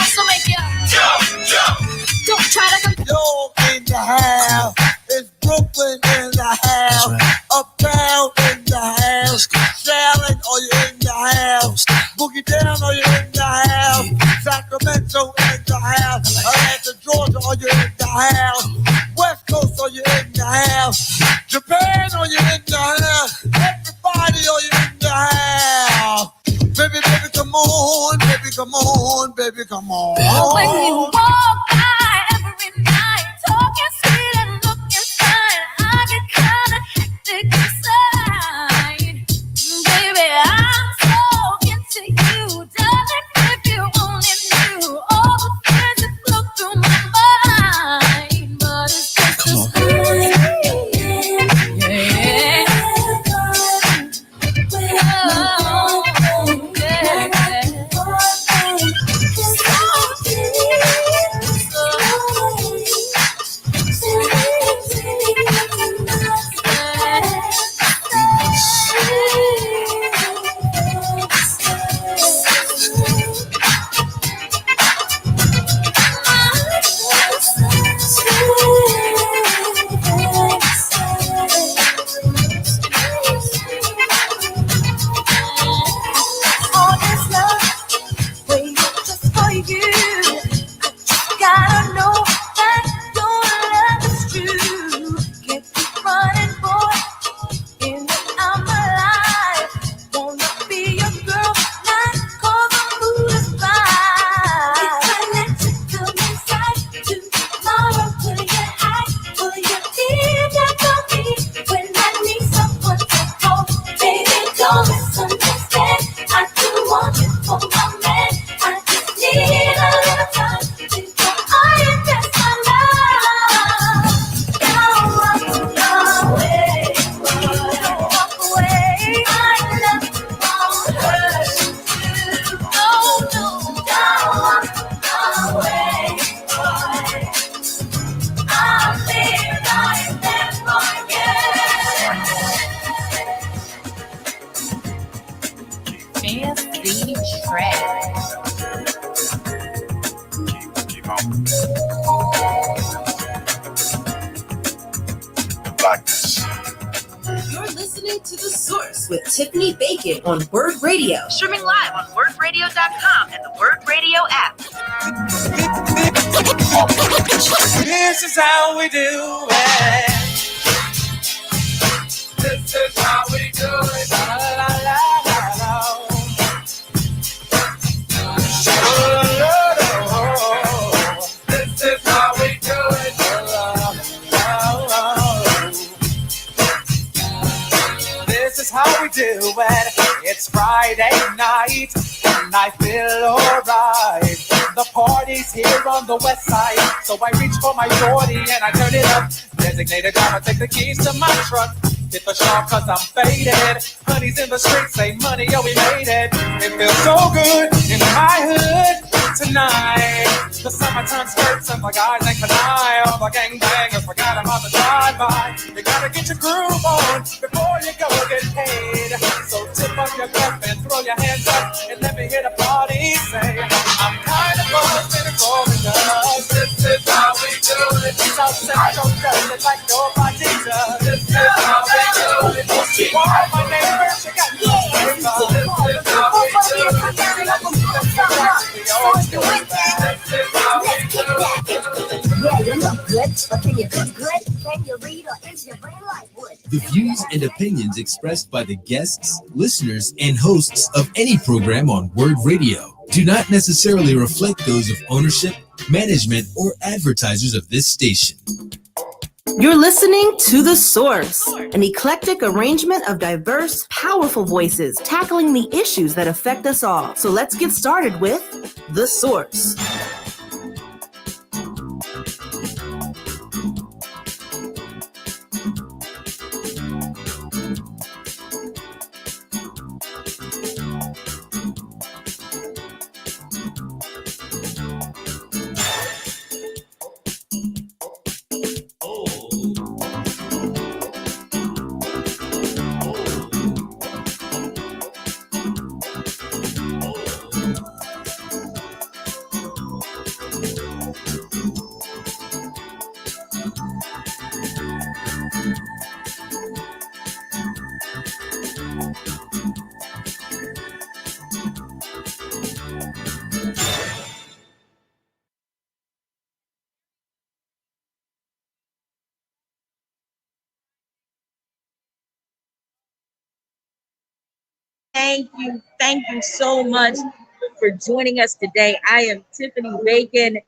also make you jump. Don't try to come. Yo in the house. It's Brooklyn in the house. Right. Uptown in the house. Shaolin, are you in the house? Boogie down, are you in the house? Yeah. Sacramento in the house. Atlanta, Georgia, are you in the house? West Coast, are you in the house? Japan, are you in the house? Everybody, are you in the house? Baby, baby, come on, baby, come on, baby, come on. When you walk by every night, talking sweet and looking fine, I get kinda hectic inside. Baby, I'm so into you, darling. If you only knew all the things that flow through my mind, but it's just a feeling. Yeah. Tiffany Bacon on Word Radio. Streaming live on wordradio.com and the Word Radio app. This is how we do it. This is how we do it. La, la, la, la, la. This is how we do it. This is how we do it. It's Friday night and I feel alright. The party's here on the west side, so I reach for my 40 and I turn it up. Designated driver, take the keys to my truck. Hit the shop cause I'm faded. Honey's in the streets, say money, yo, we made it. It feels so good in my hood tonight. The summertime skirts and the guys ain't canine. All the gangbangers forgot about the drive-by. You gotta get your groove on before you go get paid. So tip up your cup and throw your hands up and let me hear the party say, I'm kind of buzzed and rolling up. This is how we do it. South Central does it like nobody does. This is how we do it. Why my neighbors, you got no flavor. This is how we do it. Yeah, you look good, but can you do good? Can you read or is your brain like wood? The views and opinions expressed by the guests, listeners, and hosts of any program on Word Radio do not necessarily reflect those of ownership, management, or advertisers of this station. You're listening to The Source, an eclectic arrangement of diverse, powerful voices tackling the issues that affect us all. So let's get started with The Source. Thank you so much for joining us today. I am Tiffany Bacon.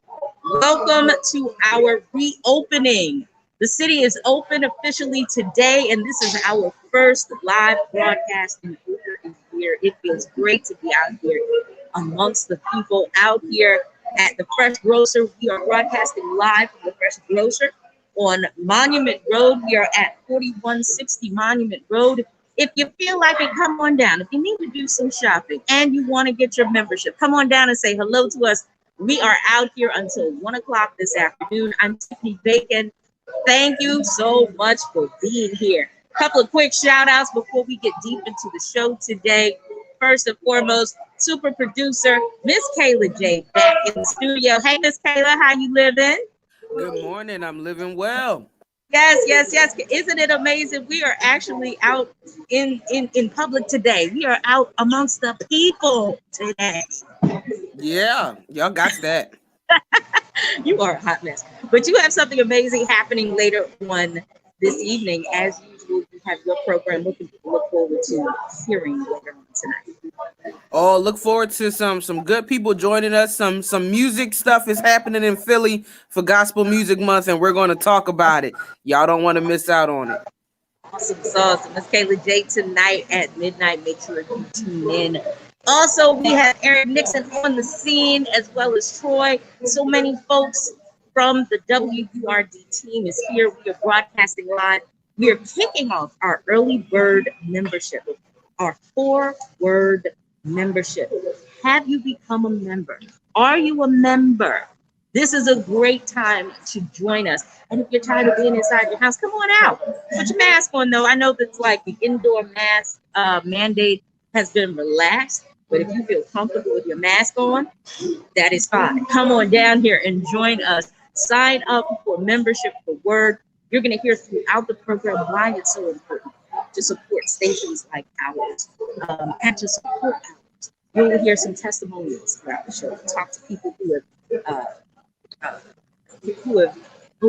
Welcome to our reopening. The city is open officially today, and this is our first live broadcast in over a year. It feels great to be out here amongst the people out here at the Fresh Grocer. We are broadcasting live from the Fresh Grocer on Monument Road. We are at 4160 Monument Road. If you feel like it, come on down. If you need to do some shopping and you want to get your membership, come on down and say hello to us. We are out here until 1 o'clock this afternoon. I'm Tiffany Bacon. Thank you so much for being here. A couple of quick shout outs before we get deep into the show today. First and foremost, super producer, Miss Kayla J back in the studio. Hey, Miss Kayla, how you living? Good morning. I'm living well. Yes. Isn't it amazing? We are actually out in public today. We are out amongst the people today. Yeah, y'all got that. You are a hot mess. But you have something amazing happening later on this evening. As usual, you have your program look forward to hearing later on tonight. Oh, look forward to some good people joining us. Some music stuff is happening in Philly for Gospel Music Month, and we're going to talk about it. Y'all don't want to miss out on it. Awesome sauce. Miss Kayla J tonight at midnight. Make sure you tune in. Also, we have Eric Nixon on the scene, as well as Troy. So many folks from the WURD team is here. We are broadcasting live. We are kicking off our early bird membership, our 4-word membership. Have you become a member? Are you a member? This is a great time to join us. And if you're tired of being inside your house, come on out. Put your mask on, though. I know that's like the indoor mask mandate has been relaxed. But if you feel comfortable with your mask on, that is fine. Come on down here and join us. Sign up for membership for Word. You're going to hear throughout the program why it's so important to support stations like ours and to support ours. You'll hear some testimonials throughout the show. Talk to people who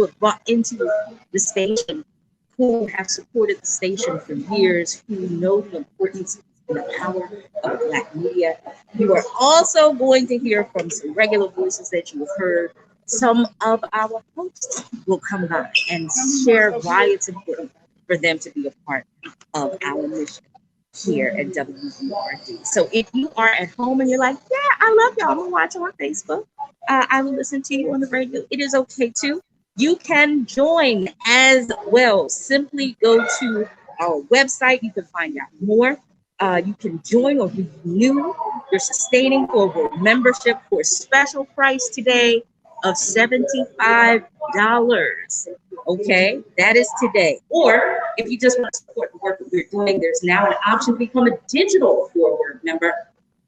have bought into the station, who have supported the station for years, who know the importance and the power of Black media. You are also going to hear from some regular voices that you have heard. Some of our hosts will come by and share why it's important for them to be a part of our mission here at WURD. So if you are at home and you're like, yeah, I love y'all, I'm gonna watch on Facebook, I will listen to you on the radio, it is okay too. You can join as well. Simply go to our website. You can find out more. You can join or be new. You're sustaining for a membership for a special price today of $75. Okay, that is today. Or if you just want to support the work that we're doing, there's now an option to become a digital 4-word member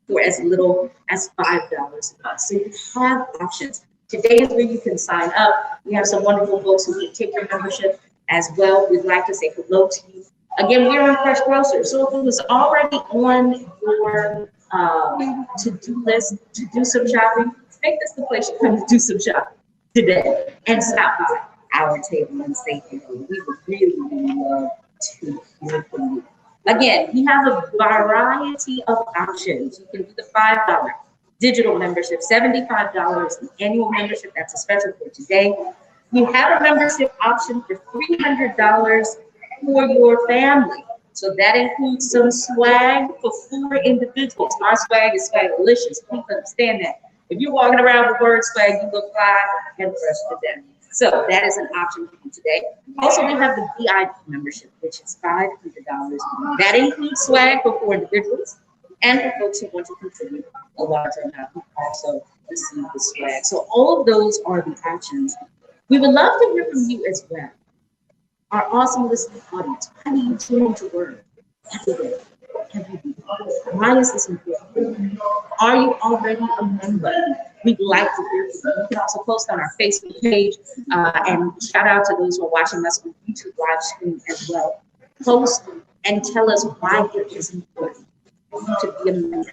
for as little as $5 a month. So you have options. Today is where you can sign up. We have some wonderful folks who can take your membership as well. We'd like to say hello to you. Again, we're on Fresh Grocer. So if it was already on your to-do list to do some shopping, make this the place you come to do some shopping today and stop by our table and say hello. We would really love to hear from you. Again, we have a variety of options. You can do the $5 digital membership, $75 the annual membership. That's a special for today. We have a membership option for $300 for your family. So that includes some swag for 4 individuals. Our swag is swagalicious. Please understand that. If you're walking around with Word swag, you look fly and fresh to death. So that is an option for you today. Also, we have the VIP membership, which is $500. That includes swag for 4 individuals and for folks who want to contribute a larger amount who also receive the swag. So all of those are the options. We would love to hear from you as well. Our awesome listening audience. Why do you tune into Word every day? Why is this important? Are you already a member? We'd like to hear from you. You can also post on our Facebook page and shout out to those who are watching us on YouTube live stream as well. Post and tell us why it is important for you to be a member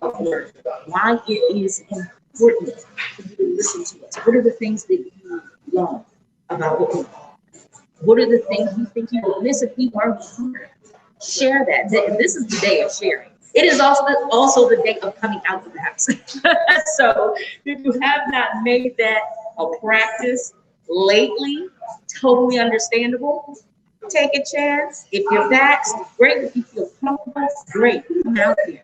of Word. Why it is important for you to listen to us. What are the things that you love about what we do? What are the things you think you would miss if we weren't here? Share that. This is the day of sharing. It is also the day of coming out of the house. So if you have not made that a practice lately, totally understandable. Take a chance. If you're vaxxed, great. If you feel comfortable, great. Come out here.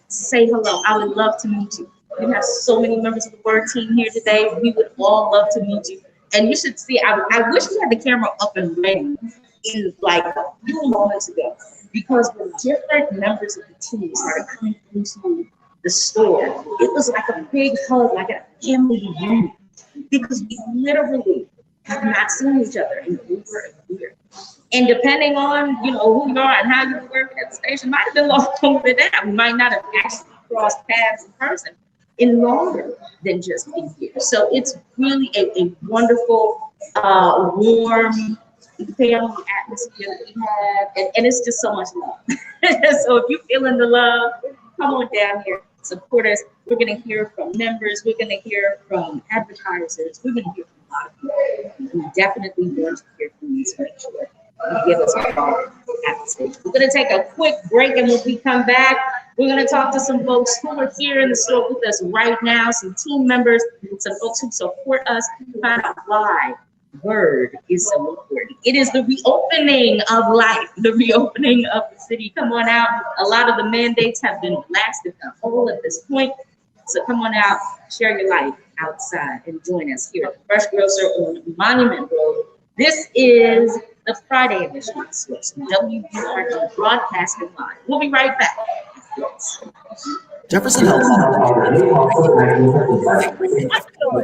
Say hello. I would love to meet you. We have so many members of the Word team here today. We would all love to meet you. And you should see, I wish we had the camera up and ready in like a few moments ago, because when different members of the team started coming into the store, it was like a big hug, like a family reunion, because we literally have not seen each other in over a year. And depending on, who you are and how you were working at the station, might have been longer than that. We might not have actually crossed paths in person in longer than just a year. So it's really a wonderful, warm family atmosphere that we have. And it's just so much love. So if you're feeling the love, come on down here, support us. We're going to hear from members. We're going to hear from advertisers. We're going to hear from a lot of people. We definitely want to hear from you, so make sure you give us a call at the station. We're going to take a quick break, and when we come back, we're going to talk to some folks who are here in the store with us right now, some team members, some folks who support us, to find out why Word is so important. It is the reopening of life, the reopening of the city. Come on out. A lot of the mandates have been blasted a hole at this point. So come on out, share your life outside, and join us here at the Fresh Grocer on Monument Road. This is the Friday edition of Source, WBRG broadcasting live. We'll be right back. Jefferson Health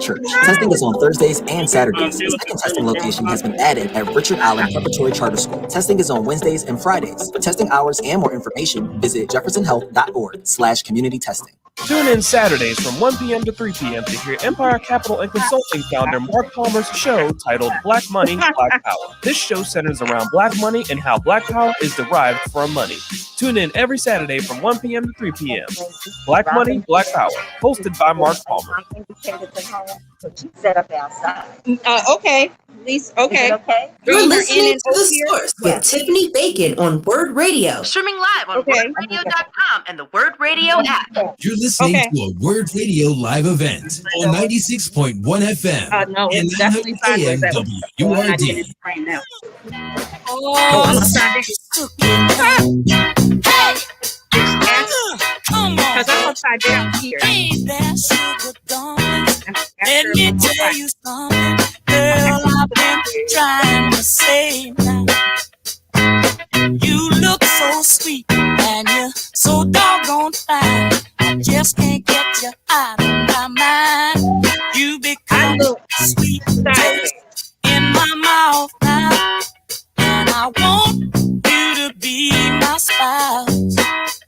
Church. Testing is on Thursdays and Saturdays. A second testing location has been added at Richard Allen Preparatory Charter School. Testing is on Wednesdays and Fridays. For testing hours and more information, visit jeffersonhealth.org/community testing. Tune in Saturdays from 1 p.m. to 3 p.m. to hear Empire Capital and Consulting founder Mark Palmer's show titled Black Money, Black Power. This show centers around black money and how black power is derived from money. Tune in every Saturday from 1 p.m. to 3 p.m. Black Money, Black Power, hosted by Mark Palmer. Set up outside. Okay. Lisa, okay. Okay. You're listening to The Source with Tiffany Bacon on Word Radio. Streaming live on wordradio.com and the Word Radio app. You're listening to a Word Radio live event on 96.1 FM No, and it's definitely 900 AM sideways. WURD. Right now. Because I'm upside down here. Let me tell you something, girl, I've been trying to say now. You look so sweet and you're so doggone fine. I just can't get you out of my mind. You become sweet taste in my mouth now, and I want you to be my spouse,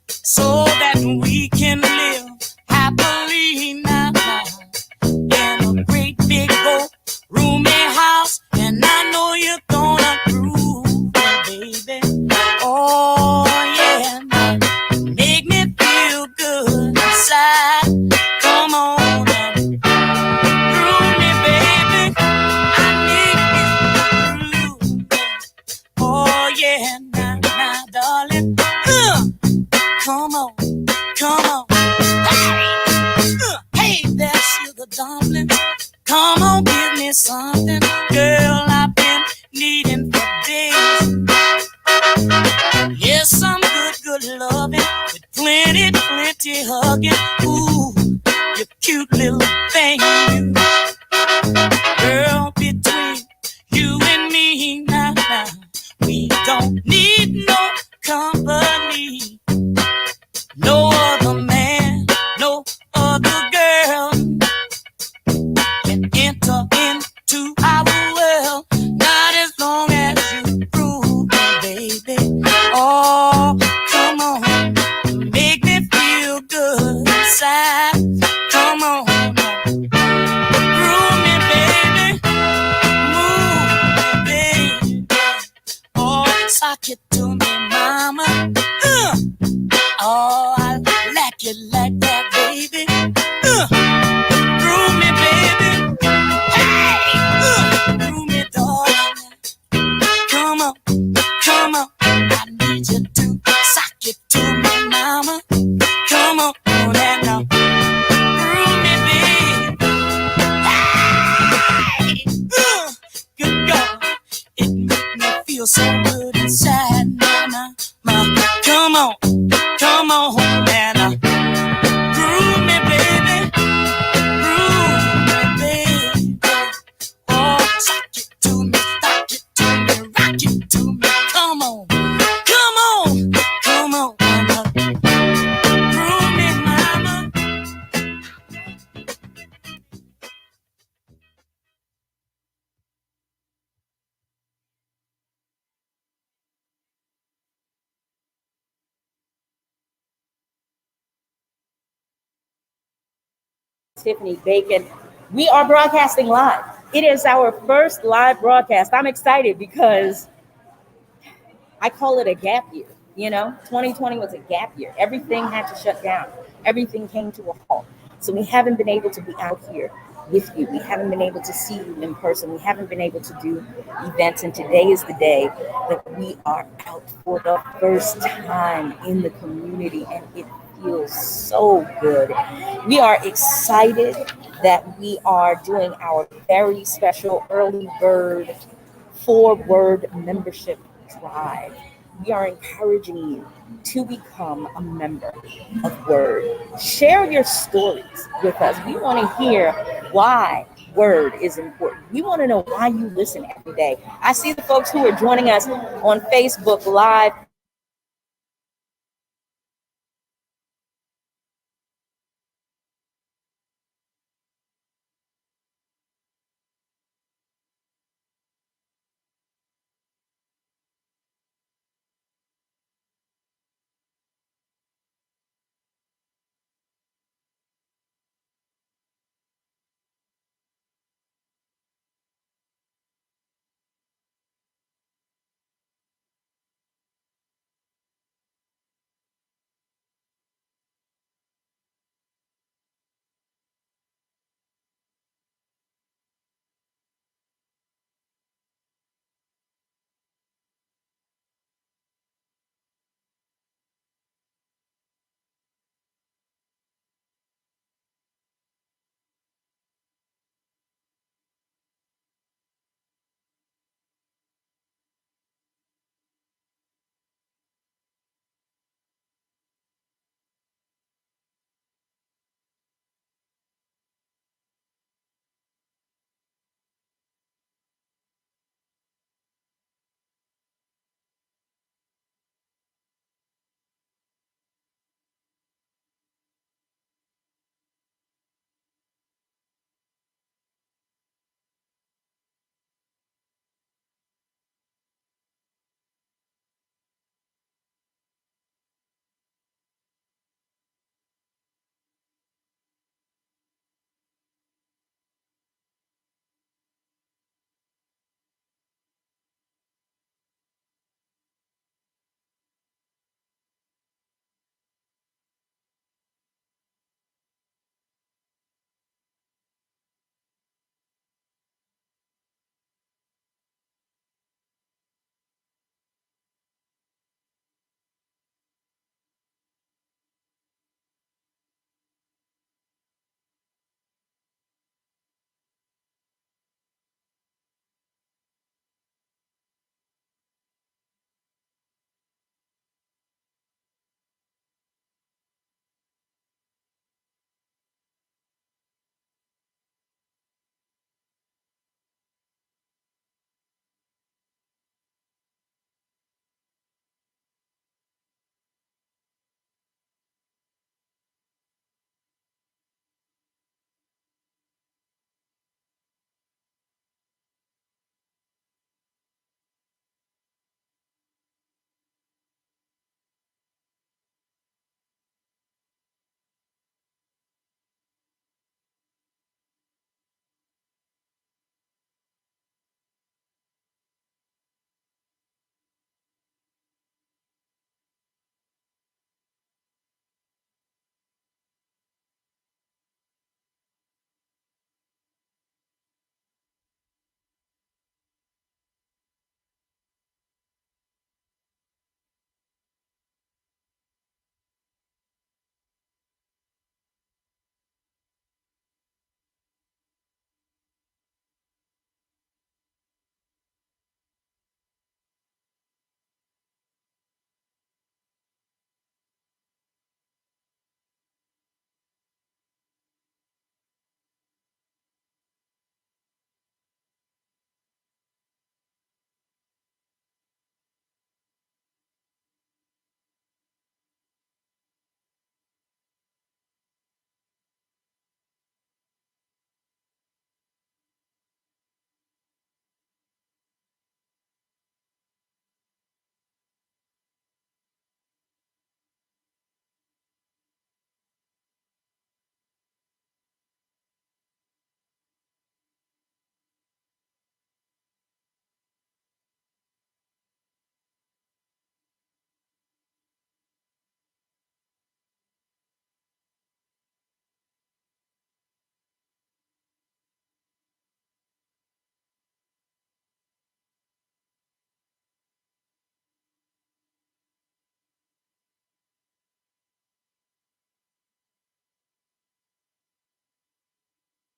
so that we can live happily now. In a great big old roomy house, and I know you're gonna groove, baby. Oh yeah, make me feel good inside. Come on and groove me, baby. I need you to groove. Oh yeah, now, darling. Come on, come on. Hey there, sugar dumpling. Come on, give me something, girl, I've been needing for days. Yes, some good loving, with plenty hugging. Ooh, you cute little thing, you. Girl, between you and me now, we don't need no company. No other man, no other girl can enter into our world, not as long as you prove, baby. Oh, come on, make me feel good inside. Come on, groove me, baby, move me, baby. Oh, sock it to me, mama. Oh, I like it like that, baby. Groove me, baby. Hey, groove me, darling. Come on, I need you to sock it to me, mama. Tiffany Bacon. We are broadcasting live. It is our first live broadcast. I'm excited because I call it a gap year. 2020 was a gap year. Everything had to shut down. Everything came to a halt. So we haven't been able to be out here with you. We haven't been able to see you in person. We haven't been able to do events. And today is the day that we are out for the first time in the community. And it feels so good. We are excited that we are doing our very special early bird 4-word membership drive. We are encouraging you to become a member of Word. Share your stories with us. We want to hear why Word is important. We want to know why you listen every day. I see the folks who are joining us on Facebook Live.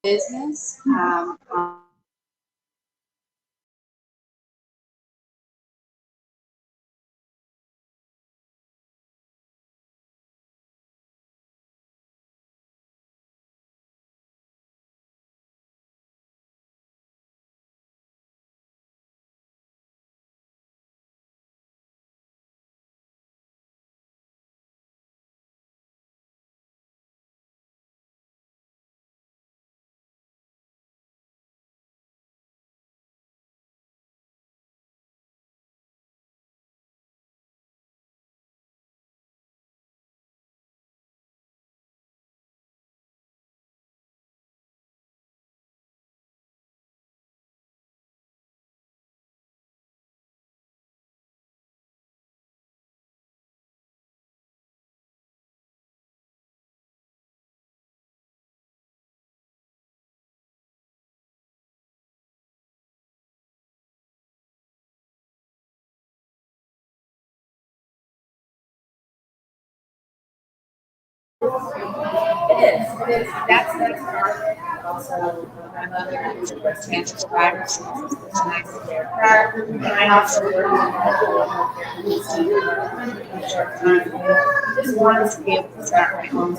business. It is. That's part of it. Also, my mother is a breast cancer survivor. She was a special care of her. And I also work with a short time. Just wanted to be able to start my own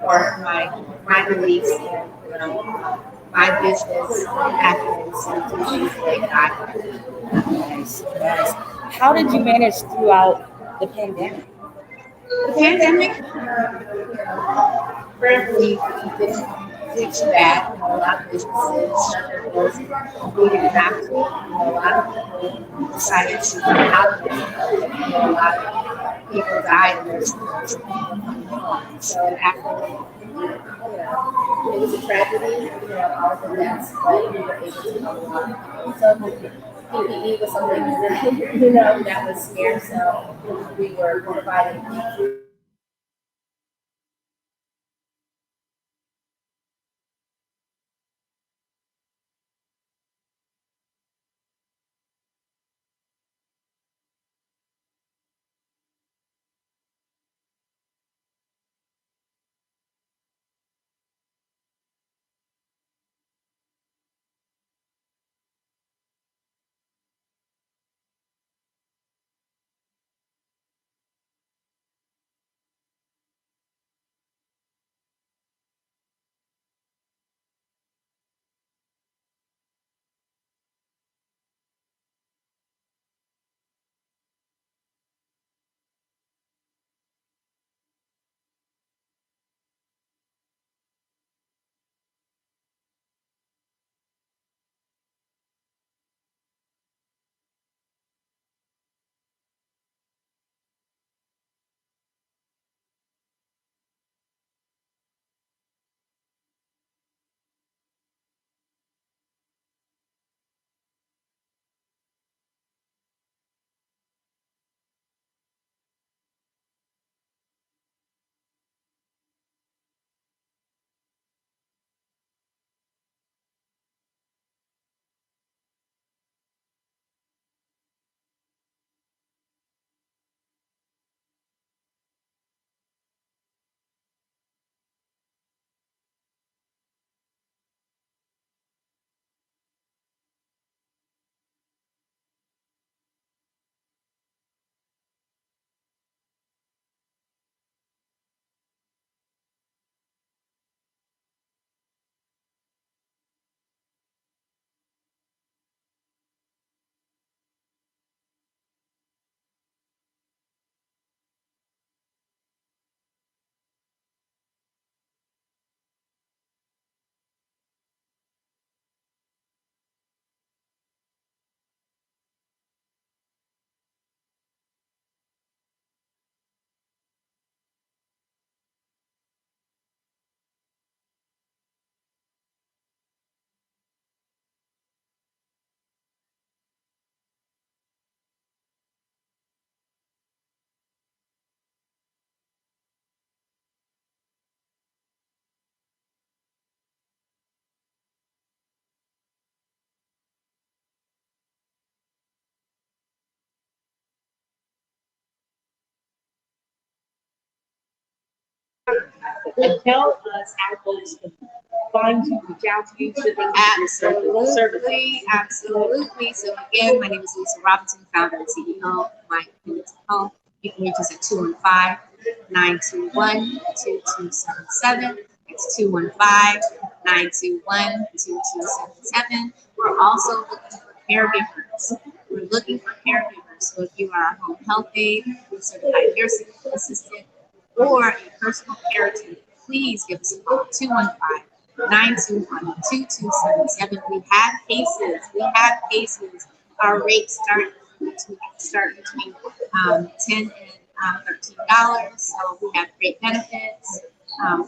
or my beliefs and my business happens and things like that. Nice, nice. How did you manage throughout the pandemic? The pandemic, frankly, did too bad. A lot of businesses shut their doors. We didn't have to. A lot of people decided to get out of it. A lot of people died in their schools. So after, it was a tragedy, all the deaths, but we were able to help a lot of people. So PPE was something that, that was scarce. So we were providing food. Tell us our goals. find you, reach out to you, should they need your services? Absolutely. So again, my name is Lisa Robinson, founder and CEO of My Independence Home. You can reach us at 215-921-2277. It's 215-921-2277. We're also looking for caregivers. We're looking for caregivers. So if you are a home health aide, a certified nursing assistant, or a personal care team, please give us a call, 215-921-2277. We have cases. Our rates start between $10 and $13. So we have great benefits,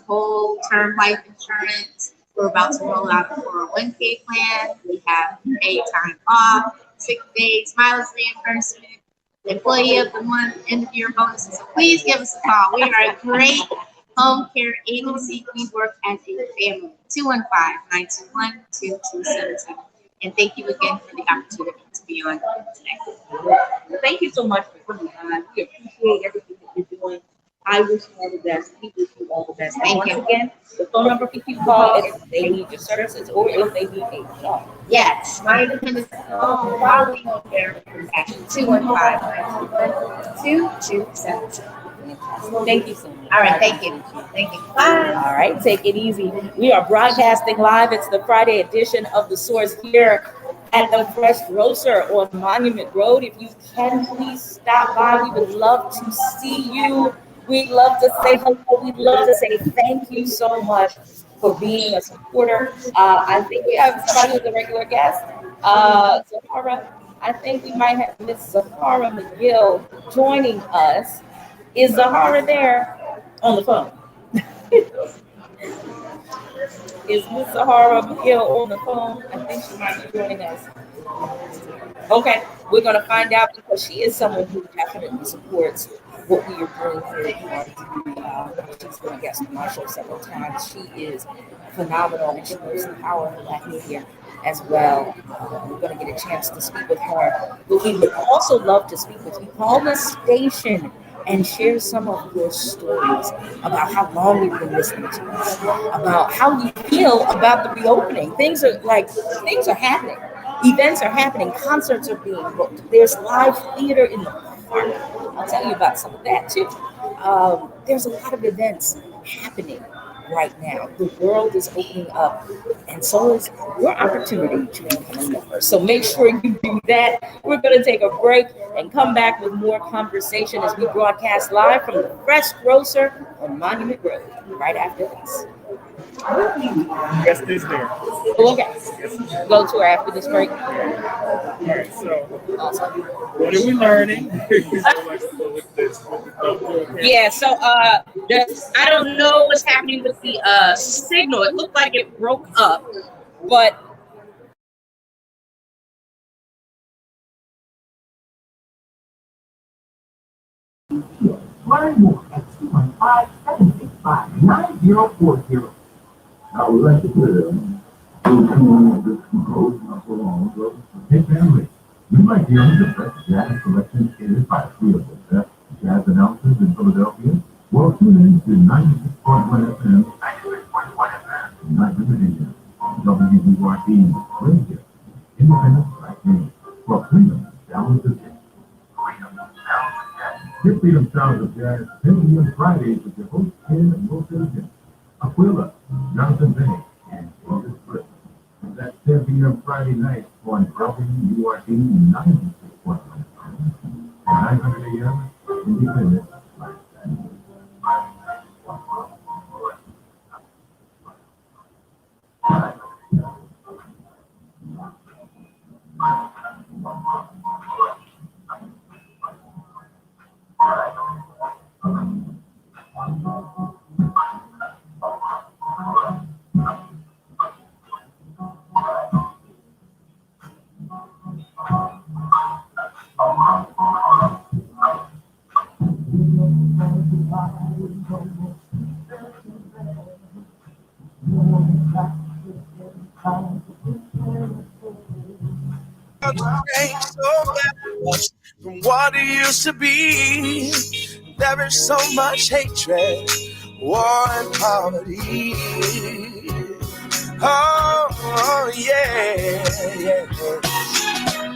whole term life insurance. We're about to roll out a 401k plan. We have paid time off, sick days, mileage reimbursement, employee of the month, end of year bonuses. So please give us a call. We are a great home care agency. We work as a family. 215-921-2277. And thank you again for the opportunity to be on today. Thank you so much for coming on. We appreciate everything that you're doing. I wish you all the best. We wish you all the best. Thank you. Once again, the phone number for people to call if they need your services or if they need a job. Yes, My Independence Home, quality home care, 215-921-2277. Thank you so much. All right, thank you. Bye. All right, take it easy. We are broadcasting live. It's the Friday edition of The Source here at the Fresh Grocer on Monument Road. If you can, please stop by. We would love to see you. We'd love to say hello. We'd love to say thank you so much for being a supporter. I think we have somebody who's a regular guest. Zahara, I think we might have Miss Zahara McGill joining us. Is Zahara there on the phone? Is Miss Zahara McGill on the phone? I think she might be joining us. Okay, we're going to find out because she is someone who definitely supports what we are doing here. She's been a guest on my show several times. She is phenomenal and she knows the power of Black media as well. We're going to get a chance to speak with her. But we would also love to speak with you. Call the station and share some of your stories about how long you've been listening to us, about how you feel about the reopening. Things are happening. Events are happening. Concerts are being booked. There's live theater in the park. I'll tell you about some of that too. There's a lot of events happening right now. The world is opening up, and so is your opportunity to become a member. So make sure you do that. We're going to take a break and come back with more conversation as we broadcast live from the Fresh Grocer on Monument Road right after this. Yes, this there. Okay. Go to her after this break. All right, so awesome. What are we learning? Yeah, so I don't know what's happening with the signal. It looked like it broke up, but Learn more at 215-765-9040. I would like to put those codes not so long ago. Hey family, you might be on the best jazz selection catered by three of the best jazz announcers in Philadelphia. Well, tune in to 96.1 FM, 900 AM, WBRD Radio, Independent Black News, for Freedom Sounds of Jazz. Get Freedom Sounds of Jazz 10 p.m. Fridays with your host, Ken Wilson, Aquila, Jonathan Bennett, and August Britt. That's 10 p.m. Friday night on WURD 96.1 FM, 900 AM, Independent Black News. Changed so much from what it used to be. There is so much hatred, war, and poverty. Oh, yeah.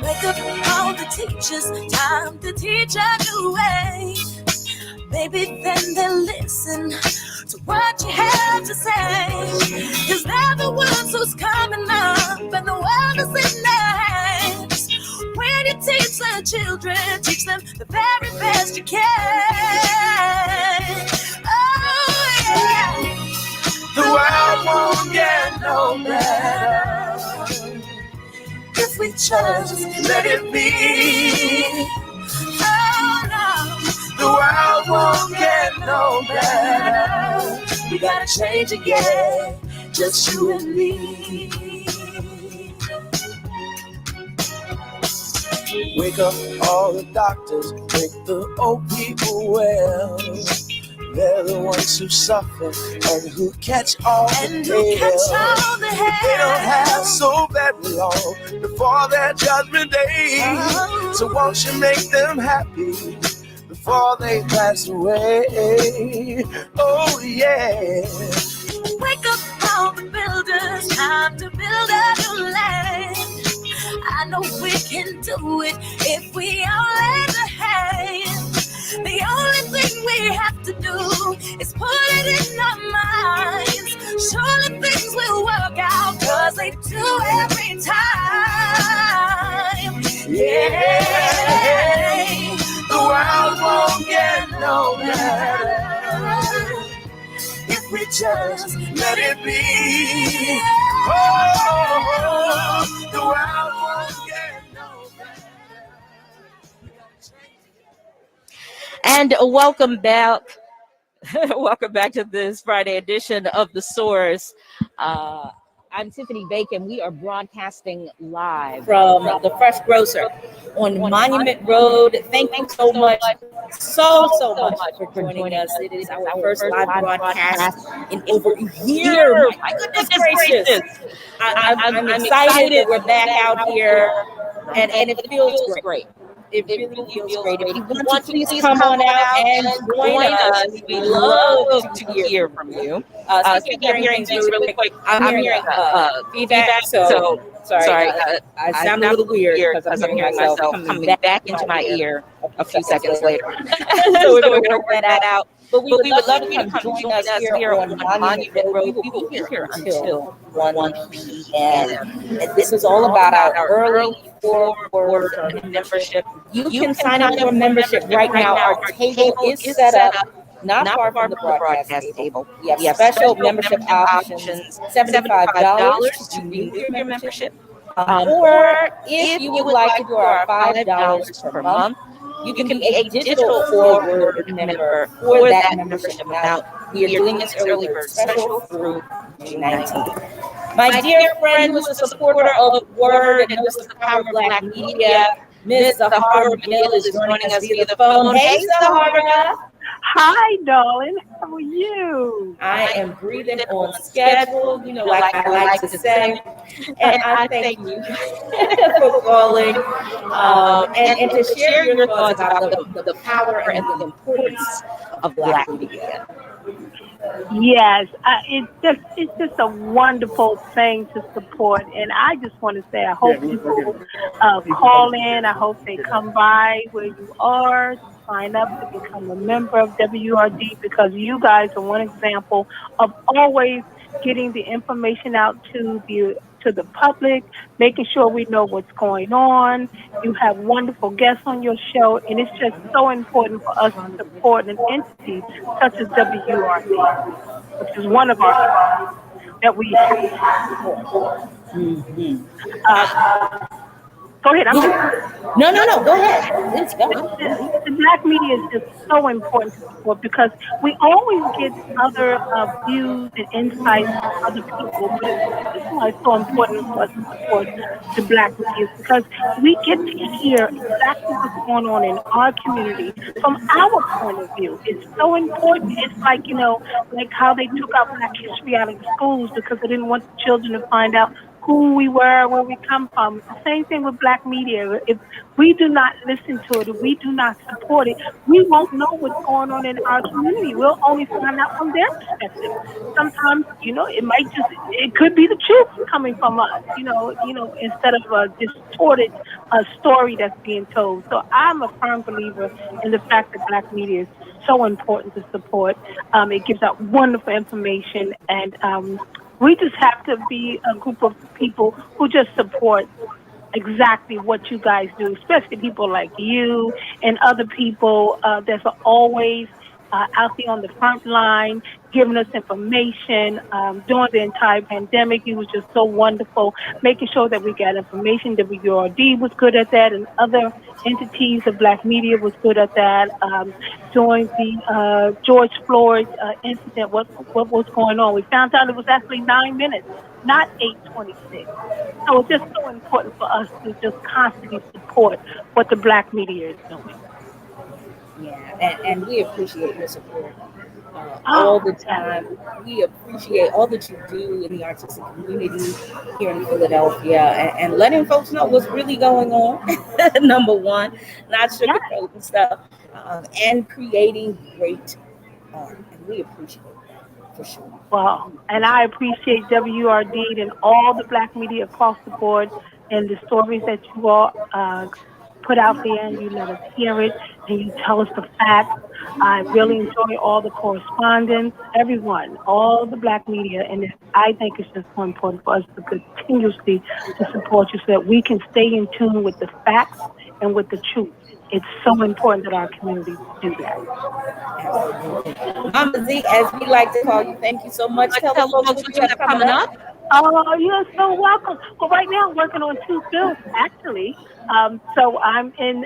Wake up all the teachers, time to teach a new way. Maybe then they'll listen to what you have to say. Cause they're the ones who's coming up and the world is in their hands. When you teach the children, teach them the very best you can. Oh yeah. The world won't get no better if we just let it be. Oh no. The world won't get no better. We gotta change again, just you and me. Wake up all the doctors, make the old people well. They're the ones who suffer and who catch all the hell. They don't have so very long before their judgment day. So won't you make them happy before they pass away? Oh yeah. Wake up all the builders, time to build a new land. I know we can do it if we all lend a hand. The only thing we have to do is put it in our minds. Surely things will work out, cause they do every time. Yeah. The world won't get no better if we just let it be. Oh, the world won't get no And welcome back. Welcome back to this Friday edition of The Source. I'm Tiffany Bacon. We are broadcasting live from the Fresh Grocer on Monument Road. Thank you so much for joining us. It is our first live broadcast in over a year. My goodness gracious. I'm excited that we're back out here, and it feels great. It really feels great. If you want to, please come on out and join us. We love to hear from you. Speaking of hearing things really quick, I'm hearing feedback. So sorry, I sound a little weird because I'm hearing myself coming back into my ear a few seconds later. So we're going to work that out. But we would love to come join us here on Monument Road. We will be here until 1 p.m. And this is all about our early forward membership. You can sign up for a membership right now. Our table is set up not far from the broadcast table. We have special membership options, $75 to renew your membership. Or if you would like to do our $5 per month, you can be a digital forward member for that membership amount. We are doing this early bird special through June 19th. My dear friend, who's a supporter of Word and knows the power of Black media, Ms. Zahara Manil is joining us via the phone. Hey, Zahara. Hi, darling. How are you? I am breathing on schedule, like I like to say. And I thank you for calling and to share your thoughts about the power and the importance of Black media. Yes, it's just a wonderful thing to support, and I just want to say I hope people call in. I hope they come by where you are, sign up to become a member of WRD, because you guys are one example of always getting the information out to the public, making sure we know what's going on. You have wonderful guests on your show, and it's just so important for us to support an entity such as WRD, which is one of our that we have. Go ahead. No. Go ahead. Let's go. The Black media is just so important to support, because we always get other views and insights from other people. But this is why it's so important for us to support the Black media, because we get to hear exactly what's going on in our community from our point of view. It's so important. It's like, like how they took out Black history out of the schools because they didn't want the children to find out who we were, where we come from. The same thing with Black media. If we do not listen to it, if we do not support it, we won't know what's going on in our community. We'll only find out from their perspective. Sometimes, it could be the truth coming from us, instead of a distorted story that's being told. So I'm a firm believer in the fact that Black media is so important to support. It gives out wonderful information, and we just have to be a group of people who just support exactly what you guys do, especially people like you and other people that are always out there on the front line, giving us information. During the entire pandemic, it was just so wonderful, making sure that we got information. WURD was good at that, and other entities of Black media was good at that. During the George Floyd incident, what was going on? We found out it was actually 9 minutes, not 8:26. So it's just so important for us to just constantly support what the Black media is doing. Yeah, and we appreciate your support all the time. We appreciate all that you do in the artistic community here in Philadelphia, and letting folks know what's really going on, number one, not sugarcoating stuff, and creating great art. And we appreciate that, for sure. Wow. And I appreciate WURD and all the Black media across the board and the stories that you all put out there, and you let us hear it, and you tell us the facts. I really enjoy all the correspondence, everyone, all the Black media, and I think it's just so important for us to continuously to support you so that we can stay in tune with the facts and with the truth. It's so important that our community do that. Mama Z, as we like to call you, thank you so much. Tell the folks what you have coming up. Oh, you're so welcome. Well, right now I'm working on 2 films, actually. So I'm in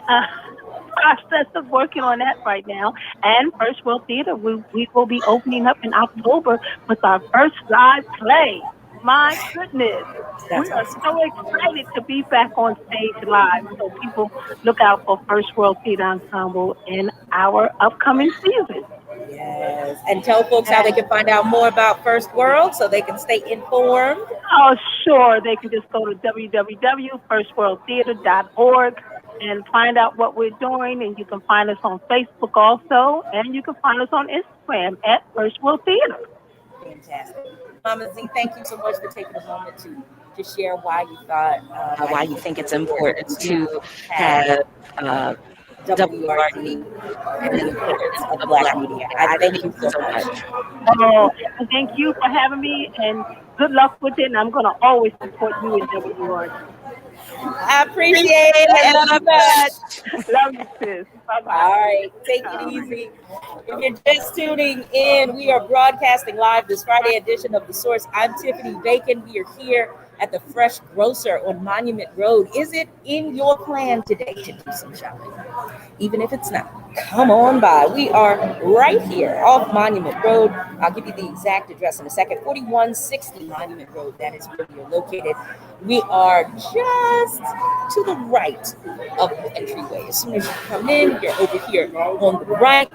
process of working on that right now. And First World Theater, we will be opening up in October with our first live play. My goodness. We are so excited to be back on stage live. So people look out for First World Theater Ensemble in our upcoming season. Yes. And tell folks how they can find out more about First World so they can stay informed. Oh, sure. They can just go to www.firstworldtheater.org and find out what we're doing. And you can find us on Facebook also. And you can find us on Instagram at First World Theater. Fantastic. Mama Z, thank you so much for taking a moment to share why you thought, why you think it's important to have WRD and the importance of Black media. I thank you so much. Oh, thank you for having me, and good luck with it. And I'm going to always support you in WRD. I appreciate it. Love that. Love you, sis. Bye-bye. All right. Take it easy. If you're just tuning in, we are broadcasting live this Friday edition of The Source. I'm Tiffany Bacon. We are here at the Fresh Grocer on Monument Road. Is it in your plan today to do some shopping? Even if it's not, come on by. We are right here off Monument Road. I'll give you the exact address in a second. 4160 Monument Road. That is where we are located. We are just to the right of the entryway. As soon as you come in, you're over here on the right.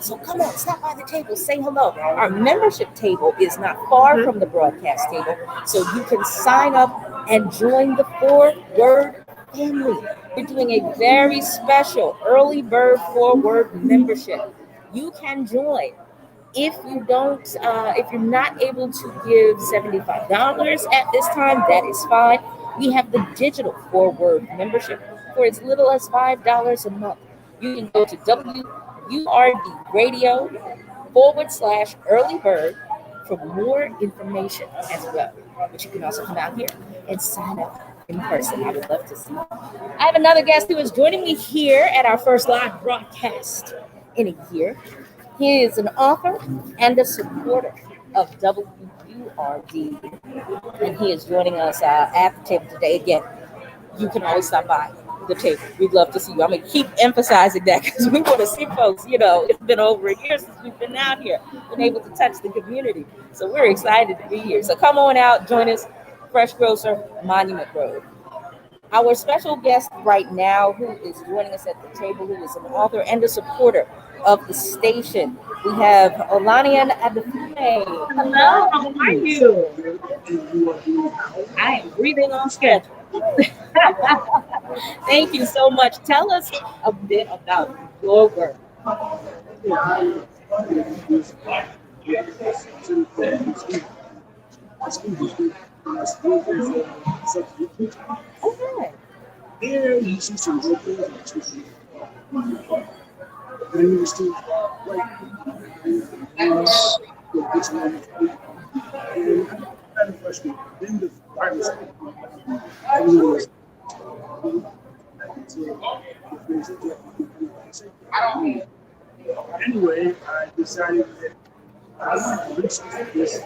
So come on, stop by the table, say hello. Our membership table is not far from the broadcast table, so you can sign up and join the 4-Word family. We're doing a very special early bird 4-Word membership. You can join. If you're not able to give $75 at this time, that is fine. We have the digital 4-Word membership for as little as $5 a month. You can go to WURD/early bird for more information as well. But you can also come out here and sign up in person. I would love to see you. I have another guest who is joining me here at our first live broadcast in a year. He is an author and a supporter of WURD, and he is joining us at the table today. Again, you can always stop by the table. We'd love to see you. I'm going to keep emphasizing that because we want to see folks. It's been over a year since we've been out here, been able to touch the community. So we're excited to be here. So come on out, join us, Fresh Grocer, Monument Road. Our special guest right now, who is joining us at the table, who is an author and a supporter of the station. We have Olanian Adefune. Hello, how are you? I am breathing on schedule. Thank you so much. Tell us a bit about your work. Okay. Anyway, I decided that I wanted to reach this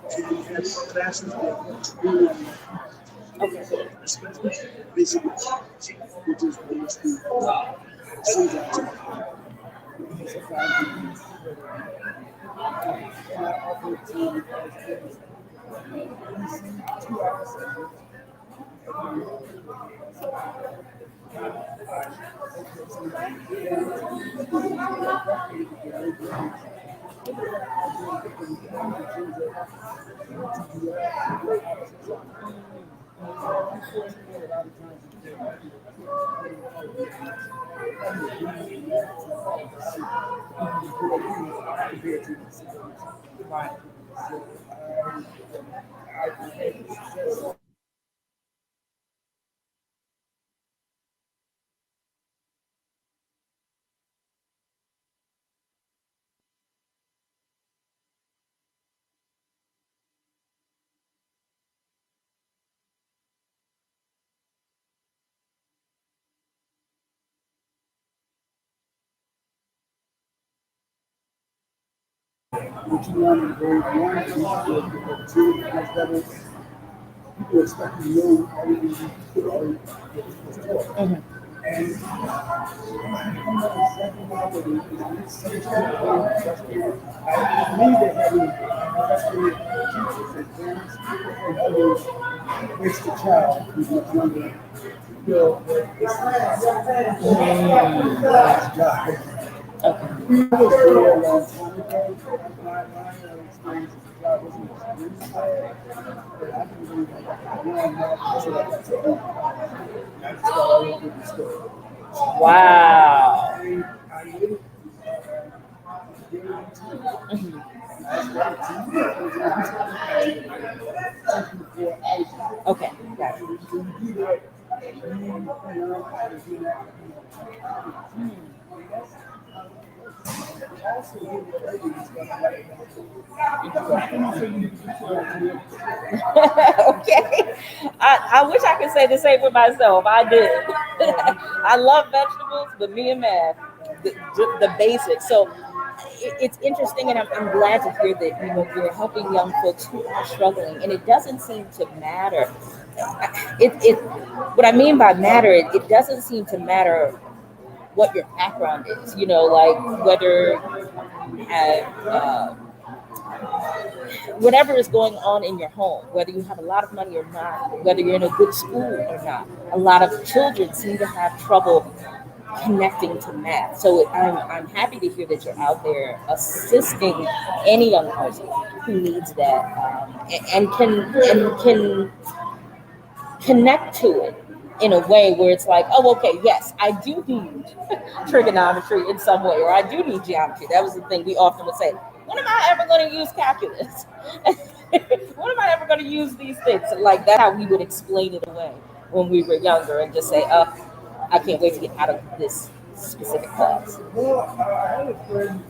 to have classes that really especially basic, which is basically syntax. What you want in grade 1, 2, because that is, people expect you to know everything you put all your taught. And I'm not exactly how it is. It's frustrated. I need to have frustrated teachers and parents and others makes the child who's much younger feel it's job. I was there a long time ago. My experience as a job wasn't experienced bad, but I can believe that one month until I got to do it. I just got all over the story. Wow. I really Okay, got it. Okay. I wish I could say the same for myself. I did. I love vegetables, but me and math, the basics. So it's interesting, and I'm glad to hear that you're helping young folks who are struggling, and it doesn't seem to matter. What I mean by matter, it doesn't seem to matter what your background is. Like whether you have whatever is going on in your home, whether you have a lot of money or not, whether you're in a good school or not. A lot of children seem to have trouble connecting to math. So I'm happy to hear that you're out there assisting any young person who needs that and can connect to it in a way where it's like, oh, okay, yes, I do need trigonometry in some way, or I do need geometry. That was the thing we often would say. When am I ever going to use calculus? When am I ever going to use these things? Like, that's how we would explain it away when we were younger and just say, I can't wait to get out of this specific class. Well, I had a friend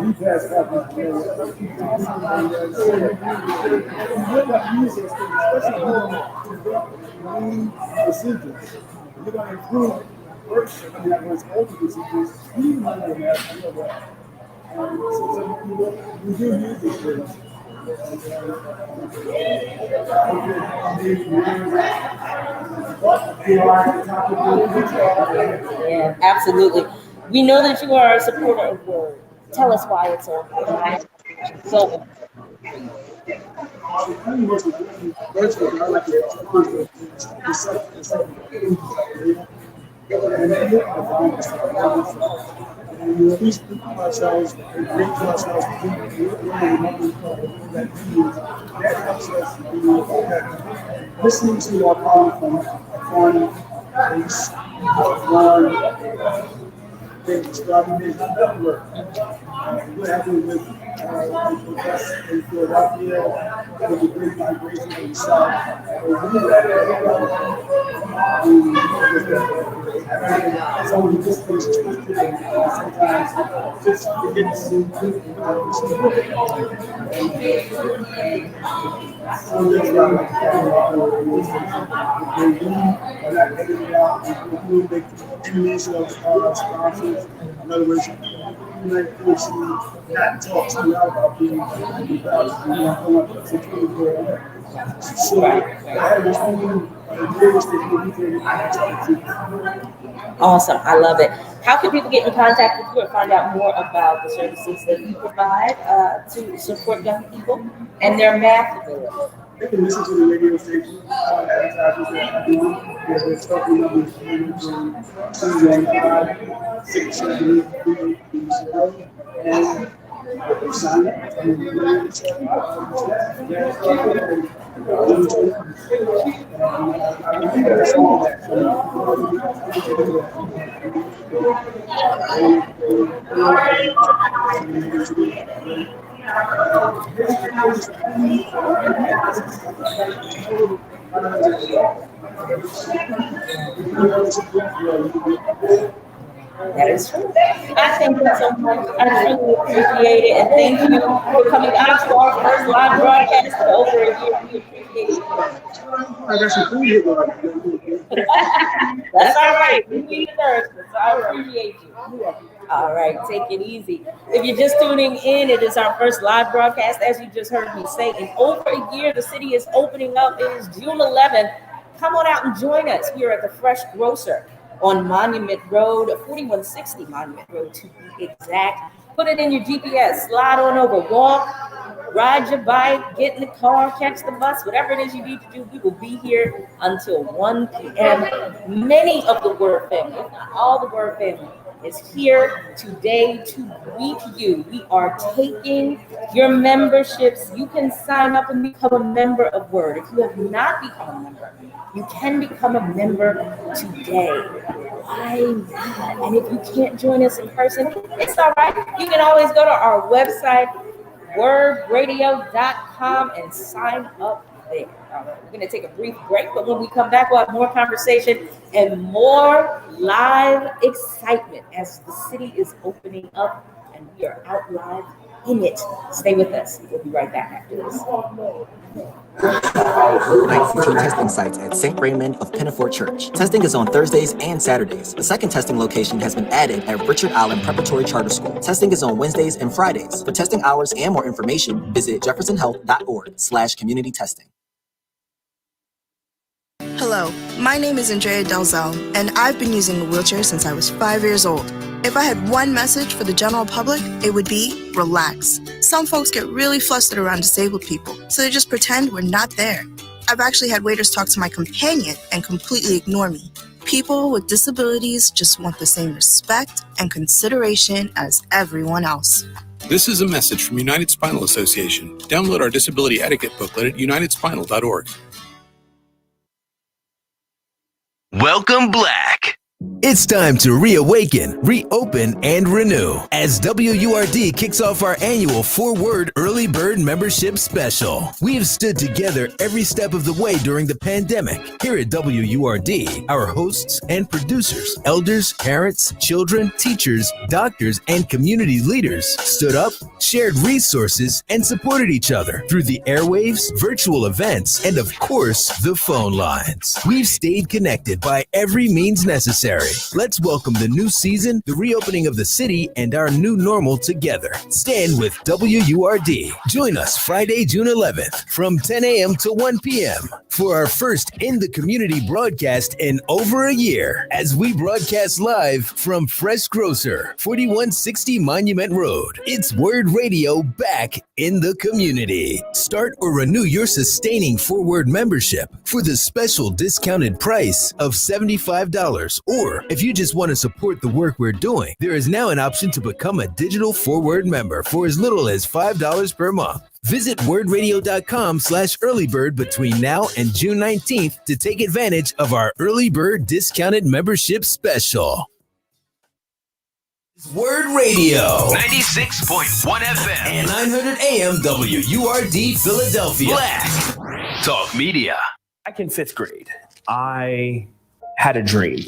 he passed out his procedures. You're going to improve first, and that was older procedures. You know that, I know that. So we do use this things. Yeah, absolutely. We know that you are a supporter of Word. Tell us why it's so important. Pretty much virtually, I like to and we at least think of ourselves and think to ourselves that helps us to be listening to our calling from a foreign place, a foreign things. So I mean, it's not work. What happened with us in Philadelphia, with the great migration in the South, so we just finish twisted and sometimes just forget to see people. So that's why we make enemies of our sponsors. In other words, you might force you not talk to me about being about so that was only Awesome. I love it. How can people get in contact with you and find out more about the services that you provide to support young people and their math ability? They can listen to the radio station, advertisers that I do. There's talking numbers 215-678-3830, and sign up. That is true. I thank you so much. I really appreciate it. And thank you for coming out to our first live broadcast for over a year. We appreciate it. I got some food here. That's all right. We need thirst, so I appreciate you. All right, take it easy. If you're just tuning in, it is our first live broadcast, as you just heard me say. In over a year, the city is opening up. It is June 11th. Come on out and join us. We are at the Fresh Grocer on Monument Road, 4160 Monument Road to be exact. Put it in your GPS, slide on over, walk, ride your bike, get in the car, catch the bus, whatever it is you need to do. We will be here until 1 p.m. Many of the Word family, if not all the Word family, is here today to greet you. We are taking your memberships. You can sign up and become a member of Word. If you have not become a member, you can become a member today. Why not? And if you can't join us in person, it's all right. You can always go to our website, wordradio.com, and sign up there. All right, we're going to take a brief break, but when we come back, we'll have more conversation and more live excitement as the city is opening up and we are out live in it. Stay with us. We'll be right back after this. Night feature testing sites at St. Raymond of Pinafort Church. Testing is on Thursdays and Saturdays. A second testing location has been added at Richard Allen Preparatory Charter School. Testing is on Wednesdays and Fridays. For testing hours and more information, visit jeffersonhealth.org/community testing. Hello, my name is Andrea Delzell, and I've been using a wheelchair since I was 5 years old. If I had one message for the general public, it would be relax. Some folks get really flustered around disabled people, so they just pretend we're not there. I've actually had waiters talk to my companion and completely ignore me. People with disabilities just want the same respect and consideration as everyone else. This is a message from United Spinal Association. Download our disability etiquette booklet at unitedspinal.org. Welcome Black. It's time to reawaken, reopen, and renew as WURD kicks off our annual 4-word early bird membership special. We have stood together every step of the way during the pandemic. Here at WURD, our hosts and producers, elders, parents, children, teachers, doctors, and community leaders stood up, shared resources, and supported each other through the airwaves, virtual events, and of course, the phone lines. We've stayed connected by every means necessary cemetery. Let's welcome the new season, the reopening of the city, and our new normal together. Stand with WURD. Join us Friday, June 11th from 10 a.m. to 1 p.m. for our first In the Community broadcast in over a year as we broadcast live from Fresh Grocer, 4160 Monument Road. It's Word Radio back in the community. Start or renew your sustaining 4Word membership for the special discounted price of $75. Or if you just want to support the work we're doing, there is now an option to become a digital 4Word member for as little as $5 per month. Visit wordradio.com/earlybird between now and June 19th to take advantage of our early bird discounted membership special. Word Radio 96.1 FM and 900 AM WURD Philadelphia. Black Talk Media. Back in 5th grade, I had a dream.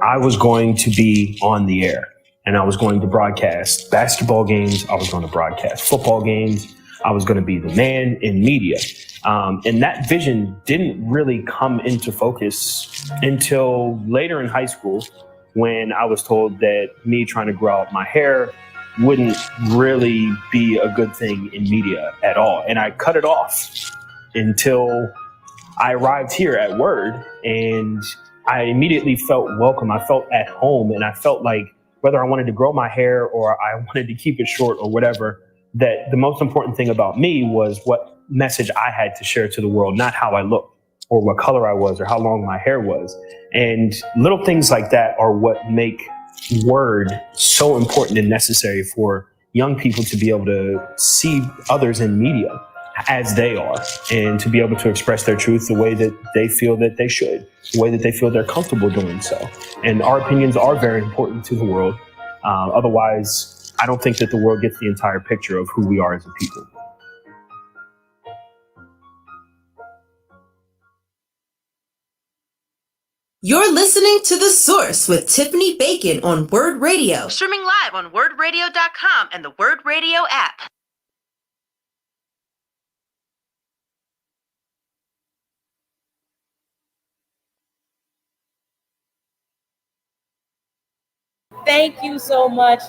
I was going to be on the air and I was going to broadcast basketball games. I was going to broadcast football games. I was going to be the man in media. And that vision didn't really come into focus until later in high school, when I was told that me trying to grow out my hair wouldn't really be a good thing in media at all. And I cut it off until I arrived here at Word, and I immediately felt welcome. I felt at home, and I felt like whether I wanted to grow my hair or I wanted to keep it short or whatever, that the most important thing about me was what message I had to share to the world, not how I looked or what color I was or how long my hair was. And little things like that are what make Word so important and necessary for young people to be able to see others in media as they are, and to be able to express their truth the way that they feel that they should, the way that they feel they're comfortable doing so. And our opinions are very important to the world. Otherwise, I don't think that the world gets the entire picture of who we are as a people. You're listening to The Source with Tiffany Bacon on Word Radio. Streaming live on wordradio.com and the Word Radio app. Thank you so much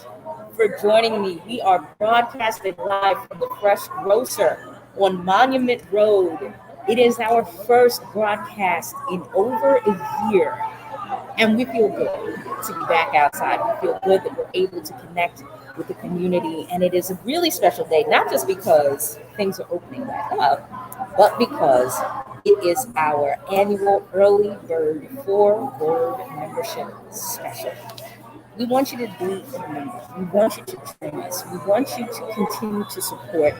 for joining me. We are broadcasting live from the Fresh Grocer on Monument Road. It is our first broadcast in over a year, and we feel good to be back outside. We feel good that we're able to connect with the community, and it is a really special day, not just because things are opening back up, but because it is our annual Early Bird 4Word membership special. We want you to be a member. We want you to join us. We want you to continue to support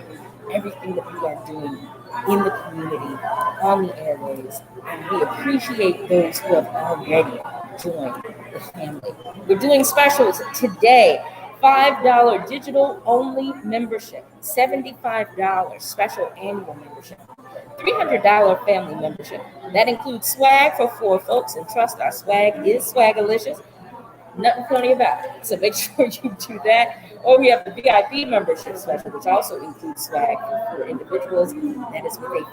everything that we are doing in the community, on the airways, and we appreciate those who have already joined the family. We're doing specials today. $5 digital only membership, $75 special annual membership, $300 family membership. That includes swag for 4 folks, and trust our swag is swagalicious. Nothing funny about it. So make sure you do that. Or we have the VIP membership special, which also includes swag for individuals. That is with a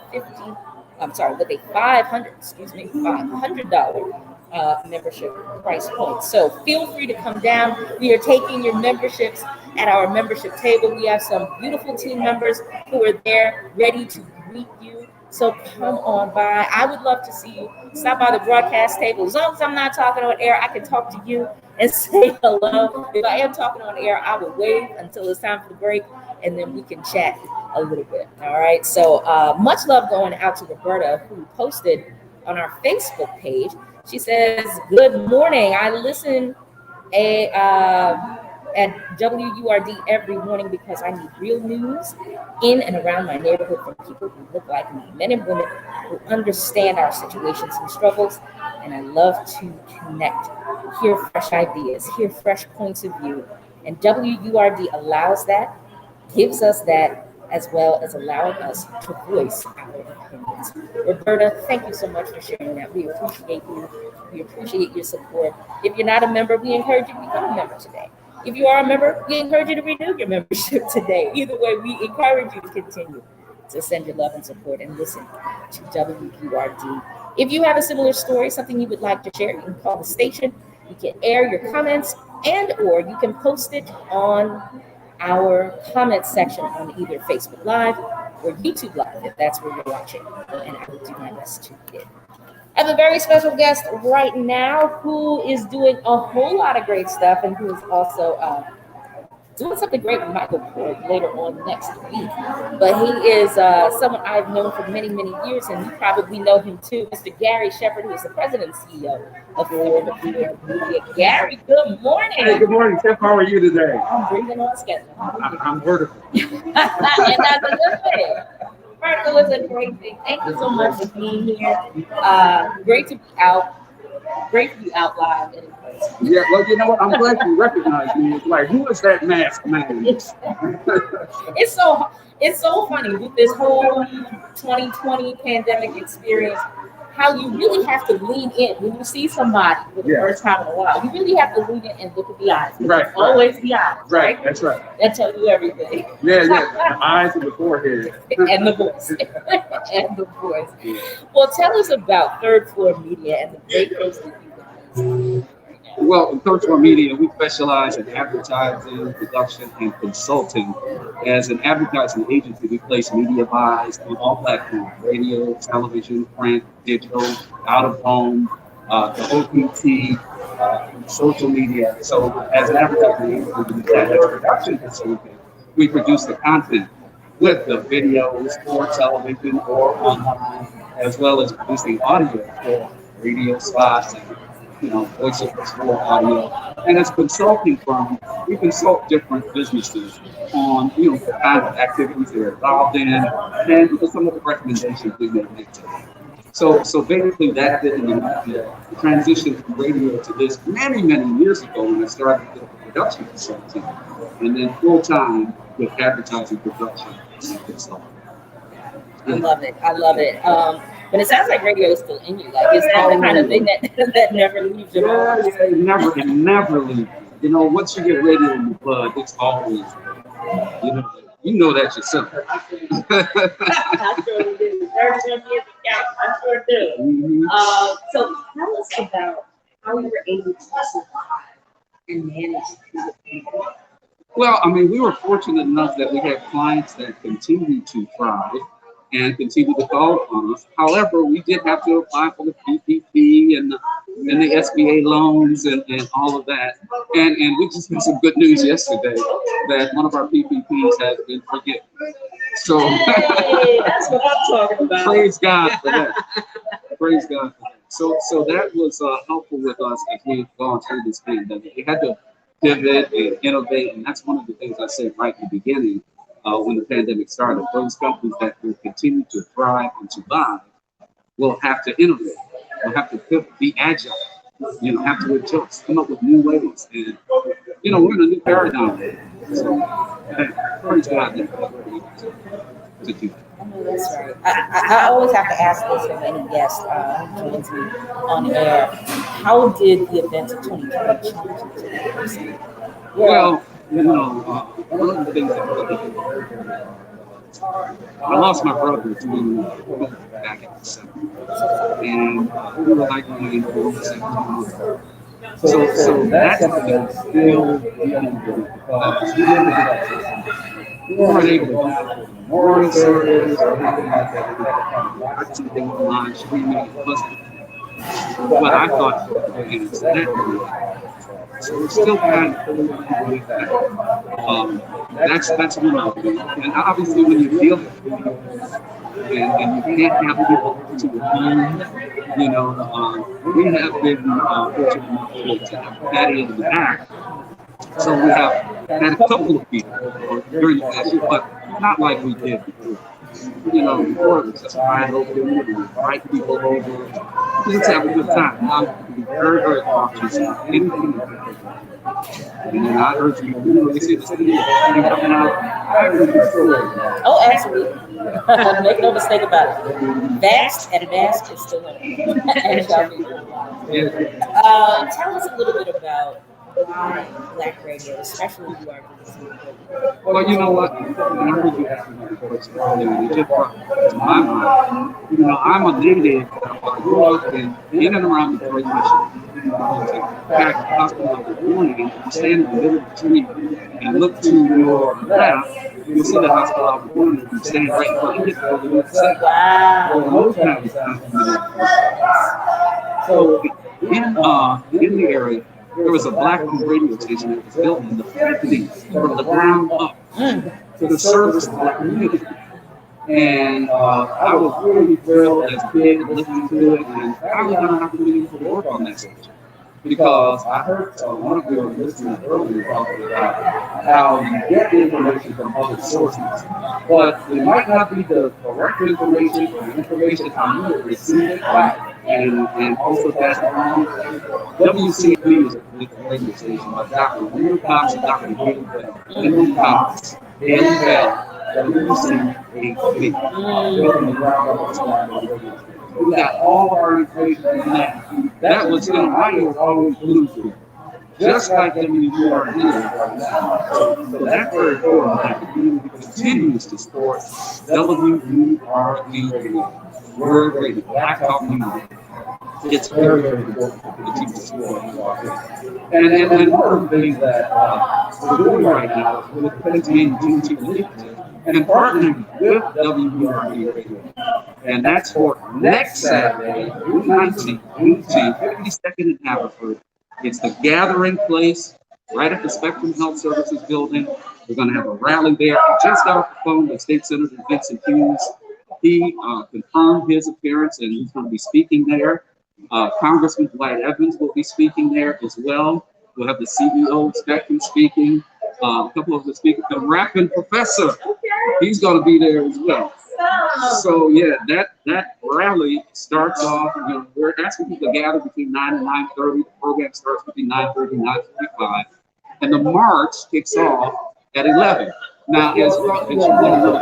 $500 membership price point. So feel free to come down. We are taking your memberships at our membership table. We have some beautiful team members who are there ready to greet you. So come on by. I would love to see you. Stop by the broadcast table. As long as I'm not talking on air, I can talk to you and say hello. If I am talking on air, I will wave until it's time for the break, and then we can chat a little bit. All right. So much love going out to Roberta, who posted on our Facebook page. She says, "Good morning. I listen at WURD every morning because I need real news in and around my neighborhood from people who look like me, men and women who understand our situations and struggles, and I love to connect, hear fresh ideas, hear fresh points of view, and WURD allows that, gives us that, as well as allowing us to voice our opinions." Roberta, thank you so much for sharing that. We appreciate you. We appreciate your support. If you're not a member, we encourage you to become a member today. If you are a member, we encourage you to renew your membership today. Either way, we encourage you to continue to send your love and support and listen to WURD If you have a similar story, something you would like to share, you can call the station. You can air your comments or you can post it on our comment section on either Facebook Live or YouTube Live, if that's where you're watching. And I will do my best to get it. I have a very special guest right now who is doing a whole lot of great stuff and who is also doing something great with Michael Ford later on next week. But he is someone I've known for many, many years, and you probably know him too, Mr. Gary Shepard, who is the president and CEO of Ford Media. Gary, good morning. Hey, good morning, Tiff. How are you today? I'm breathing on schedule. I'm vertical. And that's a good thing. Vertical is a great thing. Thank you so much for being here. Great to be out. Great to be out live. Yeah, well, you know what? I'm glad you recognize me. It's like, who is that masked man? It's so funny with this whole 2020 pandemic experience, how you really have to lean in when you see somebody for the first time in a while. You really have to lean in and look at the eyes. Right. Always the eyes. Right. That's right. That tells you everything. Yeah. The eyes and the forehead. And the voice. And the voice. Well, tell us about Third Floor Media and the great things that you do. Well, in Third Floor Media, we specialize in advertising, production, and consulting. As an advertising agency, we place media buys on all platforms: radio, television, print, digital, out of home, the OTT, social media. So as an advertising agency, as a production consultant, we produce the content with the videos for television or online, as well as producing audio for radio spots and voiceovers for audio. And as a consulting firm, we consult different businesses on, the kind of activities they're involved in and some of the recommendations we may make to them. So basically that did the transition from radio to this many, many years ago when I started with production consulting and then full-time with advertising production and consulting. I love it. But it sounds like radio is still in you. Like, is that the kind of thing that never leaves your mind? Yeah, it never leaves. Once you get radio in the blood, it's always, you know that yourself. I sure do. I sure do. So tell us about how you were able to survive and manage through the pandemic. Well, we were fortunate enough that we had clients that continue to thrive and continue to call upon us. However, we did have to apply for the PPP and the SBA loans and all of that. And we just had some good news yesterday that one of our PPPs has been forgiven. So hey, that's what I'm talking about. Praise God for that. Praise God for that. So that was helpful with us as we've gone through this pandemic. We had to pivot and innovate, and that's one of the things I said right at the beginning. When the pandemic started, those companies that will continue to thrive and survive will have to innovate, will have to be agile, have to adjust, come up with new ways. And, we're in a new paradigm. So, praise God to do that. That's right. I always have to ask this of any guest who joins me on air. How did the events of 2020 change you? Well, one of the things that really I lost my brother to back in December, and we were like going into the second month. So that's still we weren't able to do morning service or anything like that. I took them online, streaming, but I thought so we're still kind of with that. That's one of them. And obviously when you deal with people and you can't have people to home, we have been fortunate enough to have Patty in the back. So we have had a couple of people during the past year, but not like we did before. Before it was just wide open, and invite people over. Just have a good time. Now you can be very, very cautious about anything. And I urge you, they say this thing coming out. Oh, absolutely. Make no mistake about it. Vast and vast is still in. And shall be. Tell us a little bit about why Black radio, especially URD? Well, you know what? I heard you asking me the question earlier, and it just brought to my mind. You know, I'm a native. I grew up in and around Detroit, Michigan. In fact, the hospital I was born in, you stand in the middle of the tree and look to your left, you'll see the hospital I was born in. You stand right behind it, over the left side. Wow. Well, most times, so in the area, there was a black radio station that was built in the 50s from the ground up to service the black community. And I was really thrilled as a kid listening to it, and I was going to have to do some work on that station. Because I heard one of your listeners earlier talking about how you get the information from other sources, but it might not be the correct information or the information how you would receive it, and also pass it on. WCB is a political radio station by Dr. William Cox and Dr. David Bell. William Cox, David Bell, WCAB. We got all of our information from that. That was in audio always Bluetooth, just like WURD right now. So that's very important that the community continues to support WURD Word Radio, Black Talk Community. It's very, very important to keep the support. And one of the things that we're doing right now is with the Pennsylvania Juneteenth Initiative and partnering with WURD Radio. And that's for next Saturday, June 19th, Juneteenth, 52nd in Haverford. It's the gathering place right at the Spectrum Health Services building. We're going to have a rally there. I just got off the phone with State Senator Vincent Hughes. He confirmed his appearance, and he's going to be speaking there. Congressman Dwight Evans will be speaking there as well. We'll have the CEO of Spectrum speaking. A couple of the speakers, the rapping professor, he's going to be there as well. So yeah, that rally starts off. You know, we're asking people to gather between 9 and 9:30. The program starts between 9:30 and 9:45, and the march kicks off at 11. Now, as you know,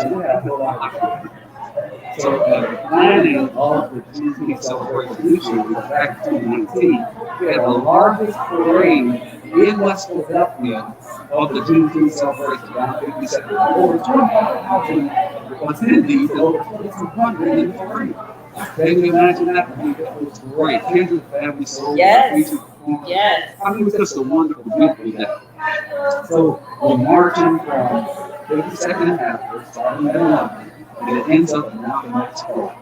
so the planning of the Juneteenth celebration this year, back to 2019, we had the largest parade in West Philadelphia of the Juneteenth celebration. Over 2,000 attendees and over 2,200 in the parade. Can you imagine that? It was great. Kendrick family sold. Yes. Yes. I mean, it was just a wonderful, beautiful day. So we're marching from 52nd and Haverford, starting at 11, and it ends up now in Mexico.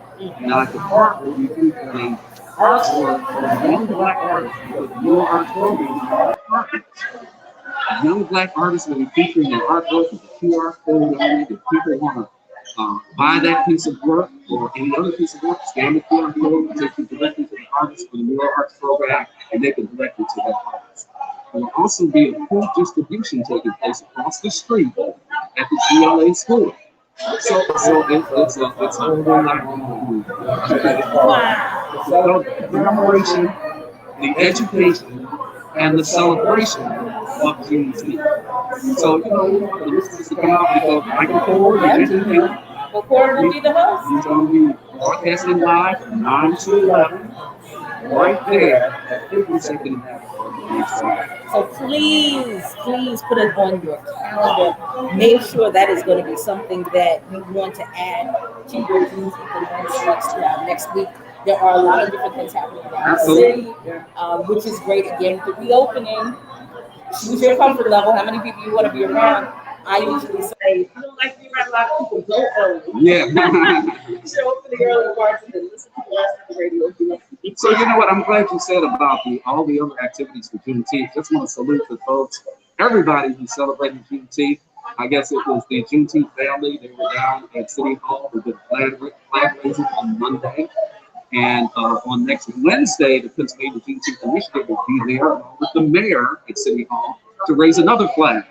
Now at the park, we'll be featuring artwork from young black artists, because your art program are artists. Young black artists will be featuring their artwork with a QR code on it. If people want to buy that piece of work or any other piece of work, scan the QR code and take you directly to the artist for the New York Arts program, and they can direct you to that artist. There will also be a food distribution taking place across the street at the GLA school. So it's a whole lot going on. So the commemoration, the education, and the celebration of Juneteenth. So, you know, the listeners to come out because Michael Ford and Benjamin Ford will be the host. He's going to be broadcasting live from 9 to 11, right there at 52nd next Saturday. So please put it on your calendar. Make sure that is going to be something that you want to add to your Juneteenth next week. There are a lot of different things happening around the city, which is great. Again, the reopening, choose your comfort level, how many people you want to be around. I usually say, you don't like to be around a lot of people, go early. Yeah. Show up for the early parts and then listen to the rest of the radio. So you know what, I'm glad you said about all the other activities for Juneteenth. Just want to salute the folks, everybody who's celebrating Juneteenth. I guess it was the Juneteenth family. They were down at City Hall with the flag raising on Monday. And on next Wednesday, the Pennsylvania Juneteenth Initiative will be there along with the mayor at City Hall to raise another flag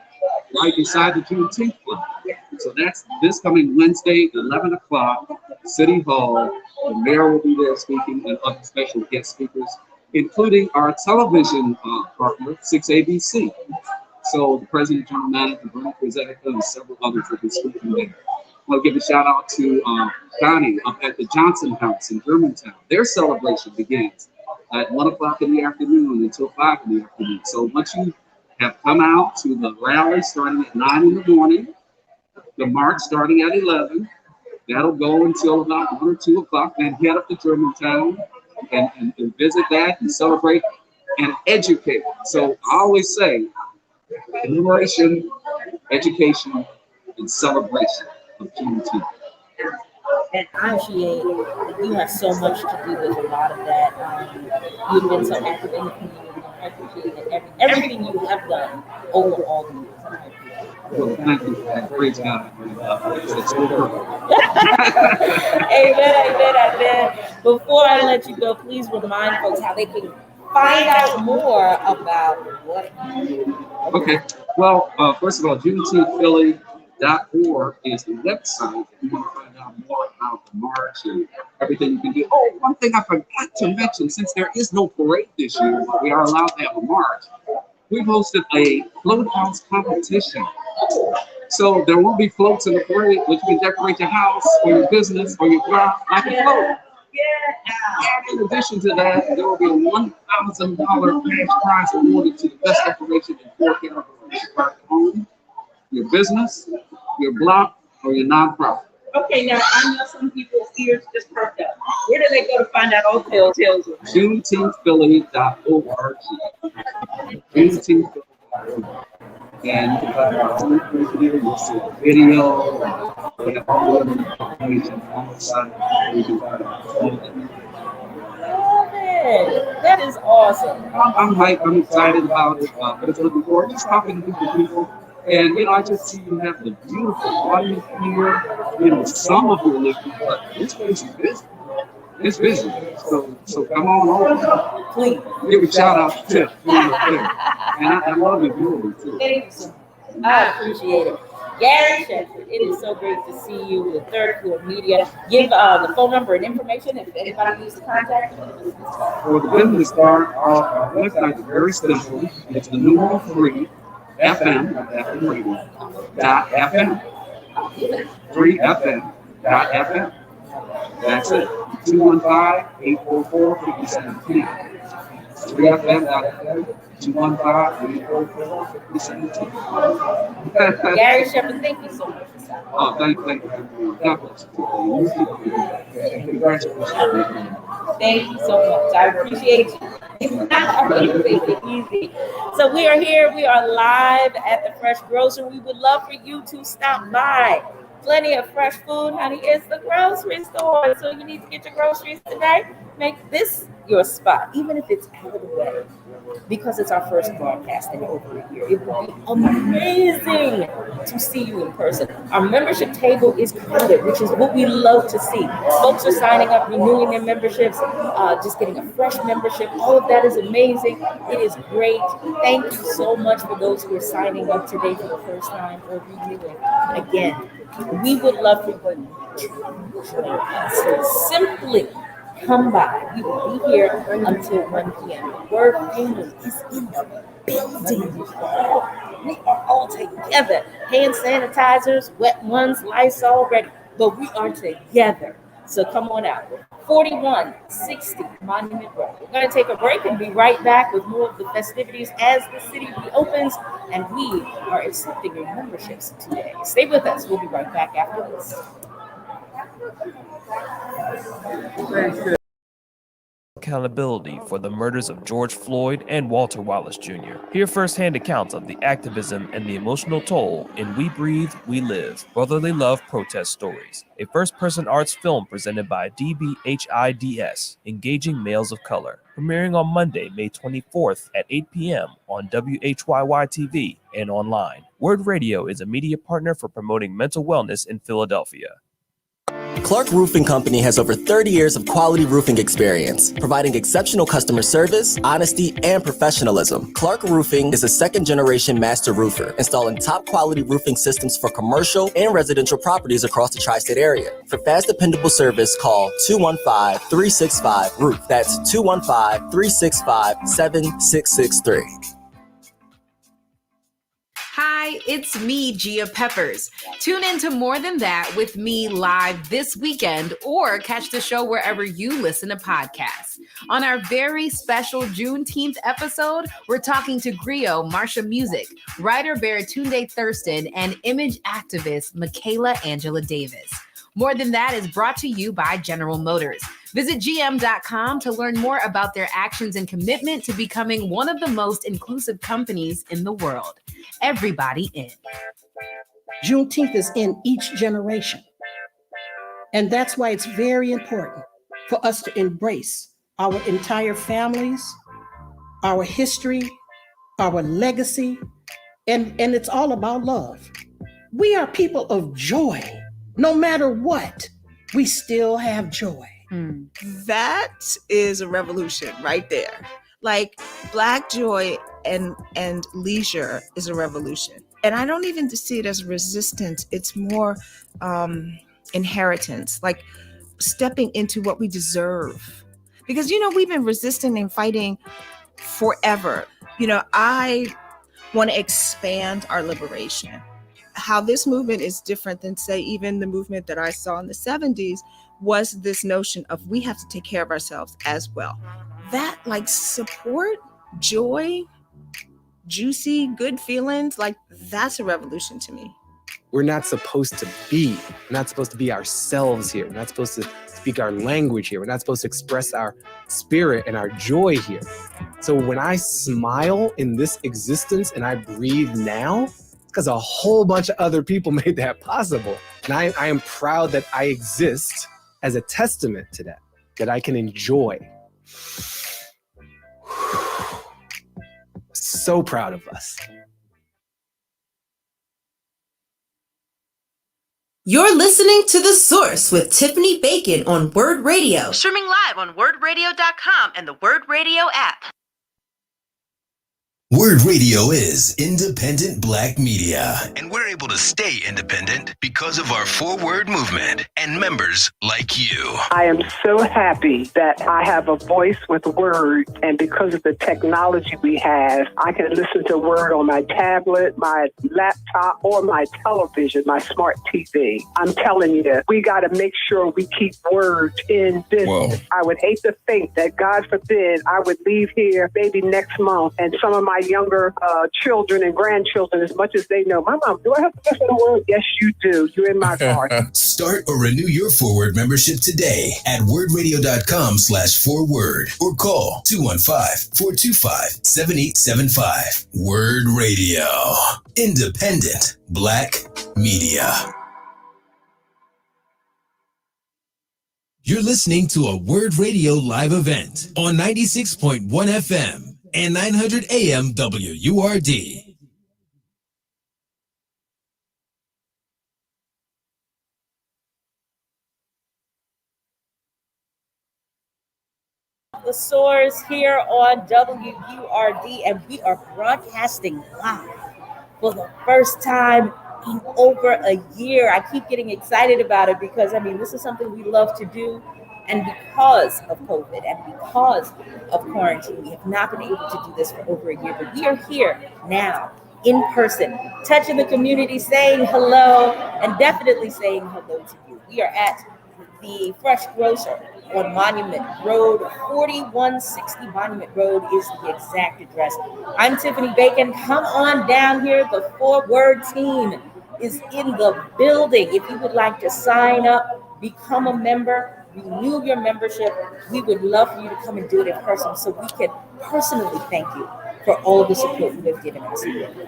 right beside the Juneteenth flag. So that's this coming Wednesday, 11 o'clock, City Hall. The mayor will be there speaking and other special guest speakers, including our television partner, 6ABC. So the president, general manager, Bernie Krazetica, and several others will be speaking there. I want to give a shout out to Connie up at the Johnson House in Germantown. Their celebration begins at 1 o'clock in the afternoon until 5 in the afternoon. So once you have come out to the rally starting at 9 in the morning, the march starting at 11. That'll go until about 1 or 2 o'clock, then head up to Germantown and visit that and celebrate and educate. So I always say, commemoration, education, and celebration of Juneteenth. And I appreciate that you have so much to do with a lot of that. You've been so active in the community. I appreciate everything you have done over all the years. Well, thank you for that. Praise God. It's over. Amen. Before I let you go, please remind folks how they can find out more about what you do. Okay. Well, first of all, JuneteenthPhilly.org is the website. If you want to find out more about the march and everything you can do. Oh, one thing I forgot to mention, since there is no parade this year, but we are allowed to have a march, we've hosted a float house competition. So there will be floats in the parade, which you can decorate your house or your business or your craft like a float. And in addition to that, there will be a $1,000 cash prize awarded to the best decoration in 4 categories: your home, your business, your block, or your nonprofit. Okay, now I know some people's ears just perked up. Where do they go to find out all the details? JuneteenthPhilly.org. JuneteenthPhilly.org. And you can find our own here. You'll see a video. We have all the information on the site. You can find our clothing. Love it. That is awesome. I'm hyped. I'm excited about it. But it's looking forward to just talking to people. And, I just see you have the beautiful audience here. Some of you are listening, but this place is busy. It's busy. So come on over. Please. Give a shout out to Tiff. And I love your beauty too. Thank you so much. I appreciate it. Gary Shepard, it is so great to see you with Third Floor Media. Give the phone number and information if anybody needs to contact you. For the business card, our website is very simple. It's the numeral 3 FM .fm 3FM.fm. That's it. 215-844-5710. 3FM.fm. 215-844-5710. Gary Shepard, thank you so much. Oh, thank you. God bless you. Congratulations. Thank you so much. I appreciate you. I really make it easy. So we are here. We are live at the Fresh Grocer. We would love for you to stop by. Plenty of fresh food, honey. It's the grocery store. So you need to get your groceries today. Make this your spot, even if it's out of the way, because it's our first broadcast in over a year. It would be amazing to see you in person. Our membership table is crowded, which is what we love to see. Folks are signing up, renewing their memberships, just getting a fresh membership. All of that is amazing. It is great. Thank you so much for those who are signing up today for the first time or renewing. Again, we would love for you to join us. So simply come by. We will be here until 1 p.m. The Word family is in the building. We are all together. Hand sanitizers, wet ones, Lysol ready, but we are together. So come on out. 4160 Monument Road. We're going to take a break and be right back with more of the festivities as the city reopens, and we are accepting your memberships today. Stay with us. We'll be right back after this. Accountability for the murders of George Floyd and Walter Wallace Jr. Hear firsthand accounts of the activism and the emotional toll in We Breathe, We Live, Brotherly Love Protest Stories, a first-person arts film presented by DBHIDS, Engaging Males of Color, premiering on Monday, May 24th at 8 p.m. on WHYY-TV and online. Word Radio is a media partner for promoting mental wellness in Philadelphia. Clark Roofing Company has over 30 years of quality roofing experience, providing exceptional customer service, honesty, and professionalism. Clark Roofing is a second-generation master roofer, installing top-quality roofing systems for commercial and residential properties across the tri-state area. For fast, dependable service, call 215-365-ROOF. That's 215-365-7663. Hi, Hi, it's me, Gia Peppers. Tune in to More Than That with me live this weekend or catch the show wherever you listen to podcasts. On our very special Juneteenth episode, we're talking to Griot, Marsha Music, writer Baratunde Thurston, and image activist Michaela Angela Davis. More Than That is brought to you by General Motors. Visit gm.com to learn more about their actions and commitment to becoming one of the most inclusive companies in the world. Everybody in. Juneteenth is in each generation. And that's why it's very important for us to embrace our entire families, our history, our legacy, and it's all about love. We are people of joy. No matter what, we still have joy. That is a revolution right there. Like Black joy and leisure is a revolution. And I don't even see it as resistance. It's more inheritance, like stepping into what we deserve. Because, we've been resisting and fighting forever. I want to expand our liberation. How this movement is different than, say, even the movement that I saw in the 70s was this notion of we have to take care of ourselves as well. That like support, joy, juicy, good feelings, like that's a revolution to me. We're not supposed to be. We're not supposed to be ourselves here. We're not supposed to speak our language here. We're not supposed to express our spirit and our joy here. So when I smile in this existence and I breathe now, because a whole bunch of other people made that possible. And I am proud that I exist as a testament to that I can enjoy. So proud of us. You're listening to The Source with Tiffany Bacon on Word Radio. Streaming live on wordradio.com and the Word Radio app. Word Radio is independent Black media, and we're able to stay independent because of our forward movement and members like you. I am so happy that I have a voice with Word, and because of the technology we have, I can listen to Word on my tablet, my laptop, or my television, my smart TV. I'm telling you, we got to make sure we keep Word in business. Whoa. I would hate to think that, God forbid, I would leave here maybe next month, and some of my younger children and grandchildren, as much as they know, my mom, do I have to listen to Word? Yes, you do. You're in my heart. Start or renew your Forward membership today at wordradio.com/forward or call 215-425-7875. Word Radio. Independent Black media. You're listening to a Word Radio live event on 96.1 FM. And 900 AM WURD. The Source here on WURD, and we are broadcasting live for the first time in over a year. I keep getting excited about it because, this is something we love to do. And because of COVID and because of quarantine, we have not been able to do this for over a year, but we are here now in person, touching the community, saying hello, and definitely saying hello to you. We are at the Fresh Grocer on Monument Road. 4160 Monument Road is the exact address. I'm Tiffany Bacon. Come on down here. The Forward team is in the building. If you would like to sign up, become a member, renew your membership, we would love for you to come and do it in person so we can personally thank you for all of the support you have given us.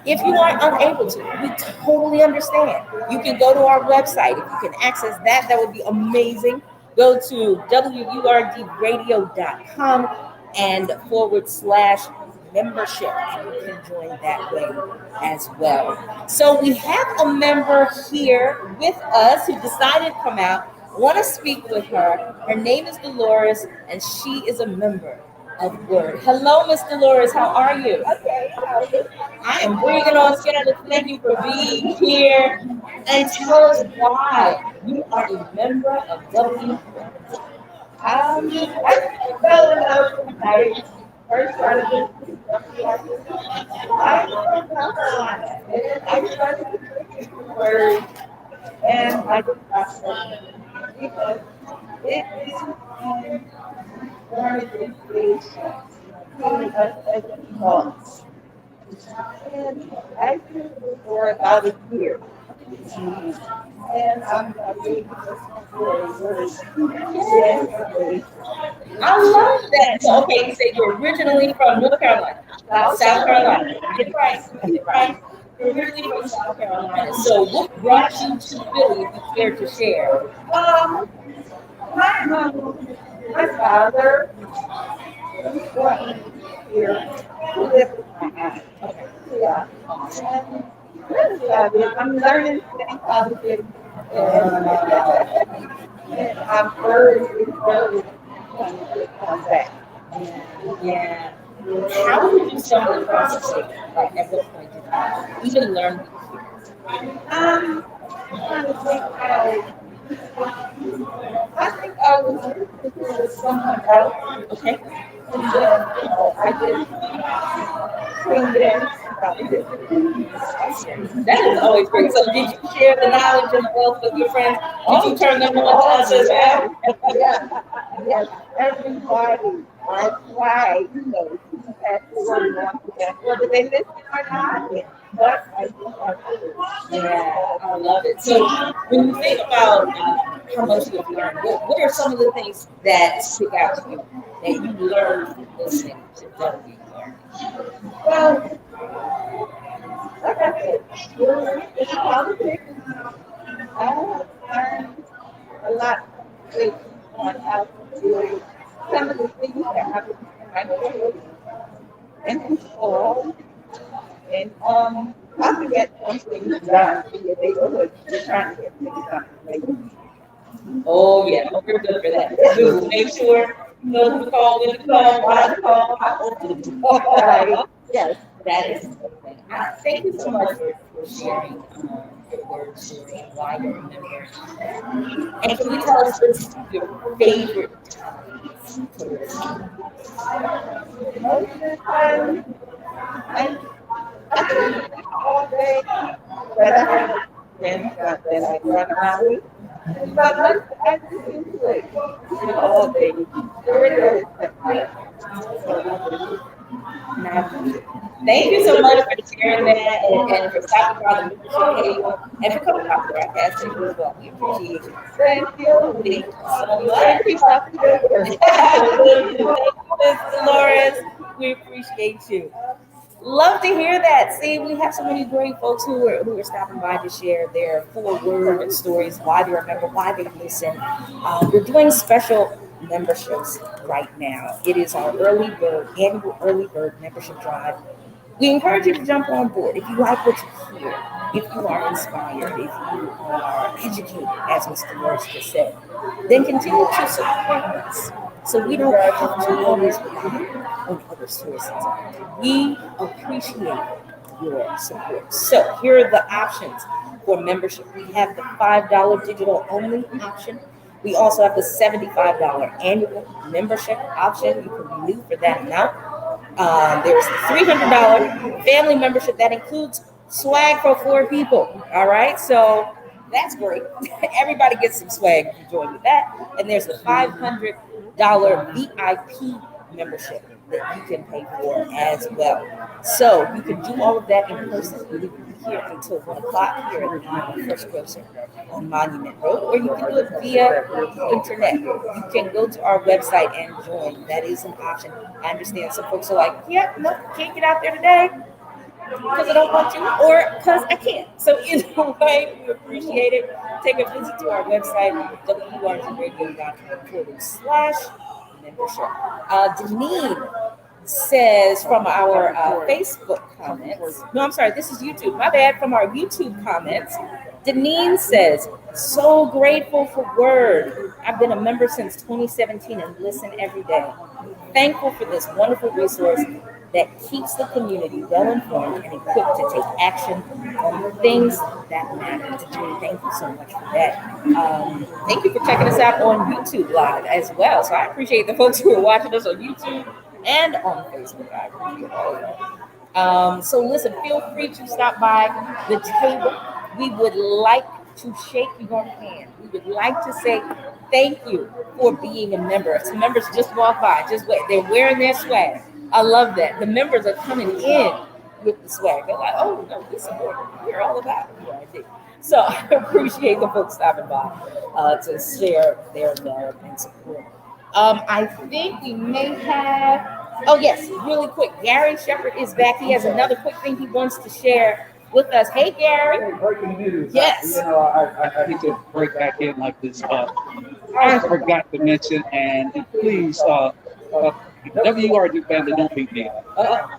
If you are unable to, we totally understand. You can go to our website. If you can access that, that would be amazing. Go to WURDradio.com and /membership, and you can join that way as well. So we have a member here with us who decided to come out. Want to speak with her. Her name is Dolores, and she is a member of Word. Hello, Miss Dolores. How are you? Okay. I am bringing on schedule. Thank you for being here. And tell us why you are a member of WURD. I fell in love with marriage. First started I South Carolina. And I started to word, and I just got started because it is learning as an adult. And I did it for about a year. And I'm really I love that. So, okay, you say you're originally from North Carolina, South Carolina. Get it right. You're originally from South Carolina. So, what brought you to Philly, if you care to share? My father brought me here to live with my aunt. Okay. Yeah. I'm learning things positive. And I'm very on that. Yeah. How did you stumble across the state? Like, at what point did you even learn? I'm trying to think how. I think I was with someone else. Okay. And then, I did bring them. That is always great. So, did you share the knowledge and wealth with your friends? Did you turn them on to us as well? Yes, everybody. That's why, you know, that's whether they listen or not. But I think yeah, I love it. So, when you think about how much you've learned, what are some of the things that stick out to you that you learned from listening to W Learning? Well, like I said, it's politics. I learned a lot on how to do some of the things that happen in my neighborhood and control. And I forget some things done in your neighborhood. You're trying to get things done. Oh yeah, we're good for that. Do make sure you know who to call, when to call, why to call, how to call. Yes, that is something. Thank you so much for sharing your word story and why you're in there. And can you tell us what's your favorite topics to listen? I can all day, but I run around with. But I just enjoy all day. Thank you so much for sharing that and for stopping by the membership table and for coming out to our cast as well. We appreciate you. Thank you. Thank you so much. Ms. Dolores, we appreciate you. Love to hear that. See, we have so many great folks who are stopping by to share their 4-word stories, why they remember, why they listen. We're doing special memberships right now. It is our annual early bird membership drive. We encourage you to jump on board if you like what you hear, if you are inspired, if you are educated, as Mr. Dolores just said. Then continue to support us. So we don't have to always rely on other sources. We appreciate your support. So here are the options for membership. We have the $5 digital only option. We also have the $75 annual membership option. You can renew for that amount. There's the $300 family membership that includes swag for 4 people. All right, so that's great. Everybody gets some swag if you join with that. And there's the $500 VIP membership that you can pay for as well. So you can do all of that in person. You can be here until 1 o'clock here at the First Grocer on Monument Road, or you can do it via the internet. You can go to our website and join. That is an option. I understand some folks are like, yeah, no, can't get out there today because I don't want to, or because I can't. So either way, we appreciate it. Take a visit to our website, wrgradio.com/membership. Deneen says from our Facebook comments, no, I'm sorry, this is YouTube. My bad, from our YouTube comments, Deneen says, so grateful for Word. I've been a member since 2017 and listen every day. Thankful for this wonderful resource that keeps the community well informed and equipped to take action on the things that matter. Deneen, thank you so much for that. Thank you for checking us out on YouTube Live as well. So I appreciate the folks who are watching us on YouTube and on Facebook. I appreciate all of that. So listen, feel free to stop by the table. We would like to shake your hand. We would like to say thank you for being a member. Some members just walk by, they're wearing their swag. I love that. The members are coming in with the swag. They're like, oh no, we support it. We're all about it. Yeah, I do. So I appreciate the folks stopping by to share their love and support. I think we may have, oh yes, really quick. Gary Shepherd is back. He has another quick thing he wants to share with us. Hey, Gary. Hey, breaking news. Yes. I need to break back in like this. I forgot to mention, and please, WRD family, don't beat me.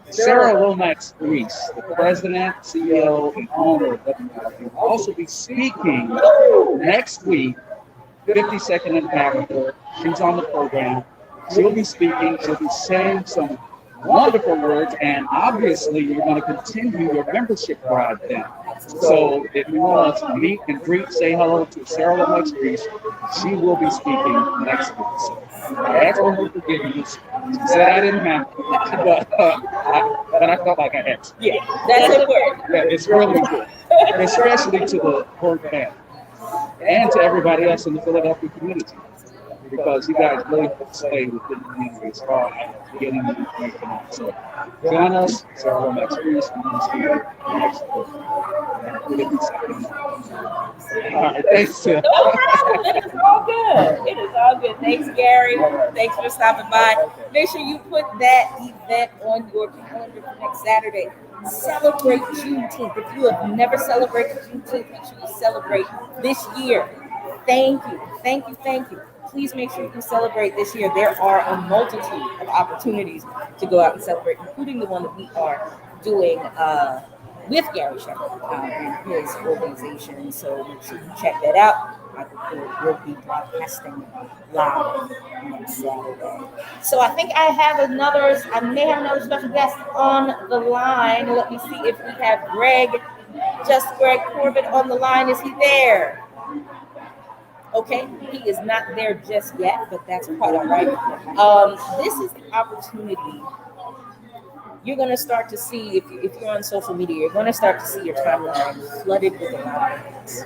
Sarah Lomax Reese, the president, CEO, and owner of WRD, will also be speaking next week, 52nd and Avenue. She's on the program. She'll be speaking. She'll be saying some wonderful words, and obviously you're going to continue your membership drive then. So if you want to meet and greet, say hello to Sarah Lomax Reese, she will be speaking next week. So I asked for her forgiveness. She said I didn't have to, but I felt like I had to. Yeah, that's important. Yeah, it's really good, especially to the Word family and to everybody else in the Philadelphia community, because you guys really stay within the community as far as getting the information out. So join us, Sarah Lomax Reese, and we'll see you next week. All right, thanks, Tim. No problem. It is all good. It is all good. Thanks, Gary. Thanks for stopping by. Make sure you put that event on your calendar for next Saturday. Celebrate Juneteenth. If you have never celebrated Juneteenth, make sure you celebrate this year. Thank you. Thank you. Thank you. Please make sure you celebrate this year. There are a multitude of opportunities to go out and celebrate, including the one that we are doing with Gary Shepherd and his organization. So make sure you check that out. I think we'll be broadcasting live next Saturday. So I think I may have another special guest on the line. Let me see if we have Greg Corbett on the line. Is he there? Okay, he is not there just yet, but that's quite all right. This is the opportunity. You're going to start to see, if you're on social media, you're going to start to see your timeline flooded with a lot of things.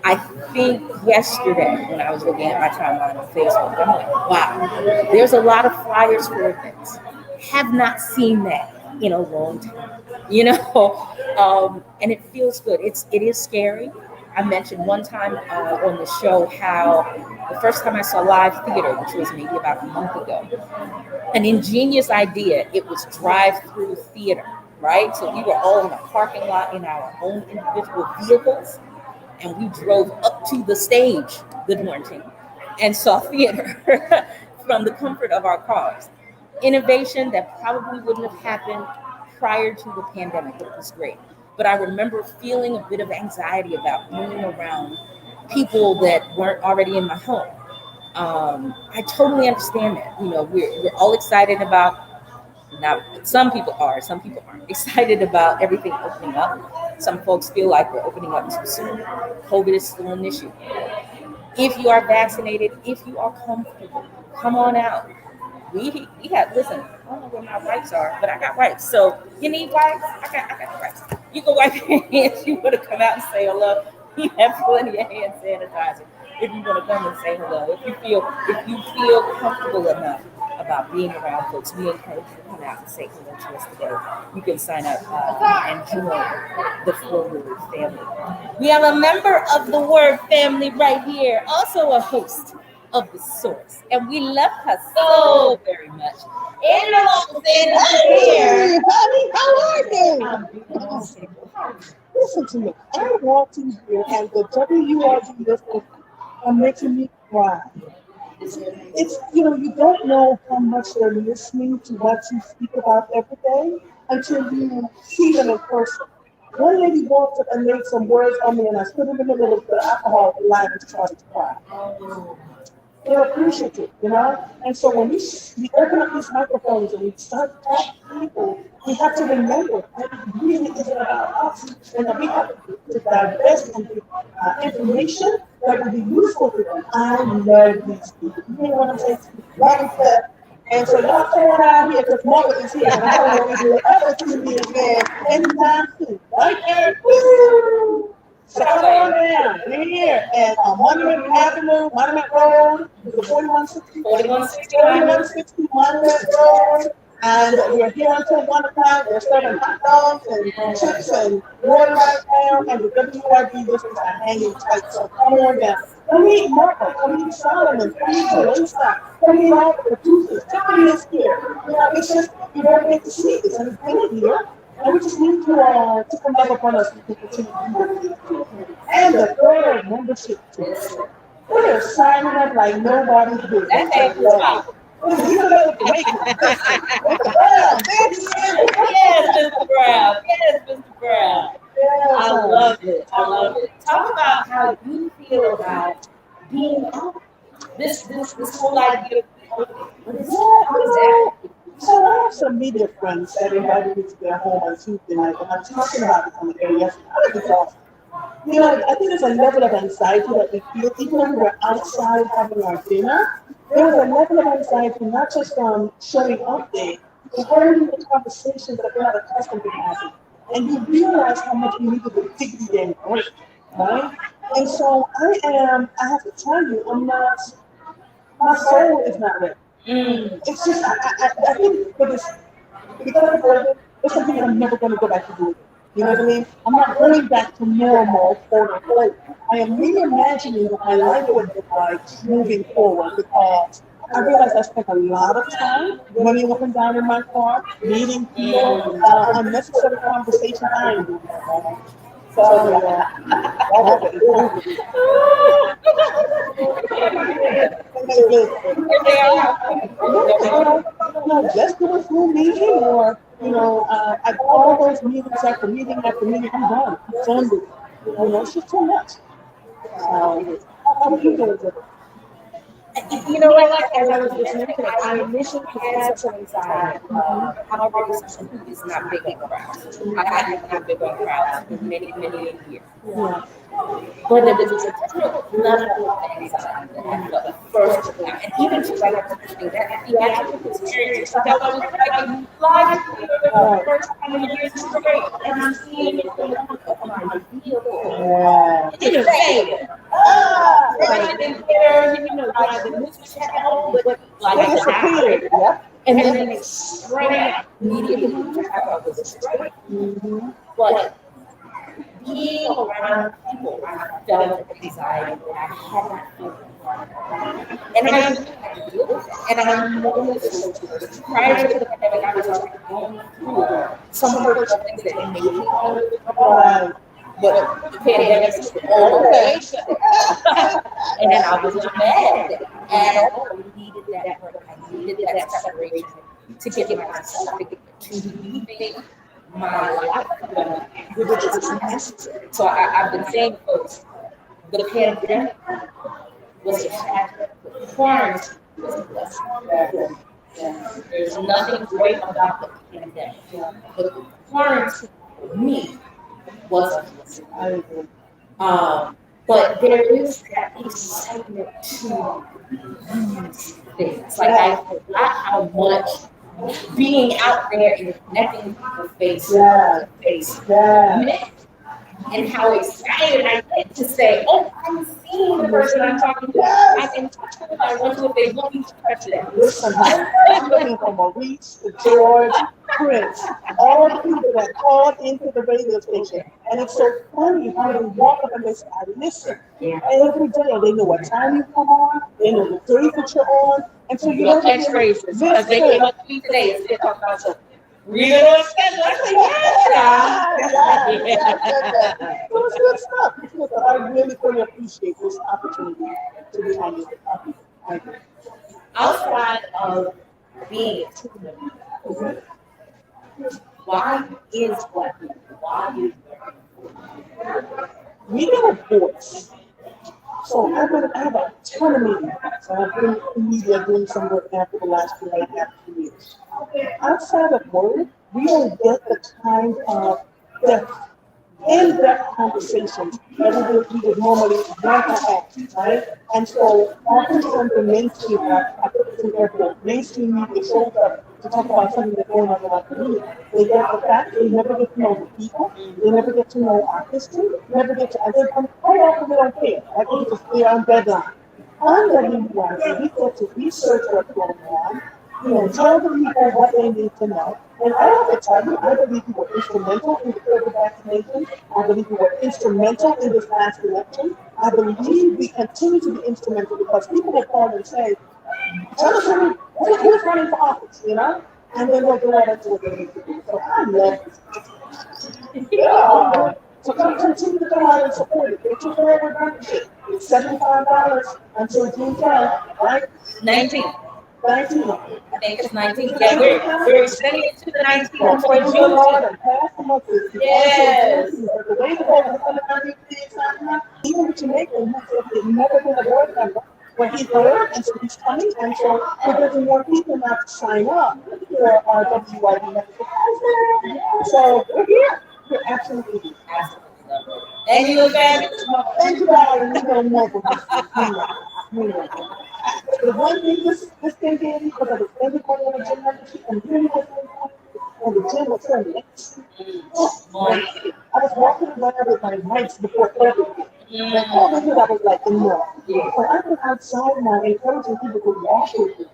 I think yesterday when I was looking at my timeline on Facebook, I'm like, wow, there's a lot of flyers for events. Have not seen that in a long time, and it feels good. It is scary. I mentioned one time on the show how the first time I saw live theater, which was maybe about a month ago, an ingenious idea, it was drive-through theater, right? So we were all in a parking lot in our own individual vehicles, and we drove up to the stage, good morning, and saw theater from the comfort of our cars. Innovation that probably wouldn't have happened prior to the pandemic, but it was great. But I remember feeling a bit of anxiety about being around people that weren't already in my home. I totally understand that. We're all excited about, now some people aren't excited about everything opening up. Some folks feel like we're opening up too soon. COVID is still an issue. If you are vaccinated, if you are comfortable, come on out. We have, listen, I don't know where my wipes are, but I got wipes. So you need wipes? I got wipes. You can wipe your hands. You want to come out and say hello. You have plenty of hand sanitizer. If you want to come and say hello, if you feel comfortable enough about being around folks, we encourage you to come out and say hello to us today. You can sign up and join the Four Word family. We have a member of the Word family right here, also a host of The Source, and we love her so very much. Hey, honey, how are you? Listen to me. I walked in here and the WRD listeners are making me cry. It's you don't know how much they're listening to what you speak about every day until you see them in person. One lady walked up and made some words on me, and I stood in the middle of the alcohol line and started to cry. They're appreciative, And so when we open up these microphones and we start talking to people, we have to remember that it really isn't about us. And that we have to divest and give information that will be useful to them. I love these people. You know what I'm saying? Like I said, And so y'all come on out here because mother is here. And I don't want to do ever to me again anytime soon. Right? Woo! So come on down. We're here at Monument Avenue, Monument Road, 4160 Monument Road. And we're here until 1 o'clock. We're serving hot dogs and chips and water right now. And the WRD listeners are hanging tight. So come on down. Come meet Marco. Come meet Solomon. Come meet Teresa. Come meet all the producers. Somebody is here. You know, it's just, you don't get to see this. And it's been here. And we just need to come back upon us and continue to do it. And the third membership tour. We're signing up like nobody's business. That's it. Yes, Mr. Brown. Yes, Mr. Brown. I love it. I love it. Talk about how you feel about being out. This whole idea. What is that? So I have some media friends that invited me to their home on Tuesday night, and I'm talking about it on the air yesterday. I think it's awesome. You know, I think there's a level of anxiety that we feel, even when we're outside having our dinner. There's a level of anxiety, not just from showing up there, but holding the conversations that we're not accustomed to having. And you realize how much we need the dignity and grace, right? And so I have to tell you, my soul is not ready. It's just, I think for this, because it's something I'm never going to go back to doing. You know what I mean? I'm not going back to normal, quote unquote. I am reimagining what my life would look like moving forward because I realized I spent a lot of time running up and down in my car, meeting people, unnecessary conversations. I ain't doing that. So, just do a Zoom meeting or, you know, I all those meetings after meeting after meeting, I'm done. It's done. You know, it's just too much. How are you doing? You know what, as I was just mentioning, I initially had some anxiety. I'm already someone who is not big on crowds. I have not been on crowds for many years. But there was a level of anxiety that I felt first time. And even just like that theatrical experience, that was like live for the first time in years straight. And I'm seeing it from the my vehicle. It's insane. Like, you know, like the music channel, but like that. And then it straight immediately. I thought it was straight. But being around people, I felt anxiety that I had not felt. And I deal with it. And I know this prior to the pandemic, I was already going through some personal things that made me uncomfortable. But the pandemic was okay. And then I was not mad. And I needed that break. I needed that separation to get myself to rethink my life, which is necessary. So I've been saying, folks, the pandemic was a tragedy. The quarantine was a blessing. There's nothing great about the pandemic. But the quarantine for me was a blessing. But there is that excitement to use things. Like I forgot how much being out there and connecting with face to face meant, and how excited I get to say, oh, I'm seeing the person I'm talking to. I can touch them if I want to, if they want me to touch them. Listen, I'm looking for Maurice, George, Prince, all the people that called into the radio station. And it's so funny how they walk up and they say, I listen. Every day, they know what time you come on, they know the date that you're on. And so you don't catch phrases. Because they came up to me today and said, talk about something. Read it on schedule. I said, yeah. So it's good stuff. I really appreciate this opportunity to be on this topic. Thank you. Outside of being a team member, why is Black people? Why is we get a voice. So I have a ton of media. So I've been in media doing some work now for the last 2.5 years. Outside of work, we don't get the kind of depth in-depth conversations that we would normally want to have, right? And so oftentimes the mainstream, I put this in airport, mainstream media shows up to talk about something that's going on in our community. They get the fact they never get to know the people, they never get to know our history, never get to, and then quite often they don't care. I think it's clear on deadline. On WYC, we get to research what's going on, tell the people what they need to know. And I have to tell you, I believe we were instrumental in the COVID vaccination. I believe we were instrumental in this last election. I believe we continue to be instrumental because people will call and say, tell us who's running for office, and then we'll go out and do what they need to do. So I love this. So continue to go out and support it. Get your forward membership. It's $75 until June 12th, right? 19. 19. I think it's 19. Yeah, we're extending it to the 19th. Praise the Lord and pass the message. Yes. The way the Lord is going to be excited, even with Jamaican, who's never been a board member, when he heard, and so he's coming, and so we're getting more people now to sign up for our WYD membership. So we're here. We're absolutely here. And you look at thank you, darling. We don't know the one thing this thing did, because I was everybody on the gym membership, and really was and the gym was so next. I was walking around with my nights before COVID. And all the years I was like, no. But I've been outside now encouraging people to walk with me,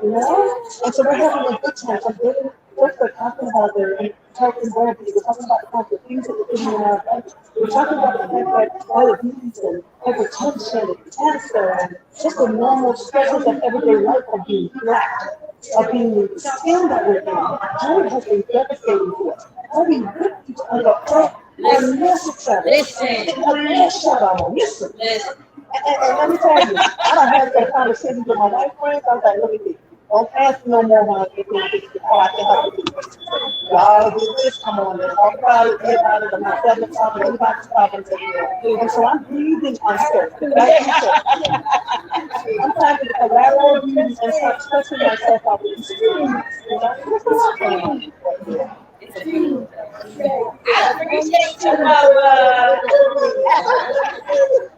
And so we're having a good time. So I'm getting just talking about their health and therapy. We're talking about the things that we're putting in our lives. We're talking about the fact that diabetes and hypertension and cancer and just the normal stresses of everyday life of being black, of being the skin that we're in, how it has been devastating to us. How we rip each other up and miss each other. Listen. And let me tell you, I don't have that conversation with my white friends. I was like, look at me. Don't ask me no more how I can help you. Y'all do this, come on, let's talk about it, get about it, I'm not having time, anybody's talking to me. And so I'm breathing uncertain, like you said. I'm trying to collaborate with you and start stressing myself out with these things, I appreciate you, Mama.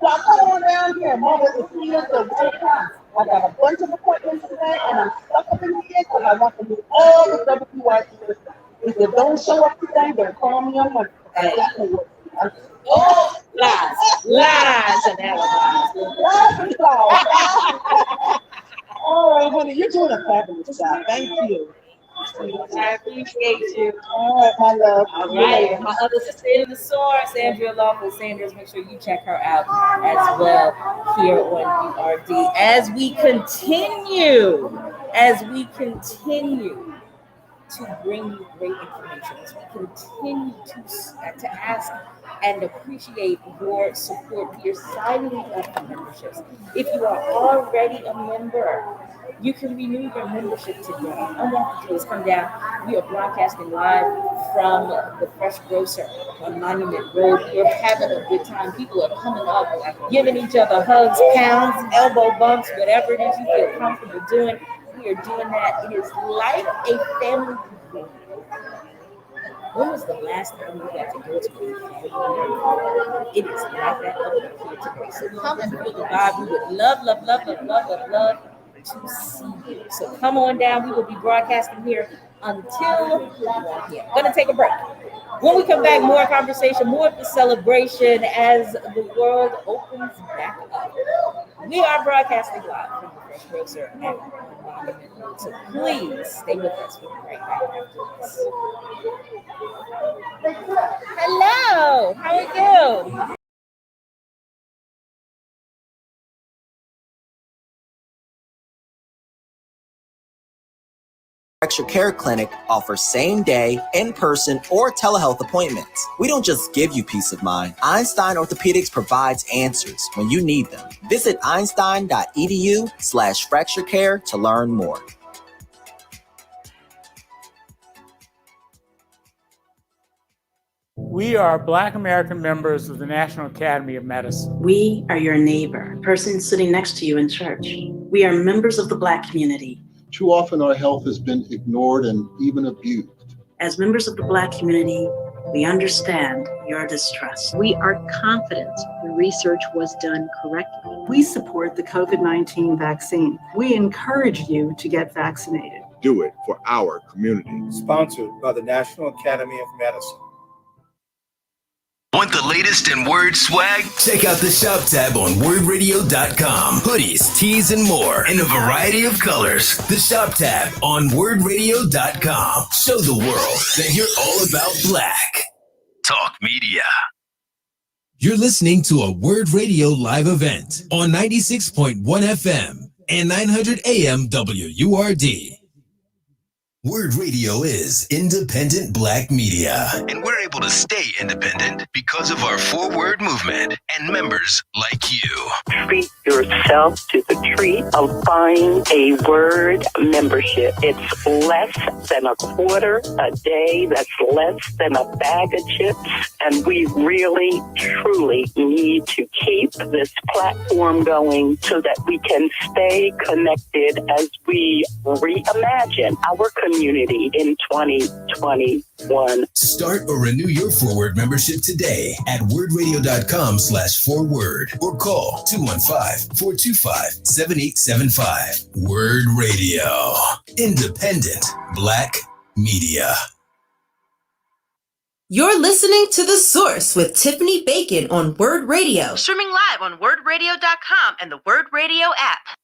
Well, come on down here, Mama is here for one time. I got a bunch of appointments today, and I'm stuck up in here because I want to do all the WYD. If they don't show up today, they'll call me on Monday. Oh, lies, and alibis. All right, honey, you're doing a fabulous job. Thank you. I appreciate you. All right, my love. All right. My other sister in the source, Andrea Lawful Sanders. Make sure you check her out as well here on URD. As we continue to bring you great information, as we continue to ask and appreciate your support, your signing up for memberships. If you are already a member, you can renew your membership today. All you have to do is come down. We are broadcasting live from the Fresh Grocer on Monument Road. We're having a good time. People are coming up, giving each other hugs, pounds, elbow bumps, whatever it is you feel comfortable doing. We are doing that. It is like a family reunion. When was the last time you got to go to a family? It is like that up here today. So come and feel the vibe. We would love to see you. So come on down. We will be broadcasting here until 1 p.m. Gonna take a break. When we come back, more conversation, more of the celebration as the world opens back up. We are broadcasting live from the Fresh Grocer at Monument Road. So please stay with us. We'll be right back after this. Hello, how are you? Fracture Care Clinic offers same-day, in-person, or telehealth appointments. We don't just give you peace of mind. Einstein Orthopedics provides answers when you need them. Visit einstein.edu/fracturecare to learn more. We are Black American members of the National Academy of Medicine. We are your neighbor, person sitting next to you in church. We are members of the Black community. Too often our health has been ignored and even abused. As members of the Black community, We understand your distress. We are confident the research was done correctly. We support the COVID-19 vaccine. We encourage you to get vaccinated. Do it for our community. Sponsored by the National Academy of Medicine. Want the latest in word swag? Check out the shop tab on wordradio.com. Hoodies, tees, and more in a variety of colors. The shop tab on wordradio.com. Show the world that you're all about Black. Talk Media. You're listening to a Word Radio live event on 96.1 FM and 900 AM WURD. Word Radio is independent Black media, and we're able to stay independent because of our forward movement and members like you. Treat yourself to the treat of buying a Word membership. It's less than a quarter a day. That's less than a bag of chips. And we really, truly need to keep this platform going so that we can stay connected as we reimagine our community in 2021. Start or renew your Forward membership today at wordradio.com/forward or call 215-425-7875. Word Radio. Independent Black media. You're listening to The Source with Tiffany Bacon on Word Radio. Streaming live on wordradio.com and the Word Radio app.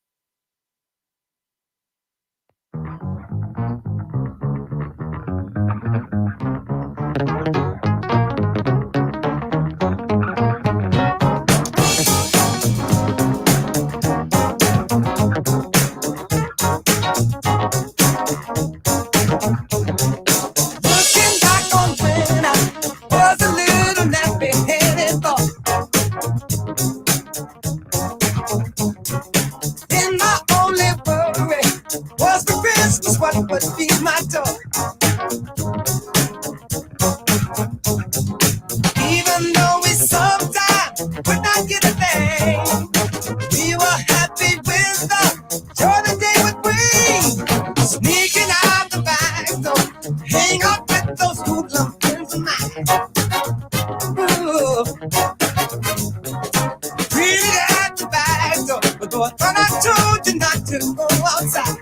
What would be my door? Even though we sometimes would not get a thing, we were happy with the joy the day would bring. Sneaking out the back door, hang out with those hoodlum friends of mine. Ooh. Really at the back door, but boy, I thought I told you not to go outside.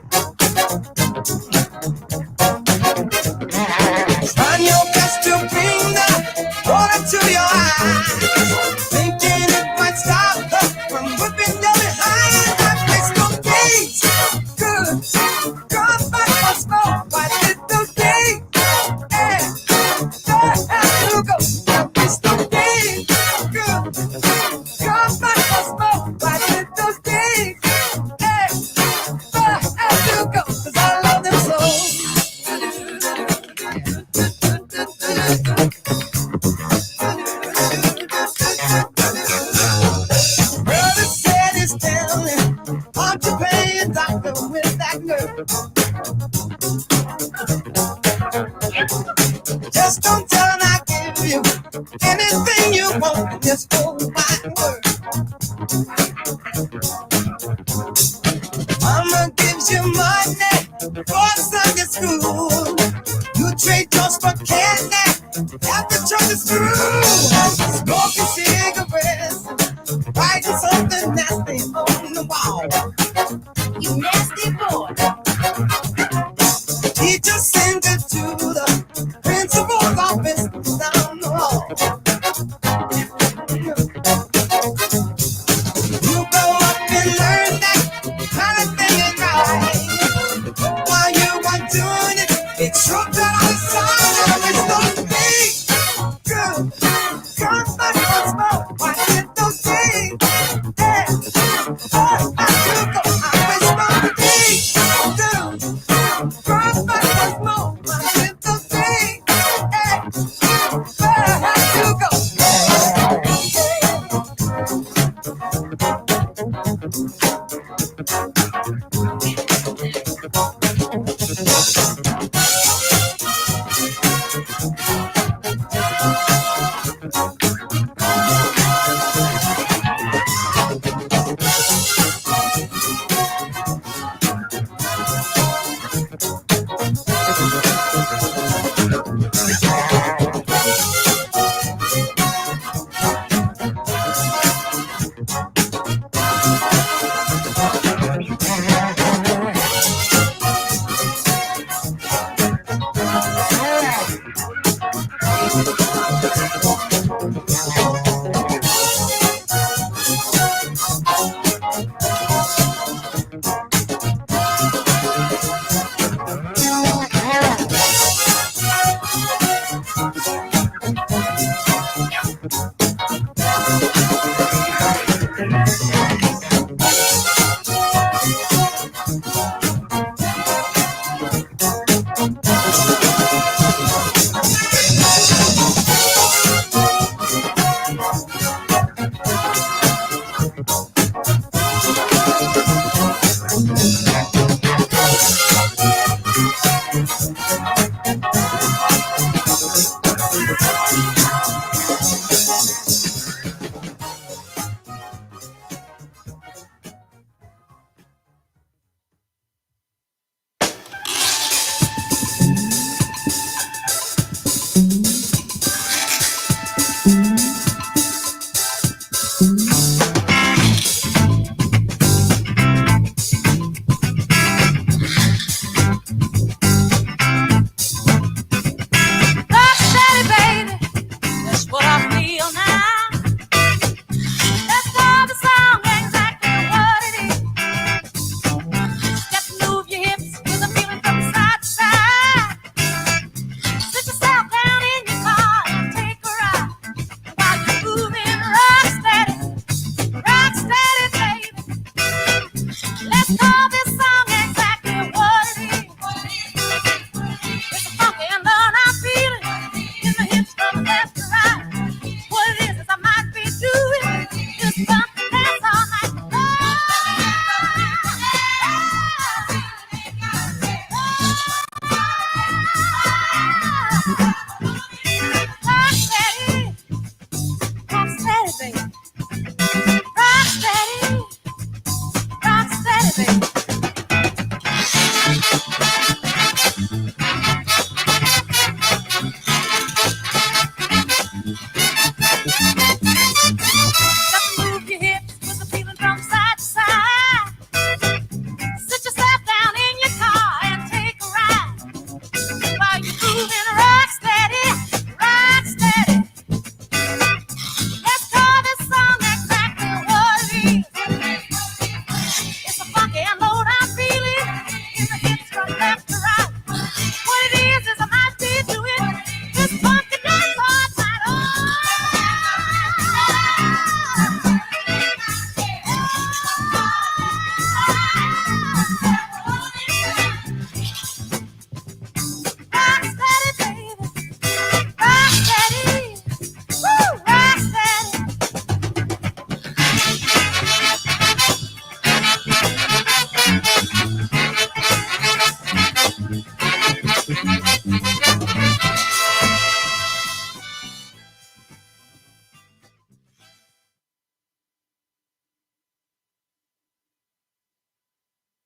Trying your best to bring the water to your eyes, thinking it might stop her from whipping you behind. That makes no things good. Come back for smoke, why did those things? And there has to go. That makes no things good. Come back for smoke, why did those things? And there has to go, 'cause I love them so. Brother said he's telling, aren't you paying doctor with that nerve? Just don't tell him I give you anything you want in this whole wide world. Mama gives you money for Sunday school. You trade yours for candy after church is through. Smoking cigarettes, writing something nasty on the wall. You nasty boy. Teacher sends it to the principal's office down the hall. You go up and learn that kind of thing is right. While you are doing it, it's your turn on the side. It's those things good. Come back for smoke. Why did those things? Yeah. I do go. I wish those things good. Come back for smoke. Why did those things? Yeah. I do go.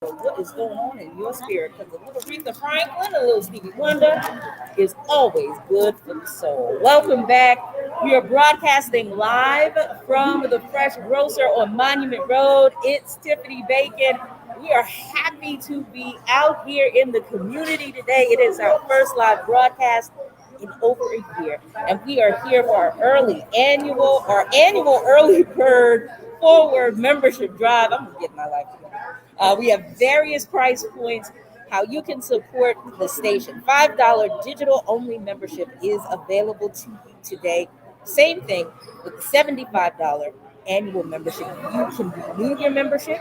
what is going on in your spirit? Because a little Aretha Franklin, a little Stevie Wonder is always good for the soul. Welcome back. We are broadcasting live from the Fresh Grocer on Monument Road. It's Tiffany Bacon. We are happy to be out here in the community today. It is our first live broadcast in over a year, and we are here for our annual early bird forward membership drive. I'm gonna get my life together. We have various price points how you can support the station. $5 digital only membership is available to you today. Same thing with the $75 annual membership. You can renew your membership,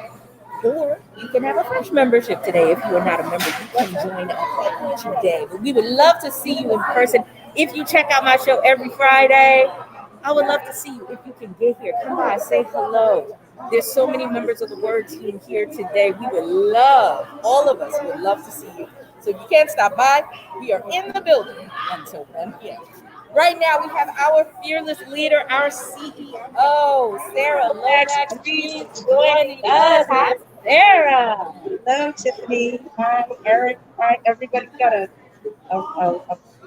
or you can have a fresh membership today. If you are not a member, you can join us today. But we would love to see you in person. If you check out my show every Friday, I would love to see you. If you can get here, come by, say hello. There's so many members of the Word team here today. We would love, all of us would love to see you. So if you can't stop by, we are in the building until 1 p.m. Right now, we have our fearless leader, our CEO, Sarah Lomax, joining us. Hi, Sarah. Hello, Tiffany. Hi, Eric. Hi, everybody. Got a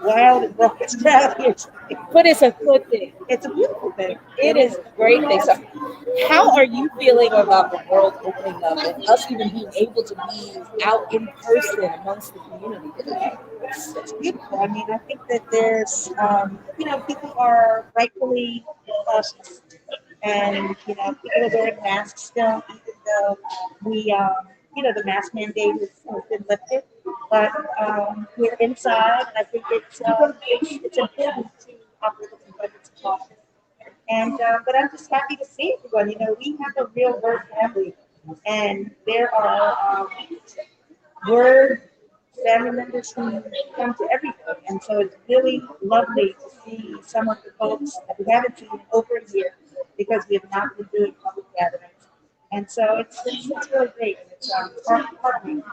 wild and broken crowd here today. But it's a good thing. It's a beautiful thing. It is a great thing. So how are you feeling about the world opening up and us even being able to be out in person amongst the community today? It's beautiful. I mean, I think that there's, people are rightfully cautious, and people are wearing masks still, even though the mask mandate has been lifted. But we're inside, and I think it's important to operate with abundance of caution. And but I'm just happy to see everyone. We have a real Word family, and there are Word family members who come to everything. And so it's really lovely to see some of the folks that we haven't seen in over a year because we have not been doing public gatherings. And so it's really great. It's heartwarming.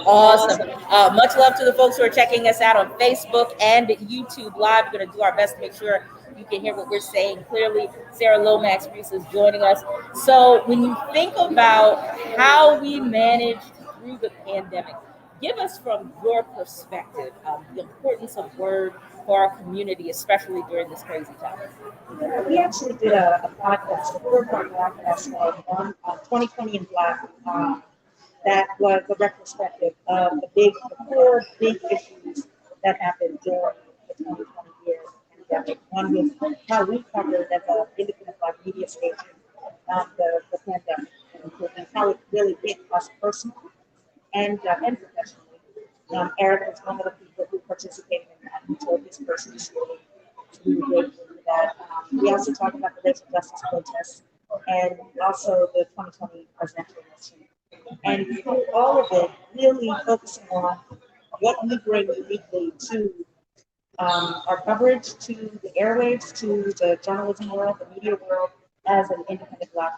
Awesome. Much love to the folks who are checking us out on Facebook and YouTube Live. We're going to do our best to make sure you can hear what we're saying clearly. Sarah Lomax Reese is joining us. So when you think about how we managed through the pandemic, give us from your perspective the importance of Word for our community, especially during this crazy time. We actually did a podcast, a 4-part podcast on 2020 in Black. That was a retrospective of the 4 big issues that happened during the 2020 year pandemic. One was how we covered as an independent Black media station the pandemic, and how it really hit us personally and professionally. Eric was one of the people who participated in that. He told his personal story. So we were grateful for that. We also talked about the racial justice protests and also the 2020 presidential election. And through all of it, really focusing on what we bring uniquely to our coverage, to the airwaves, to the journalism world, the media world, as an independent Black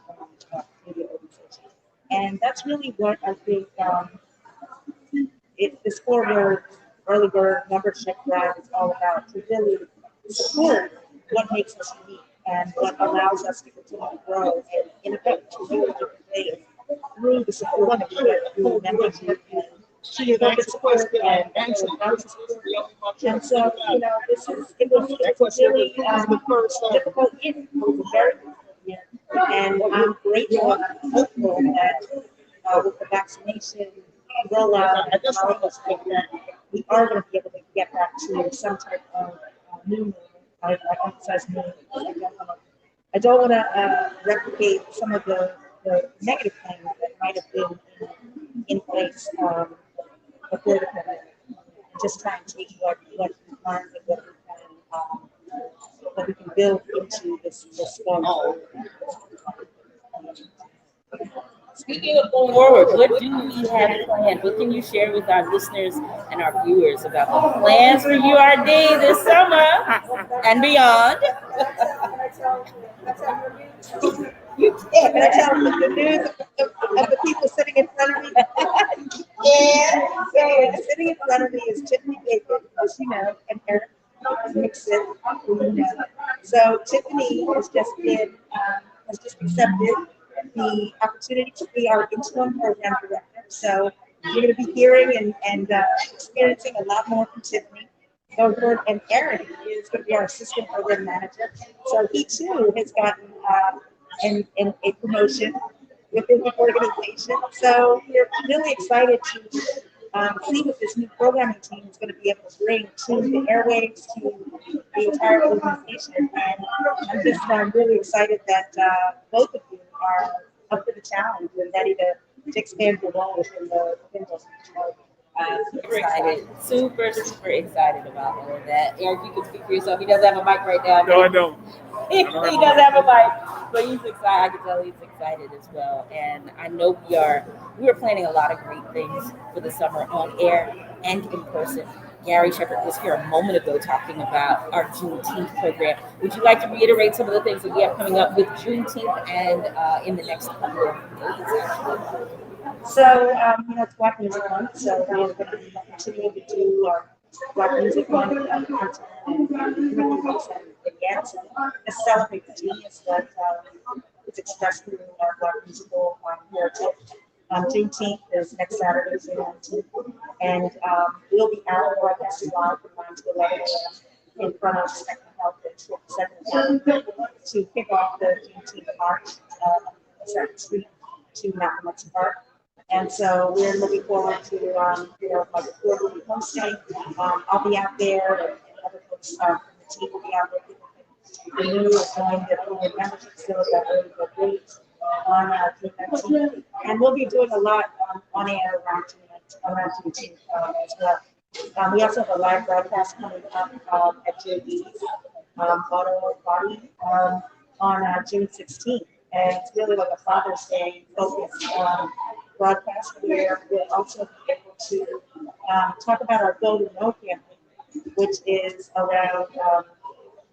media organization. And that's really what I think this 4-word early bird membership drive is all about, to really support what makes us unique and what allows us to continue to grow and innovate to do different ways through the support that we get through membership and corporate support and non-support. And so, it was really difficult year. It was a very difficult year. And I'm grateful and hopeful that with the vaccination rollout and all of us, that we are going to be able to get back to some type of new movement. I emphasize new movement. I don't want to replicate some of the negative things that might have been in place before the pandemic. Just try and take what we learned and what we can build into this forward. Speaking of going forward, what do we have planned? What can you share with our listeners and our viewers about the plans for URD this summer and beyond? You can't. Can I tell you the news of the people sitting in front of me? Yeah. So sitting in front of me is Tiffany Bacon, as you know, and Eric Nixon, who you know. So Tiffany has just accepted the opportunity to be our interim program director. So you're going to be hearing and experiencing a lot more from Tiffany. And Aaron is going to be our assistant program manager. So he too has gotten a promotion within the organization. So we're really excited to see what this new programming team is going to be able to bring to the airwaves, to the entire organization. And I'm really excited that both of you are up for the challenge and ready to expand your role within the super excited, super excited about all of that. Eric, you can speak for yourself. He doesn't have a mic right now. No, I don't. He doesn't have a mic, but he's excited. I can tell he's excited as well. And I know we are planning a lot of great things for the summer on air and in person. Gary Shepherd was here a moment ago talking about our Juneteenth program. Would you like to reiterate some of the things that we have coming up with Juneteenth and in the next couple of days, actually? So, it's Black Music Month, so we're going to be continuing to do our Black Music Month content and events to celebrate the genius that is expressed through our Black musical heritage. Juneteenth is next Saturday, June 19th, and we'll be out broadcasting live from 9 to 11 a.m. in front of Spectrum Health at 7th to kick off the Juneteenth March on 2nd Street to Malcolm X Park. And so we're looking forward to, like a quarterly hosting. I'll be out there, and other folks from the team will be out there. The new is going to forward membership still got really good rates on June 19th. And we'll be doing a lot on air around Juneteenth as well. We also have a live broadcast coming up at JB's Auto Body on June 16th. And it's really like a Father's Day focused broadcast where we'll also be able to talk about our Go to Know campaign, which is around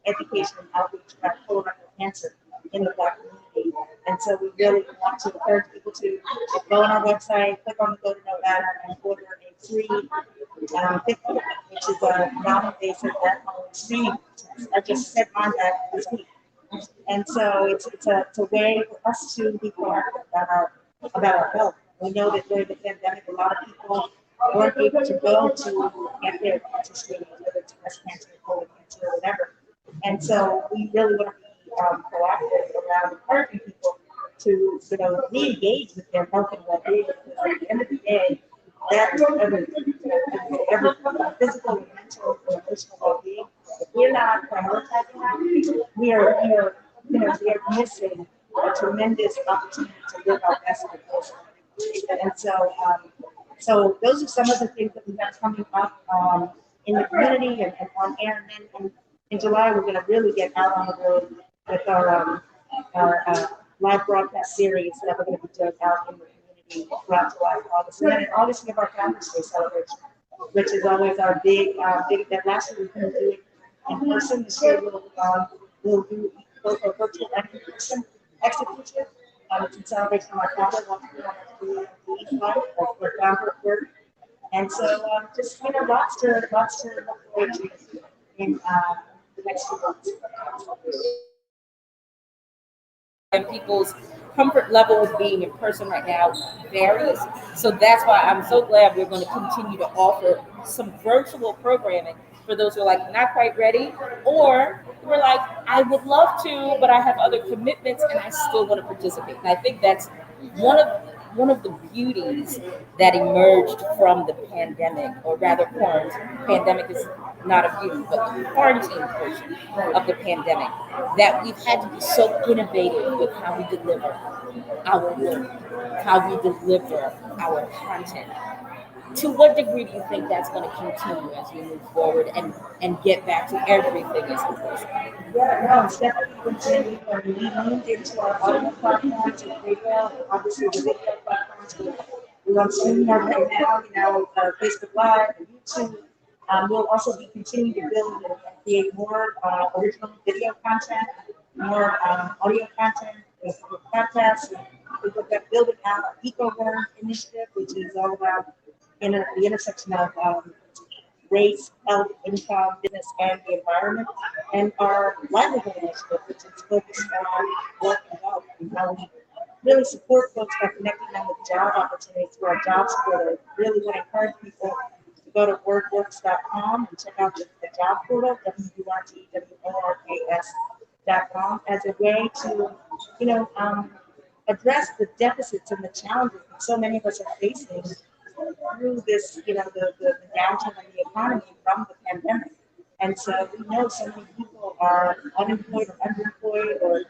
education and outreach about colorectal cancer in the Black community. And so we really want to encourage people to go on our website, click on the Go to Know banner, and order a free which is a non-invasive at-home screening test. I just sent on that this week. And so it's a way for us to be proactive about our health. We know that during the pandemic, a lot of people weren't able to go to get their cancer screenings, whether it's breast cancer, colon cancer, or whatever. And so we really want to be proactive around encouraging people to, re-engage with their health and well-being. Because at the end of the day, that's everything. Physical, mental, and emotional well-being. If we're not prioritizing that, we are missing a tremendous opportunity to live our best lives. And so those are some of the things that we have coming up in the community and on air. And then in July, we're going to really get out on the road with our live broadcast series that we're going to be doing out in the community throughout July and August. And then in August, we have our Founders Day celebration, which is always our big event. Last year, we couldn't do it in person. This year, we'll do both a virtual and in-person execution. It's in celebration of my father, for founder of work. And so just lots to look forward to in the next few months. And people's comfort level with being in person right now varies. So that's why I'm so glad we're going to continue to offer some virtual programming for those who are like not quite ready, or we're like, I would love to, but I have other commitments and I still want to participate. And I think that's one of the beauties that emerged from the pandemic, or rather quarantine. Pandemic is not a beauty, but the quarantine portion of the pandemic, that we've had to be so innovative with how we deliver our work, how we deliver our content. To what degree do you think that's going to continue as we move forward and get back to everything as in person? Yeah, no, it's definitely continuing. We moved into our audio platforms and radio, obviously the video platforms. We're on Zoom right now, Facebook Live and YouTube. We'll also be continuing to build and create more original video content, more audio content, with podcasts. We've got building out our EcoWord initiative, which is all about the intersection of race, health, income, business, and the environment, and our livelihood initiative, which is focused on work and health and how we really support folks by connecting them with job opportunities through our jobs portal. Really want to encourage people to go to wordworks.com and check out the job portal, WORKS.com, as a way to, address the deficits and the challenges that so many of us are facing through this, the downturn in the economy from the pandemic. And so we know so many people are unemployed or underemployed or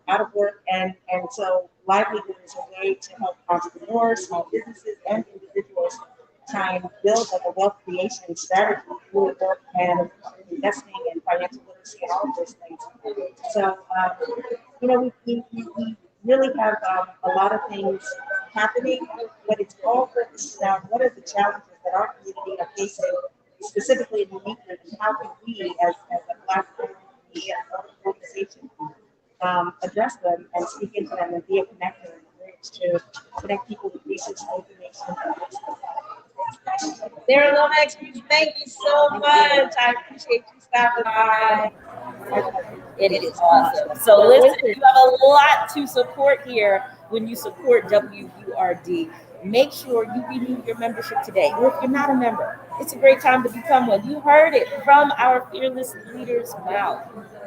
out of work, and so livelihood is a way to help entrepreneurs, small businesses, and individuals try and build like a wealth creation strategy through work and investing and financial literacy and all of those things. So, we really have a lot of things happening, but it's all focused around what are the challenges that our community are facing, specifically in uniquely, and how can we, as a Black community and organization, address them and speak into them and be a connector and a bridge to connect people with research and information. Sarah Lomax, thank you so much. I appreciate you stopping by. It is awesome. So listen, you have a lot to support here when you support WURD. Make sure you renew your membership today. Or if you're not a member, it's a great time to become one. You heard it from our fearless leader's mouth.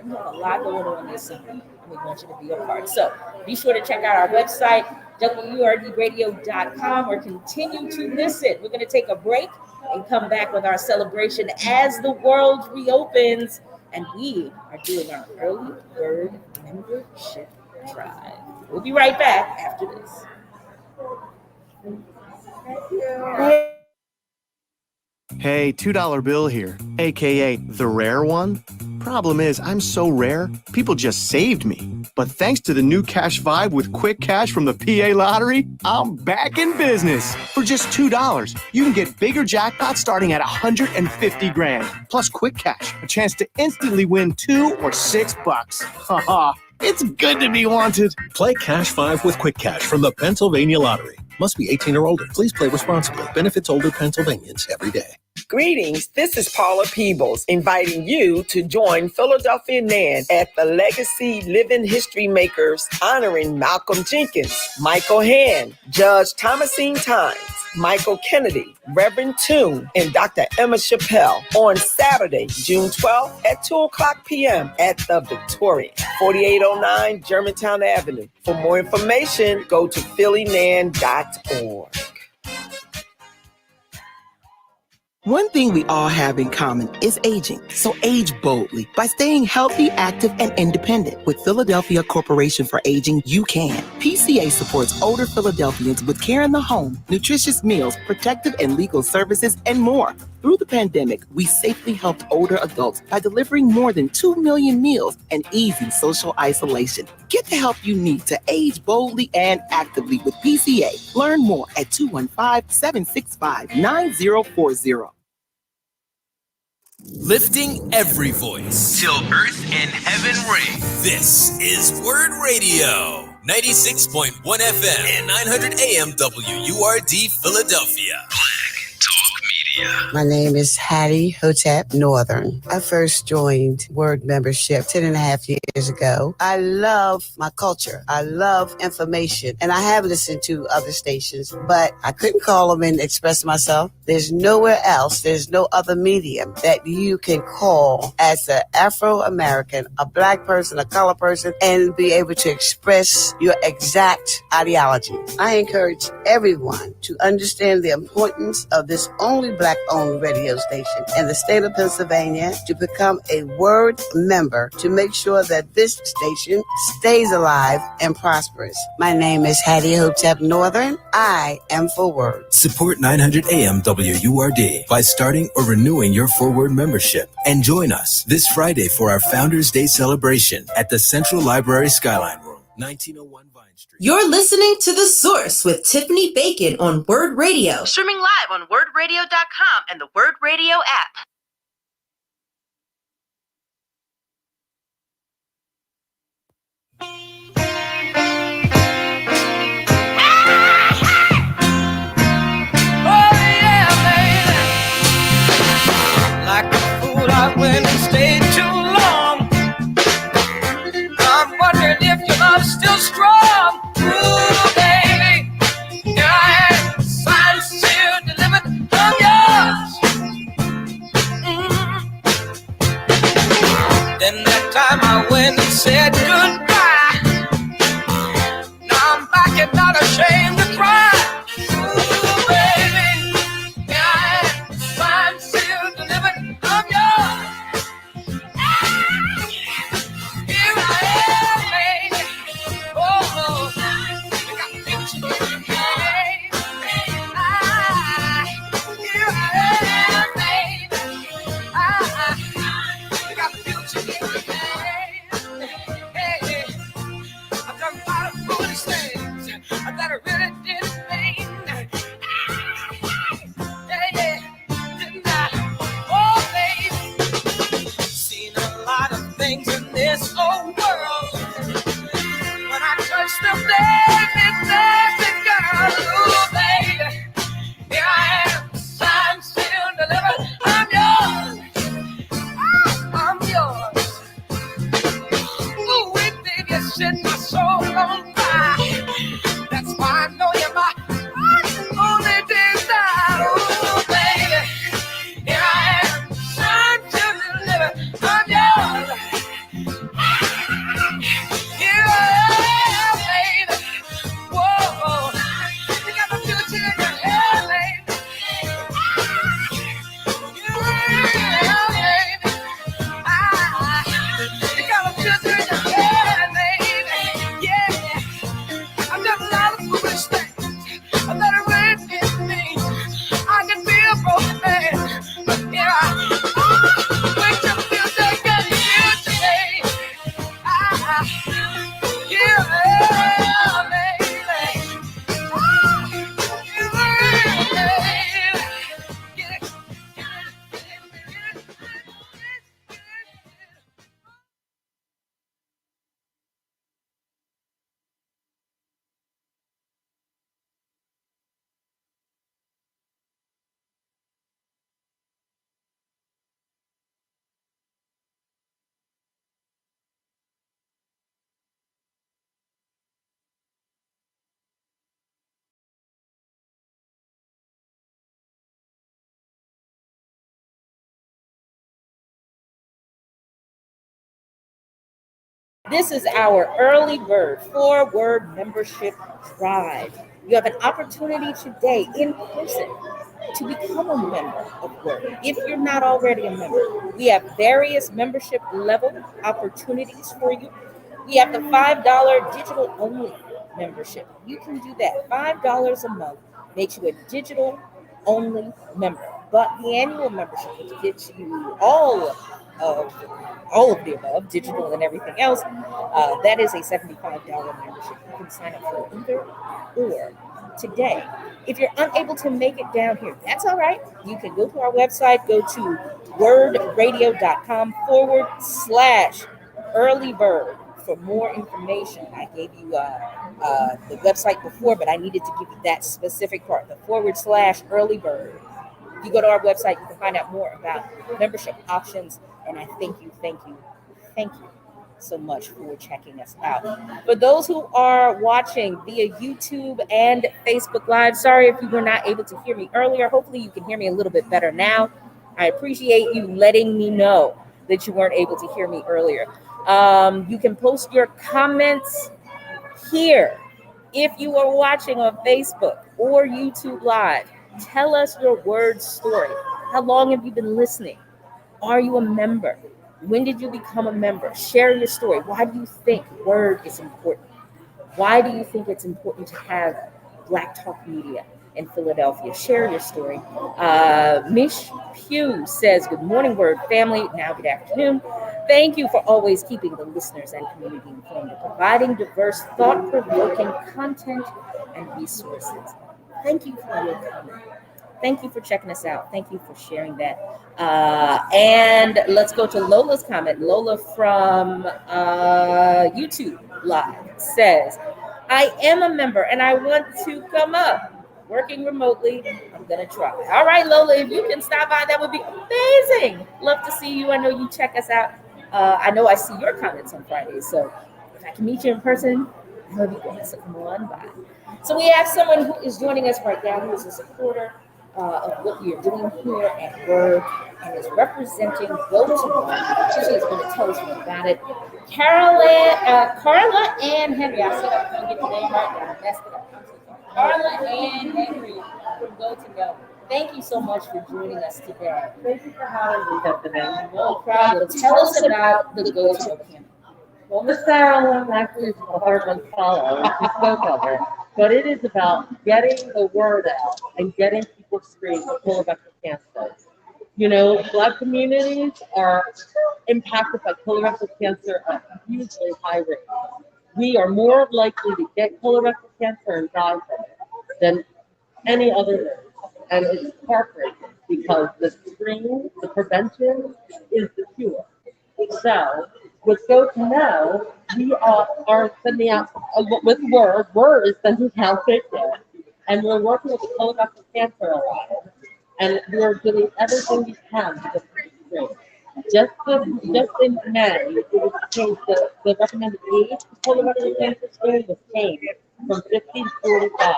We have a lot going on this summer, and we want you to be a part. So be sure to check out our website, WURDradio.com, or continue to listen. We're going to take a break and come back with our celebration as the world reopens. And we are doing our early bird membership drive. We'll be right back after this. Hey, $2 bill here, aka the rare one. Problem is, I'm so rare, people just saved me. But thanks to the new Cash Vibe with Quick Cash from the PA Lottery, I'm back in business. For just $2, you can get bigger jackpots starting at 150 grand. Plus Quick Cash, a chance to instantly win $2 or $6. Haha, it's good to be wanted. Play Cash 5 with Quick Cash from the Pennsylvania Lottery. Must be 18 or older. Please play responsibly. Benefits older Pennsylvanians every day. Greetings, this is Paula Peebles inviting you to join Philadelphia Nan at the Legacy Living History Makers honoring Malcolm Jenkins, Michael Hand, Judge Thomasine Tynes, Michael Kennedy, Reverend Toon, and Dr. Emma Chappelle on Saturday, June 12th at 2:00 p.m. at the Victoria, 4809 Germantown Avenue. For more information, go to phillynan.org. One thing we all have in common is aging. So age boldly by staying healthy, active, and independent. With Philadelphia Corporation for Aging, you can. PCA supports older Philadelphians with care in the home, nutritious meals, protective and legal services, and more. Through the pandemic, we safely helped older adults by delivering more than 2 million meals and easing social isolation. Get the help you need to age boldly and actively with PCA. Learn more at 215-765-9040. Lifting every voice till earth and heaven ring. This is Word Radio, 96.1 FM and 900 AM WURD Philadelphia. My name is Hattie Hotep Northern. I first joined Word membership 10.5 years ago. I love my culture. I love information. And I have listened to other stations, but I couldn't call them and express myself. There's nowhere else. There's no other medium that you can call as an Afro-American, a Black person, a color person, and be able to express your exact ideology. I encourage everyone to understand the importance of this only Black-owned radio station in the state of Pennsylvania to become a Word member to make sure that this station stays alive and prosperous. My name is Hattie Hotep Northern. I am for Word. Support 900 AM WURD by starting or renewing your Forward membership. And join us this Friday for our Founders Day celebration at the Central Library Skyline Room, 1901 Vine Street. You're listening to The Source with Tiffany Bacon on Word Radio. Streaming live on wordradio.com and the Word Radio app. I went and stayed too long. I'm wondering if your love's still strong. Ooh. when he said goodbye. Now I'm back and not ashamed to cry. Ooh, baby, here I am, fine, sealed, delivered, I'm yours. Here I am, baby. Oh, you got the future in your hand. Here I am, baby. You got the future in your hand. Hey, I've done a lot of foolish things that I really didn't mean. Yeah, didn't I? Oh, baby, seen a lot of things in this old world. When I touch the baby girl, ooh, baby, here I am, signed, sealed, delivered, I'm yours. I'm yours. Ooh, baby, you set my soul on fire. That's why I know you're my only desire. Ooh, baby, here I am, signed, sealed, delivered, I'm yours. Here I am, baby. Whoa, you got the future in your hand, baby. You got a future in your hand, baby. Yeah, I've done a lot of foolish things that I really didn't mean. I can be a broken man, but here I wait till future gets here today. Here I am, baby. Here I am, baby. This is our early bird 4-word membership drive. You have an opportunity today in person to become a member of Word. If you're not already a member, we have various membership level opportunities for you. We have the $5 digital only membership. You can do that. $5 a month makes you a digital only member. But the annual membership, which gets you all of the above, digital and everything else, that is a $75 membership. You can sign up for either or today. If you're unable to make it down here, that's all right. You can go to our website, go to wordradio.com/earlybird for more information. I gave you the website before, but I needed to give you that specific part, the /earlybird. If you go to our website, you can find out more about membership options. And I thank you so much for checking us out. For those who are watching via YouTube and Facebook Live, sorry if you were not able to hear me earlier. Hopefully you can hear me a little bit better now. I appreciate you letting me know that you weren't able to hear me earlier. You can post your comments here. If you are watching on Facebook or YouTube Live, tell us your word story. How long have you been listening? Are you a member? When did you become a member? Share your story. Why do you think Word is important? Why do you think it's important to have Black Talk Media in Philadelphia? Share your story. Mish Pugh says, good morning, Word family. Now, good afternoon. Thank you for always keeping the listeners and community informed and providing diverse, thought-provoking content and resources. Thank you for your comment. Thank you for checking us out. Thank you for sharing that. And let's go to Lola's comment. Lola from YouTube Live says, I am a member and I want to come up. Working remotely, I'm going to try. All right, Lola, if you can stop by, that would be amazing. Love to see you. I know you check us out. I know I see your comments on Fridays. So if I can meet you in person, that would be great. So come on by. So we have someone who is joining us right now who is a supporter of what you're doing here at Word and is representing Go-To. She is going to tell us more about it. Carla Ann Henry. I said I'm going to get the name right now. I messed it up. Carla Ann Henry from Go-To. Thank you so much for joining us today. Thank you for having me today. No problem. Tell us about the Go-To campaign. Well, Miss Sarah Lynn actually is a hard one to follow. She spoke of it. But it is about getting the word out and getting people screened for colorectal cancer. You know, Black communities are impacted by colorectal cancer at hugely high rates. We are more likely to get colorectal cancer and die from it than any other race. And it's heartbreaking because the screen, the prevention is the cure. So, with Go-To, we are sending out, with Word is sending out data, and we're working with the Colorectal Cancer Alliance, and we're doing everything we can to get the screen. Just in May, it was changed, the recommended age for colorectal cancer screening was changed from 50 to 45.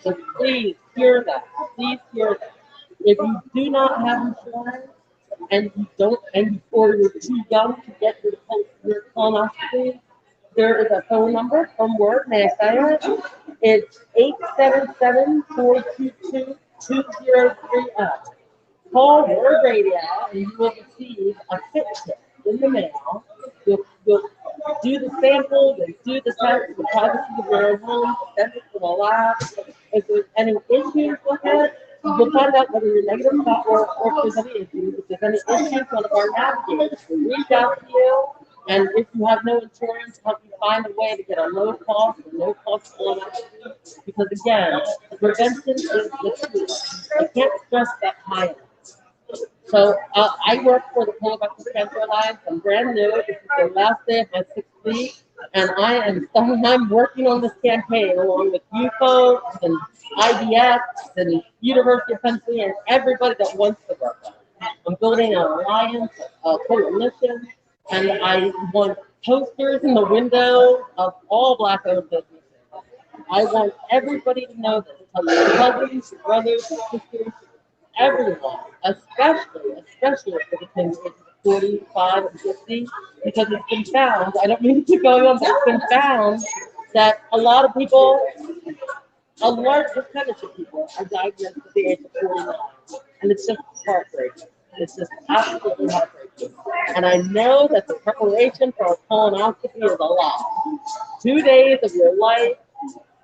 So please hear that. Please hear that. If you do not have insurance, and you don't, or you're too young to get your colonoscopy, there is a phone number from Word. May I say it? It's 877-422-2030. Call Word Radio and you will receive a fit kit in the mail. You'll do the samples and do the test, the privacy of your own home, send it to the lab. If there's any issues with it, we'll find out whether you're negative or if there's any issues. If there's any issues, one of our navigators will reach out to you. And if you have no insurance, help you find a way to get a low cost colonoscopy. Because again, prevention is the key. I can't stress that high enough. So I work for the Colorectal Cancer Alliance. I'm brand new. This is the last day of my 6th week. And I'm working on this campaign along with you folks and IDF and University of Pennsylvania and everybody that wants to work on it. I'm building an alliance, a coalition, and I want posters in the window of all Black-owned businesses. I want everybody to know this. Tell your cousins, your brothers, your sisters, everyone, especially if it's between 45 and 50, because it's been found, I don't mean to go on, but it's been found that a lot of people, a large percentage of people are diagnosed at the age of 49. And it's just heartbreaking. It's just absolutely heartbreaking. And I know that the preparation for a colonoscopy is a lot. 2 days of your life,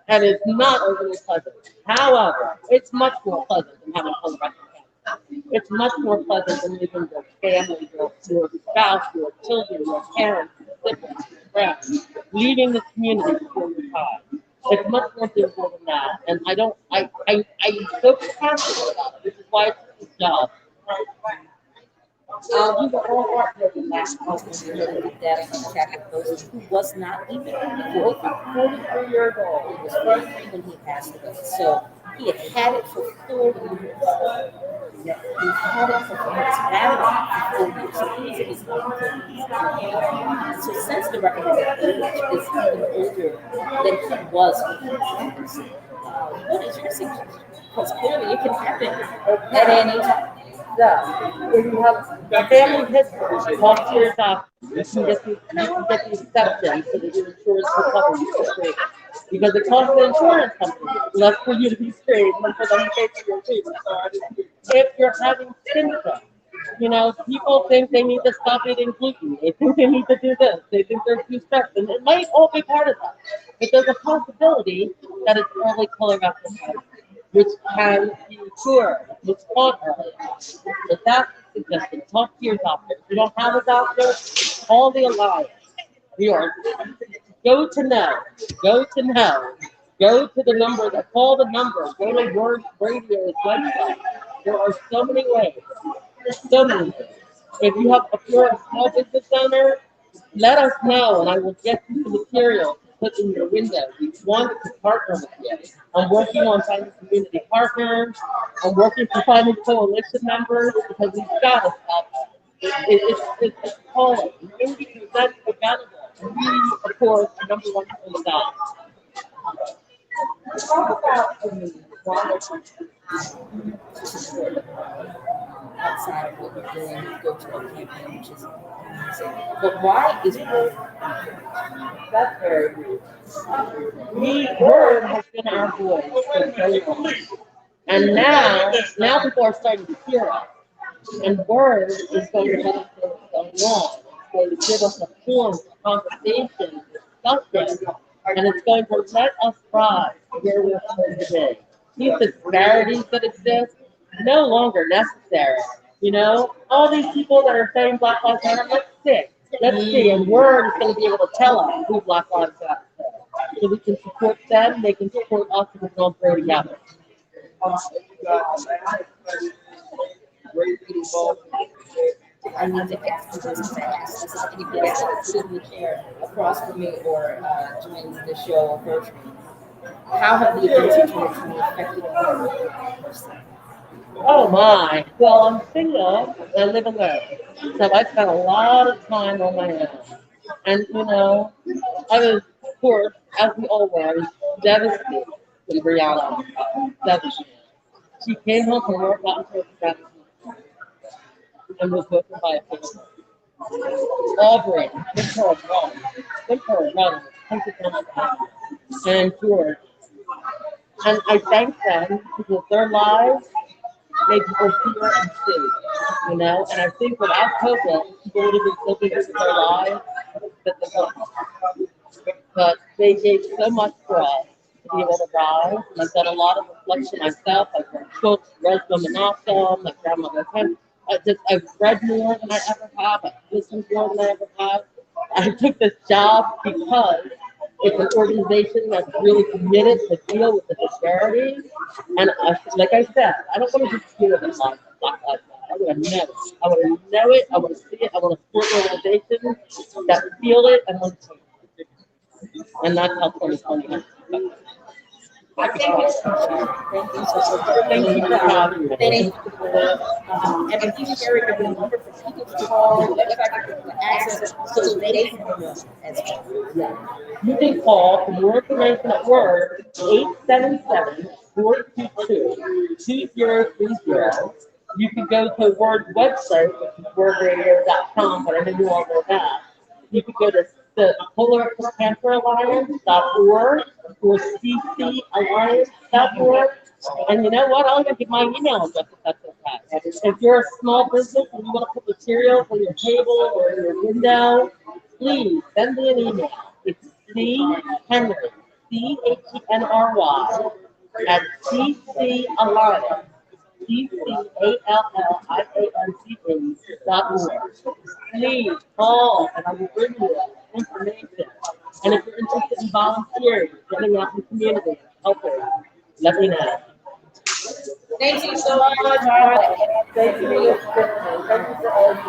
and it's not overly pleasant. However, it's much more pleasant than having colorectal cancer. It's much more pleasant than leaving your family, your spouse, your children, your parents, your siblings, your friends, leaving the community before your time. It's much more difficult than that. And I'm so passionate about it, which is why it's this job. You were all part of last who was not even 43 years old. He was 43 when he passed away. So he had it for 40 years. He had it for 40 years. So he's in his late 30s. So since the recommended age is even older than he was when he was, what is your suggestion? Because clearly it can happen at any time. So, if you have a family history, talk to your doctor. You can get the exception so that your insurance will cover you for free. Because it costs the insurance company less for you to be screened than for them to pay for your treatment. If you're having symptoms, you know, people think they need to stop eating gluten. They think they need to do this. They think they're too stressed. And it might all be part of that. But there's a possibility that it's early colorectal cancer, which can be cured, which caught early. So that's the suggestion. Talk to your doctor. If you don't have a doctor, call the Alliance. We are Go to know. Go to know. Go to the number, call the number. Go to Word Radio's website. There are so many ways. So many ways. If you're a small business owner, let us know and I will get you the material to put in your window. We want to partner with you. I'm working on finding community partners. I'm working to finding coalition members because we've got to stop it. It's calling. 80% available. We, of course, are number one for the dollar. Talk about the outside of what we're doing, go to a campaign, which is amazing. But why is Word? That's very good. Word has been our voice for so long. And now people are starting to hear us. And Word is going to help us go along. It's going to give us a forum for conversation, discussion, and it's going to let us thrive where we're supposed to be. These disparities that exist no longer necessary. You know, all these people that are saying Black Lives Matter, let's see, and Word is going to be able to tell us who Black Lives Matter is. So we can support them, they can support us, and we can all grow together. I need to ask anybody that's sitting here across from me or joins the show virtually. How have the events in 2020 affected you? Oh my. Well, I'm single and I live alone. So I spent a lot of time on my own. And, you know, I was, of course, as we all were, I was devastated when Brianna devastated. She came home from work out into her and was broken by a family. Aubrey, good for a run. Good for a run. And George. And I thank them because their lives made people hear and see, you know? And I think without COVID, people would have been so busy with their lives that they don't. But they gave so much for us to be able to rise. And I've done a lot of reflection myself. I've read books, read Domination, my grandmother's hymn. I've read more than I ever have. I've listened more than I ever have. I took this job because it's an organization that's really committed to deal with the disparities. And like I said, I don't want to just hear about Black Lives Matter. I want to know it. I want to know it. I want to see it. I want to support organizations that feel it and want to see it. And that's how 2020 is. Thank you so much. Thank you for having me. And if you share it, the number for people to call, access, so they can know as well. You can call for more information at Word 877-422-2030. You can go to Word's website, which is wordradio.com, but I know you all know that. You can go to the PolarCancerAlliance.org or CCAlliance.org. And you know what? I'll even give my email address if that's okay. If you're a small business and you want to put materials on your table or in your window, please send me an email. It's chenry, CHENRY, at CCAlliance, CCALLIANCE.org. Please call and I will bring you information. And if you're interested in volunteering, getting out in the community, helping, let me know. Thank you so much, Marla. Thank you. Thank you for all you do.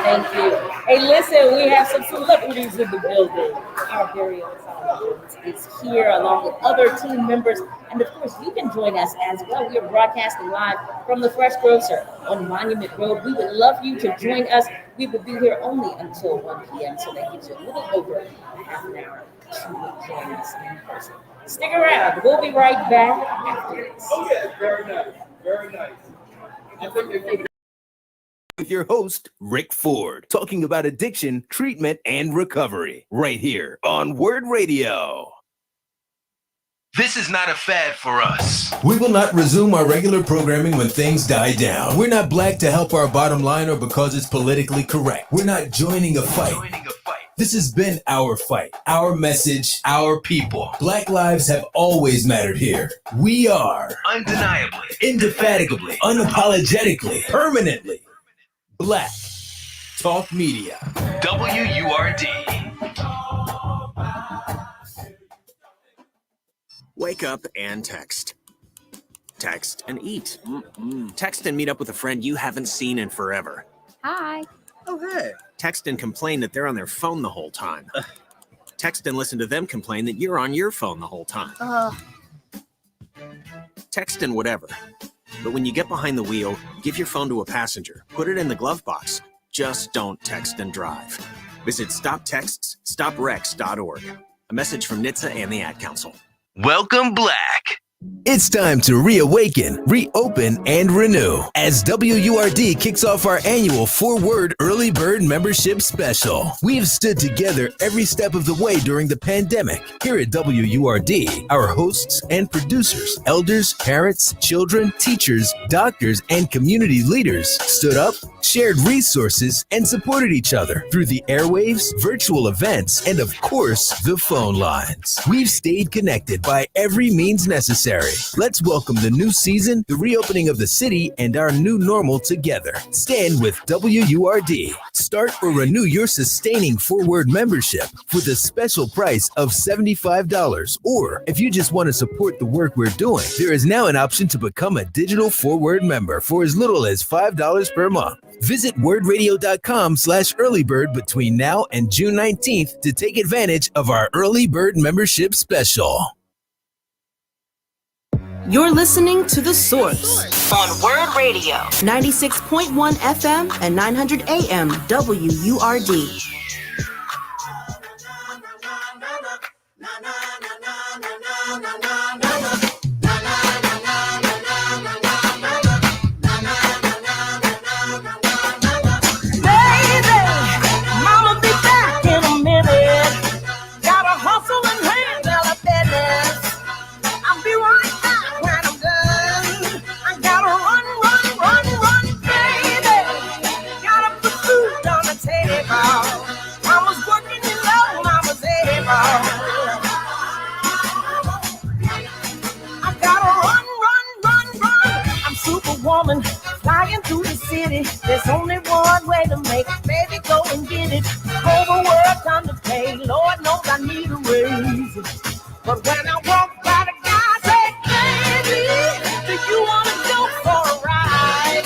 Thank you. Hey, listen, we have some celebrities in the building. Our very own Solomon is here along with other team members. And of course, you can join us as well. We are broadcasting live from the Fresh Grocer on Monument Road. We would love you to join us. We will be here only until 1 p.m. So that gives you a little over half an hour to join us in person. Stick around. We'll be right back after this. Okay, very nice. Very nice. I think With your host, Rick Ford, talking about addiction, treatment, and recovery, right here on Word Radio. This is not a fad for us. We will not resume our regular programming when things die down. We're not black to help our bottom line or because it's politically correct. We're not joining a fight. This has been our fight, our message, our people. Black lives have always mattered here. We are undeniably, indefatigably, unapologetically, permanently Black Talk Media. WURD. Wake up and text. Text and eat. Text and meet up with a friend you haven't seen in forever. Hi. Oh, hey. Text and complain that they're on their phone the whole time. Text and listen to them complain that you're on your phone the whole time. Text and whatever. But when you get behind the wheel, give your phone to a passenger. Put it in the glove box. Just don't text and drive. Visit StopTextsStopWrecks.org. A message from NHTSA and the Ad Council. Welcome, Black. It's time to reawaken, reopen, and renew as WURD kicks off our annual 4-word early bird membership special. We have stood together every step of the way during the pandemic. Here at WURD, our hosts and producers, elders, parents, children, teachers, doctors, and community leaders stood up, shared resources, and supported each other through the airwaves, virtual events, and of course, the phone lines. We've stayed connected by every means necessary. Let's welcome the new season, the reopening of the city, and our new normal together. Stand with WURD. Start or renew your sustaining 4-word membership with a special price of $75. Or if you just want to support the work we're doing, there is now an option to become a digital 4-word member for as little as $5 per month. Visit wordradio.com/earlybird between now and June 19th to take advantage of our early bird membership special. You're listening to The Source on Word Radio. 96.1 FM and 900 AM WURD. Woman flying through the city. There's only one way to make it, baby, go and get it. Overworked, underpaid, Lord knows I need a raise. But when I walk by the guy, say, baby, do you want to go for a ride?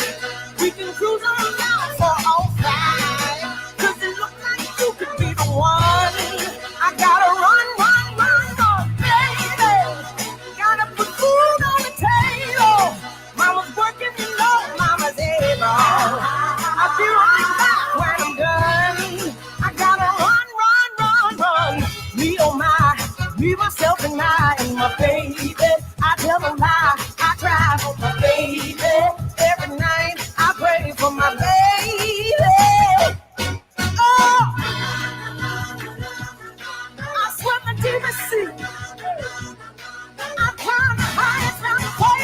We can cruise on down for all 5. 'Cause it looks like you could be the one. I gotta run, baby. Gotta put food on the table. Mama's working, you know, mama's able. I'll be right back when I'm done. I gotta run. Me, oh my, me, myself, and my baby. I tell no lie, I cry for my baby. Every night I pray for my baby. Oh, I swim the deepest sea. I climb the highest mountain, baby.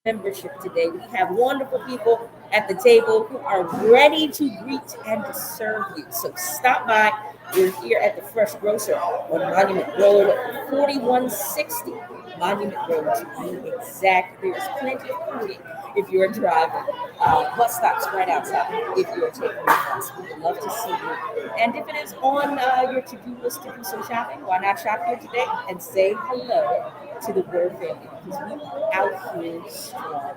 Membership today. We have wonderful people at the table who are ready to greet and to serve you. So stop by. We're here at the Fresh Grocer on Monument Road, 4160 Monument Road to be exact. There's plenty of parking if you're driving. Bus stops right outside if you're taking the bus. We would love to see you. And if it is on your to-do list to do some shopping, why not shop here today and say hello to the Word family, because we are out here strong.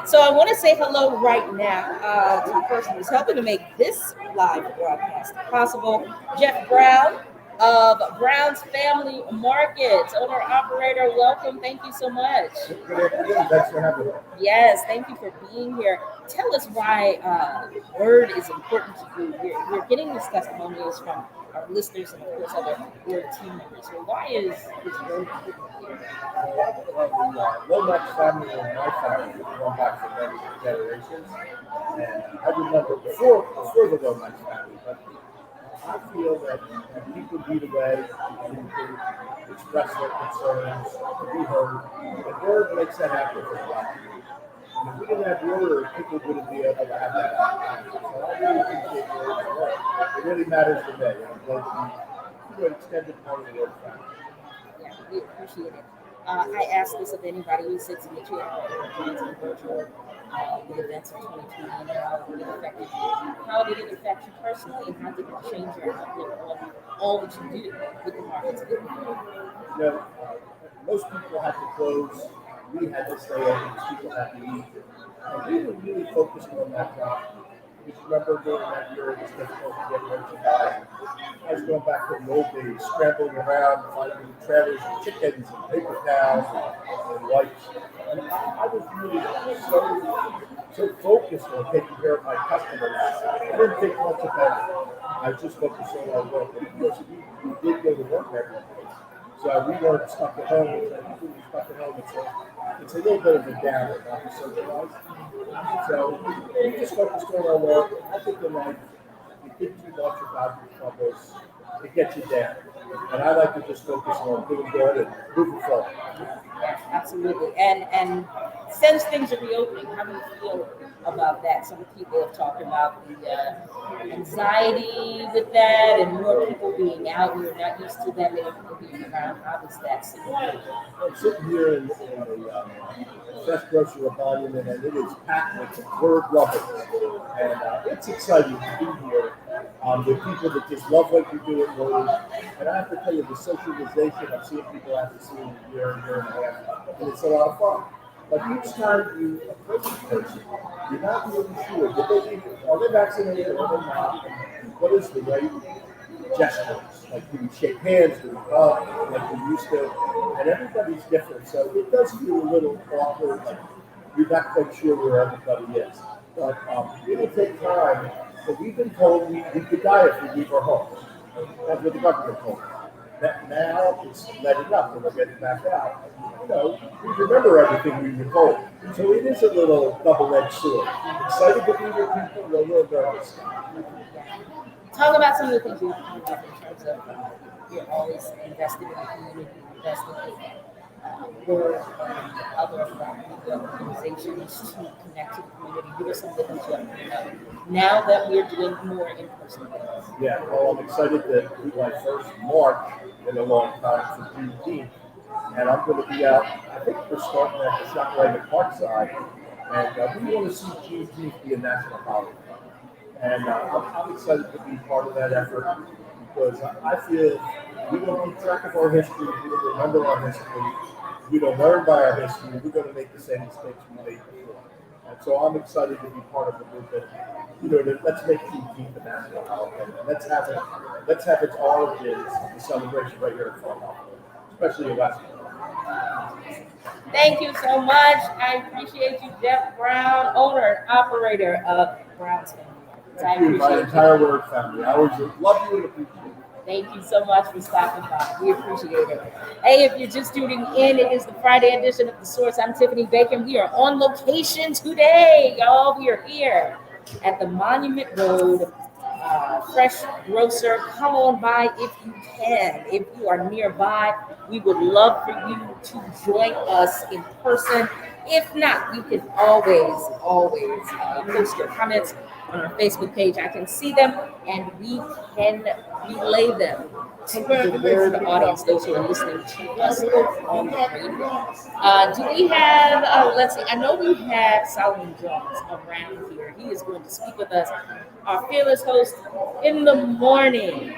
So I want to say hello right now to the person who's helping to make this live broadcast possible, Jeff Brown of Brown's Family Markets, owner-operator. Welcome. Thank you so much. Good afternoon. Thanks for having me. Yes, thank you for being here. Tell us why Word is important to you. We're getting these testimonials from our listeners and, of course, other Word team members. So why is Word important here? Well, the Lomax family and my family have gone back for many generations. And I remember before the Lomax family, but I feel that when people need a way to express their concerns, to be heard, and Word makes that happen for Black people. And if we didn't have Word, people wouldn't be able to have that happen. So I really appreciate Word's work. It really matters to me. I'm glad to be you're an extended part of the Word family. Yeah, we appreciate it. I asked this of anybody who sits in the chair or joins in virtual the events of 2020 and how it affected you. How did it affect you personally, and how did it change your outlook on all that you do with the markets? You know, most people had to close. We had to stay open. People had to eat. And we were really focused on that job. Because remember during that year, it was difficult to get merchandise. I was going back to the old days, scrambling around, finding trailers and chickens and paper towels and wipes. And I was really so focused on taking care of my customers. I didn't think much about it. I was just focused on our work. And of course, we did go to work every day. So we weren't stuck at home. People were stuck at home. It's a little bit of a downer, not to socialize. So we just focused on our work. I think in life, if you think too much about your troubles, it gets you down. And I like to just focus on doing good and moving forward. Yes, absolutely. And since things are reopening, how do you feel about that? Some people have talked about the anxiety with that, and more people being out. We're not used to that many people being around. How does that seem? I'm sitting here in the Fresh Grocery Monument, and it is packed with Word lovers. And it's exciting to be here with people that just love what you do at Word. And I have to tell you, the socialization, I've seen people after seeing a year and a half, and it's a lot of fun. But each time you approach a person, you're not really sure. Are they vaccinated or are they not? And what is the right gestures? Like, do you shake hands? Do you hug? Like you used to? And everybody's different. So it does feel a little awkward. Like you're not quite sure where everybody is. But it'll take time. But we've been told we could die if we leave our homes. That's what the government told us. Now it's letting up and we're getting back out. You know, we remember everything we were told. So it is a little double-edged sword. Excited to be with people, a little nervous. Talk about some of the things you've done in terms of you're always invested in the community, invested in Word and other media organizations to connect to the community. What are some of the things you have done now that we're doing more in-person things? Yeah, well, I'm excited to do my first march in a long time for Juneteenth. And I'm going to be out, I think we're starting at the Shockwave at Parkside. And we want to see Juneteenth be a national holiday. And I'm excited to be part of that effort because I feel we don't keep track of our history, we don't remember our history, we don't learn by our history, we're going to make the same mistakes we made before. And so I'm excited to be part of the movement. You know, let's make Juneteenth a national holiday. And let's have its origins, the celebration right here in Philadelphia, especially in West. Thank you so much. I appreciate you, Jeff Brown, owner and operator of Brown's Family Markets. I appreciate my entire Word family. I always love you and appreciate you. Thank you so much for stopping by. We appreciate it. Hey, if you're just tuning in, it is the Friday edition of The Source. I'm Tiffany Bacon. We are on location today, y'all. We are here at the Monument Road Fresh Grocer. Come on by if you can. If you are nearby, we would love for you to join us in person. If not, you can always post your comments on our Facebook page. I can see them and we can relay them to the Word audience, those who are listening to us on the radio. Do we have, let's see, I know we have Solomon Jones around here. He is going to speak with us, our fearless host in the morning.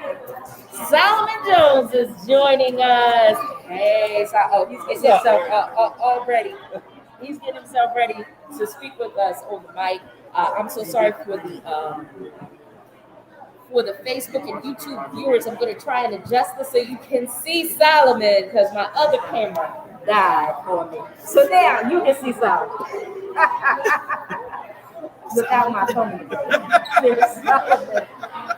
Solomon Jones is joining us. Hey, he's getting himself all ready. He's getting himself ready to speak with us on the mic. I'm so sorry for the Facebook and YouTube viewers. I'm going to try and adjust this so you can see Solomon because my other camera died on me. So now you can see Solomon. Without my phone. There's Solomon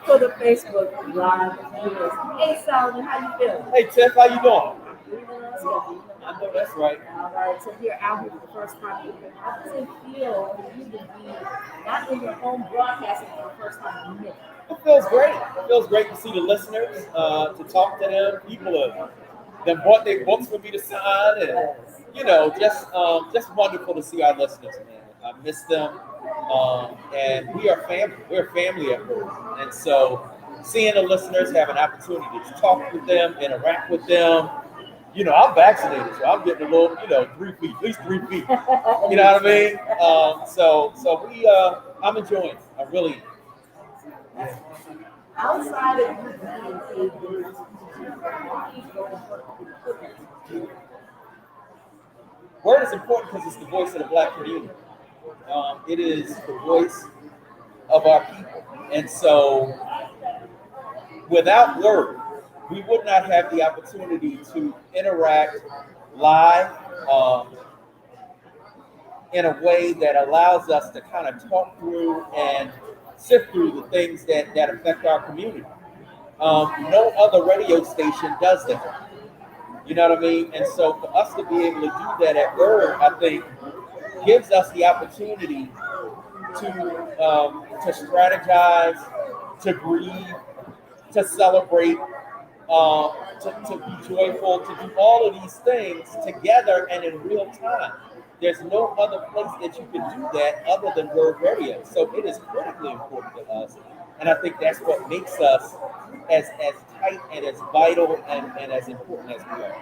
for the Facebook live viewers. Hey Solomon, how you feeling? Hey Tiff, how you doing? I know that's right. All right, so you're out here for the first time. How does it feel for you to be not in your home broadcasting for the first time in a minute? It feels great. It feels great to see the listeners, to talk to them. People have bought their books for me to sign, and you know, just wonderful to see our listeners, man. I miss them, and we are family. We're family at Word, and so seeing the listeners, have an opportunity to talk with them, interact with them. You know, I'm vaccinated, so I'm getting a little, 3 feet, at least 3 feet. You know what I mean? So I'm enjoying it. I really. Outside of you being Word is important because it's the voice of the Black community. It is the voice of our people. And so without Word, we would not have the opportunity to interact live in a way that allows us to kind of talk through and sift through the things that affect our community. No other radio station does that. You know what I mean? And so for us to be able to do that at Word, I think, gives us the opportunity to strategize, to grieve, to celebrate, to be joyful, to do all of these things together and in real time. There's no other place that you can do that other than Word Radio. So it is critically important to us. And I think that's what makes us as tight and as vital and as important as we are.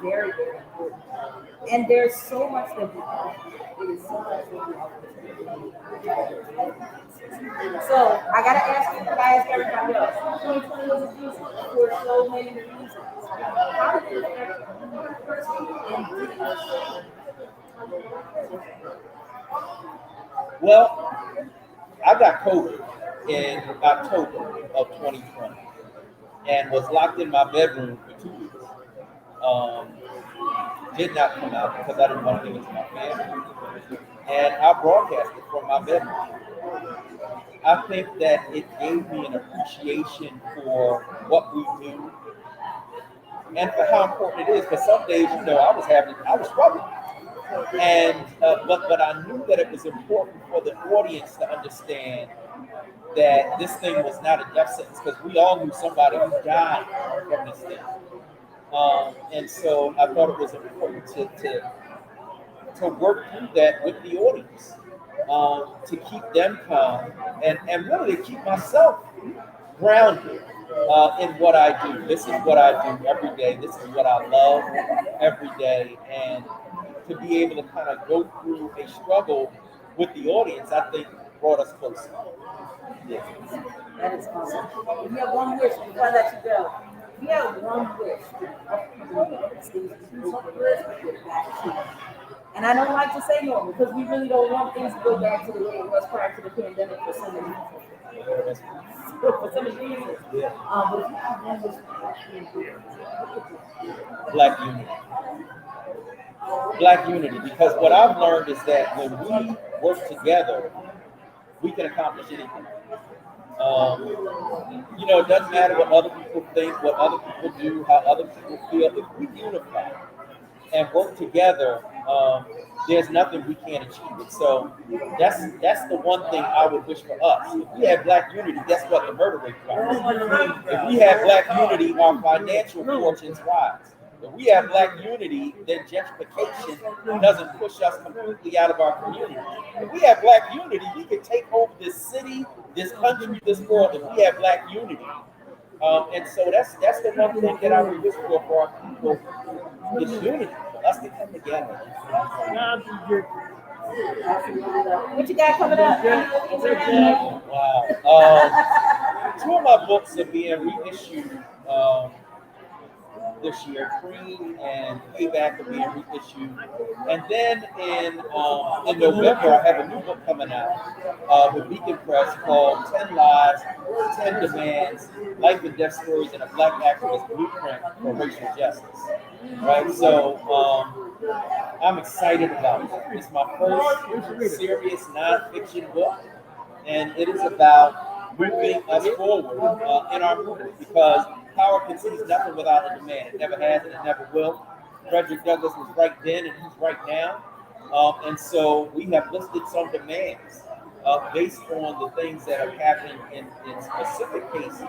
Very, very important. And there's so much that we offer. It is so much that we offer. So I gotta ask you, I ask everybody else. 2020 was a difficult for so many reasons. How did it affect you personally? Well, I got COVID in October of 2020 and was locked in my bedroom for 2 weeks. Did not come out because I didn't want to give it to my family. And I broadcasted from my bedroom. I think that it gave me an appreciation for what we do and for how important it is. Because some days, I was struggling. And but I knew that it was important for the audience to understand that this thing was not a death sentence, because we all knew somebody who died from this thing. And so I thought it was important to work through that with the audience, to keep them calm and really to keep myself grounded in what I do. This is what I do every day. This is what I love every day. And to be able to kind of go through a struggle with the audience, I think brought us closer. Yeah. That is awesome. If you have one wish before I let you go, if you have one wish, and I don't like to say normal because we really don't want things to go back to the way it was prior to the pandemic for some of these reasons. Yeah. But if you have one wish, Black unity. Black unity, because what I've learned is that when we work together, we can accomplish anything. It doesn't matter what other people think, what other people do, how other people feel. If we unify and work together, there's nothing we can't achieve. And so that's the one thing I would wish for us. If we have Black unity, guess what? The murder rate drops. If we have Black unity, our financial fortunes rise. If we have Black unity, then gentrification doesn't push us completely out of our community. If we have Black unity, we can take over this city, this country, this world. If we have Black unity, and so that's the one thing that I would wish for our people: is unity, for us to come together. What you got coming up? Wow. 2 of my books are being reissued this year. Cream and Payback are being reissued. And then in November, I have a new book coming out with Beacon Press called 10 Lies, 10 Demands, Life and Death Stories in a Black Activist Blueprint for Racial Justice. Right? So I'm excited about it. It's my first serious nonfiction book, and it is about moving us forward in our movement, because power concedes nothing without a demand. It never has and it never will. Frederick Douglass was right then and he's right now. And so we have listed some demands based on the things that have happened in specific cases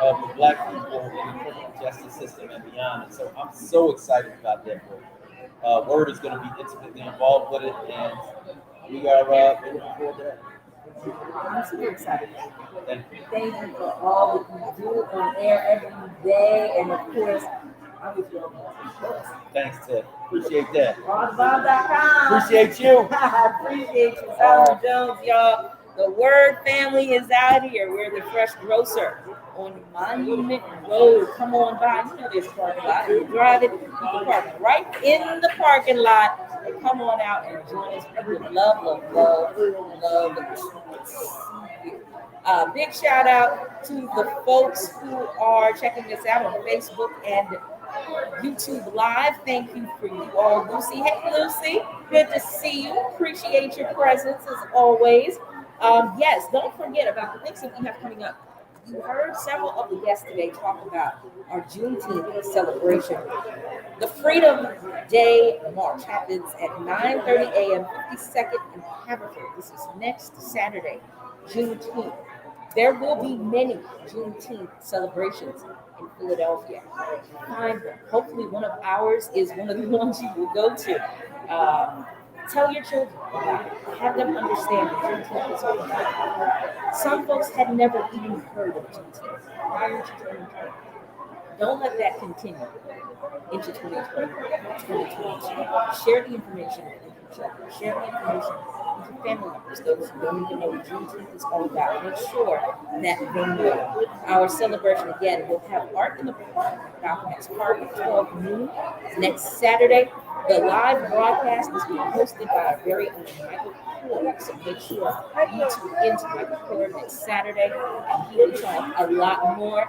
of the Black people in the criminal justice system and beyond. And so I'm so excited about that book. Word is going to be intimately involved with it, and we are looking forward to that. I'm super excited. Thank you for all that you do on air every day, and of course, I'm with you on this. Thanks, Ted. Appreciate that. BobBob.com. Appreciate you. I appreciate you, Solomon Jones, y'all. The Word family is out here. We're the Fresh Grocer on Monument Road. Come on by. You know there's a parking lot. You're driving, you can park right in the parking lot. And come on out and join us. We would love. Big shout out to the folks who are checking us out on Facebook and YouTube Live. Thank you for you all. Lucy, hey Lucy, good to see you. Appreciate your presence as always. Yes, don't forget about the things that we have coming up. You heard several of the guests today talk about our Juneteenth celebration. The Freedom Day March happens at 9:30 a.m. 52nd and Haverford. This is next Saturday, Juneteenth. There will be many Juneteenth celebrations in Philadelphia. Find them. Hopefully one of ours is one of the ones you will go to. Tell your children about it. Have them understand what Juneteenth is all about. Some folks had never even heard of Juneteenth prior to 2020. Don't let that continue into 2022. Share the information with your children. Share the information with your family members, those who don't even know what Juneteenth is all about. Make sure that they know. Our celebration, again, will have Art in the Park, Malcolm's Park at 12 noon next Saturday. The live broadcast is being hosted by our very own Michael Cord, so make sure you tune in to Michael Cord next Saturday, and he will talk a lot more.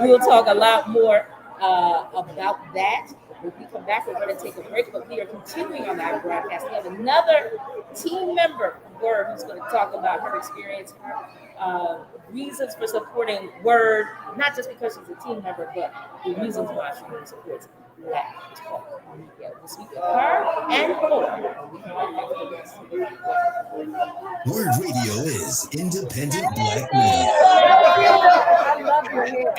We will talk a lot more about that. When we come back, we're going to take a break, but we are continuing on that broadcast. We have another team member from Word who's going to talk about her experience, her reasons for supporting Word, not just because she's a team member, but the reasons why she really supports Black Talk Media. We'll speak with her and more. Word Radio is independent Black media. I love your hair.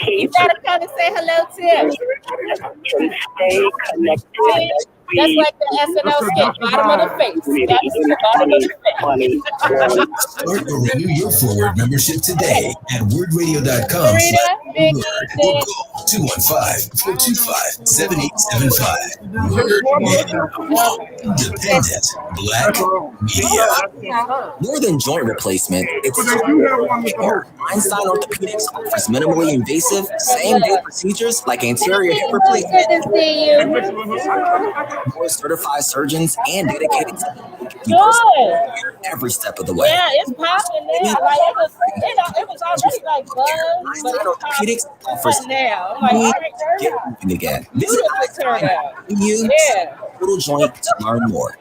You gotta come and say hello, Tim. Stay connected. That's like the SNL skit, bottom of the face. That's the bottom of the face. Start or renew your Forward membership today at wordradio.com. Or call 215-425-7875. Word, independent Black media. More than joint replacement, it's care. Einstein Orthopedics offers minimally invasive, same-day procedures like anterior hip replacement. Good to see you. More certified surgeons and dedicated team every step of the way. Yeah, it's popping now. Like it was already like buzz, but it's Orthopedics offers now. I'm like, get moving again. Visit beautiful turnout. Total Joint to learn more.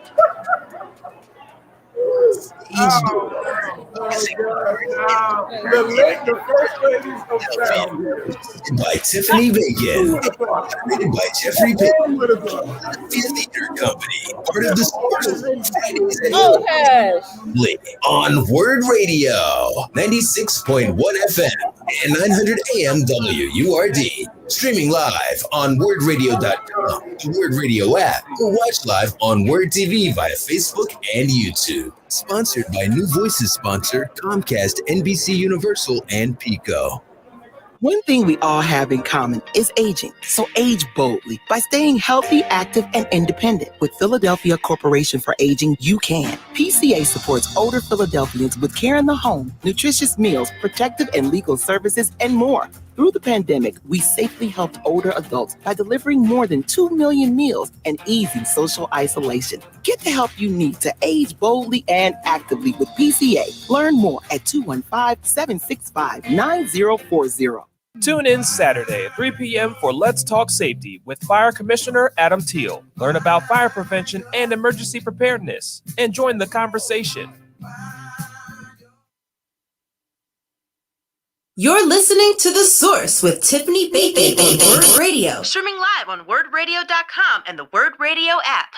By Tiffany Bacon. Created by Jeffrey Bacon. Theater Company. Part of the on Word Radio. 96.1 FM and 900 AM WURD. Streaming live on wordradio.com, the Word Radio app, or watch live on Word TV via Facebook and YouTube. Sponsored by New Voices sponsor Comcast, NBC Universal, and Pico. One thing we all have in common is aging. So age boldly by staying healthy, active, and independent. With Philadelphia Corporation for Aging, you can. PCA supports older Philadelphians with care in the home, nutritious meals, protective and legal services, and more. Through the pandemic, we safely helped older adults by delivering more than 2 million meals and easing social isolation. Get the help you need to age boldly and actively with PCA. Learn more at 215-765-9040. Tune in Saturday at 3 p.m. for Let's Talk Safety with Fire Commissioner Adam Teal. Learn about fire prevention and emergency preparedness and join the conversation. You're listening to The Source with Tiffany Bacon on Word Radio. Streaming live on wordradio.com and the Word Radio app.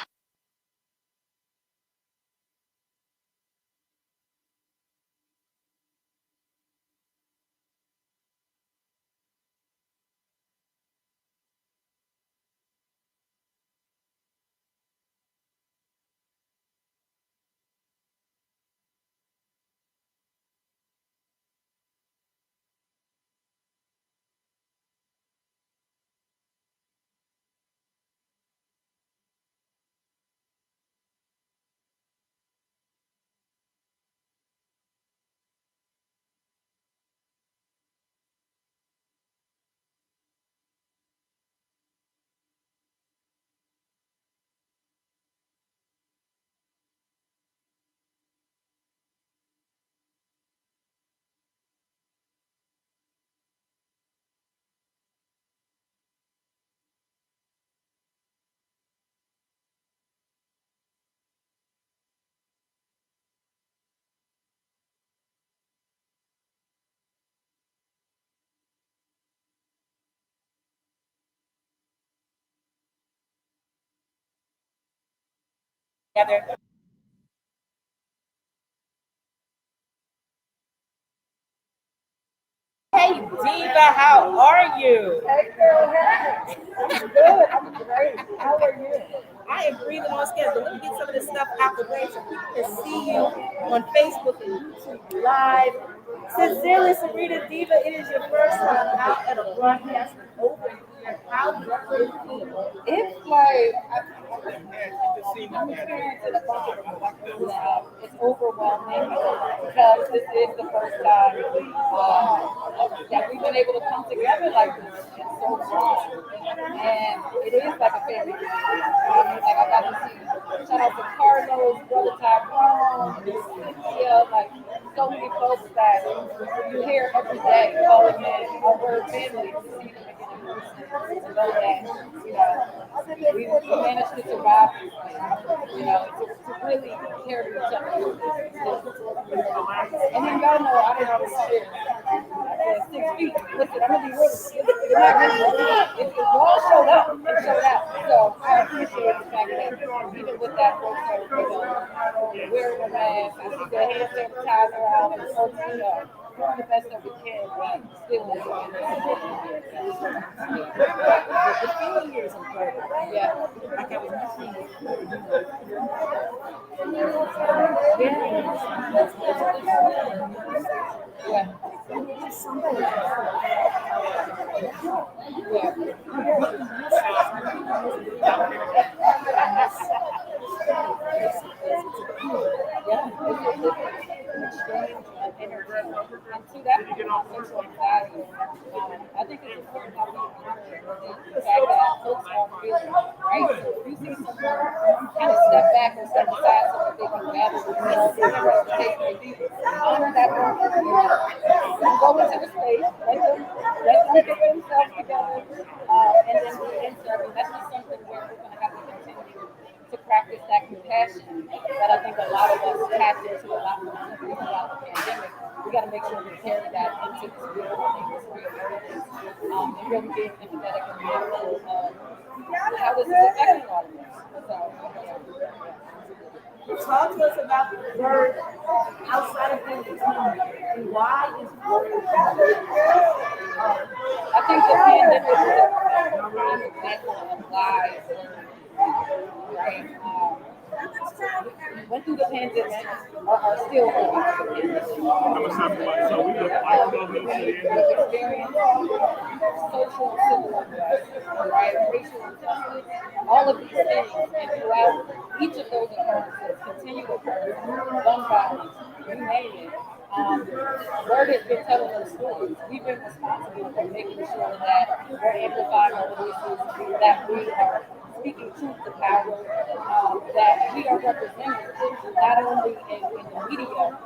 together. Hey, Diva, how are you? Hey, girl, hey. I'm good. I'm great. How are you? I am breathing on schedule. Let me get some of this stuff out the way so people can see you on Facebook and YouTube Live. Sincerely, Sarita Diva, it is your first time out at a broadcast over here. How do you feel? It's like I'm experiencing a bunch of emotions. It's overwhelming because this is the first time that we've been able to come together like this in so long, and it is like a family. Like I got to see, shout out to Carlos, brother Tyrone, Cynthia, like so many folks that you hear every day calling in our word family to see them again in person. To know that, we managed to survive this thing, to really care for each other. And then y'all know I didn't always share. I said 6 feet. Listen, I'm gonna be real. If y'all showed up, it showed out. So I appreciate the fact that even with that folks are wearing the mask, I see the hand sanitizer out and folks, doing the best that we can, but still enjoying it. The feeling here is incredible. Yeah. Like I was missing it. Yeah. And to that social anxiety, I think it's important how we honor the fact that folks are feeling, right? So if you see someone kind of step back or step aside so that they can gather themselves, whatever the case may be, honor that person. Don't go into the space, let them get themselves together, and then be insert. And that's just something where we're going to have to continue to practice that compassion that I think a lot of us tapped into a lot more simply throughout the pandemic. We got to make sure we carry that into this real thing, this real awareness, and really being empathetic and mindful of how this is affecting all of us. So, talk to us about the word outside of things and why is word I think the pandemic is a prime example of why right? Went through the pandemic, are still going through the pandemic. We've experienced social and civil unrest, right? Racial injustice, all of these things, and throughout each of those occurrences, continued occurrences, gun violence, you name it. Word has been telling us stories. We've been responsible for making sure that we're amplifying our voices, that we are speaking truth to power, that we are represented not only in the media,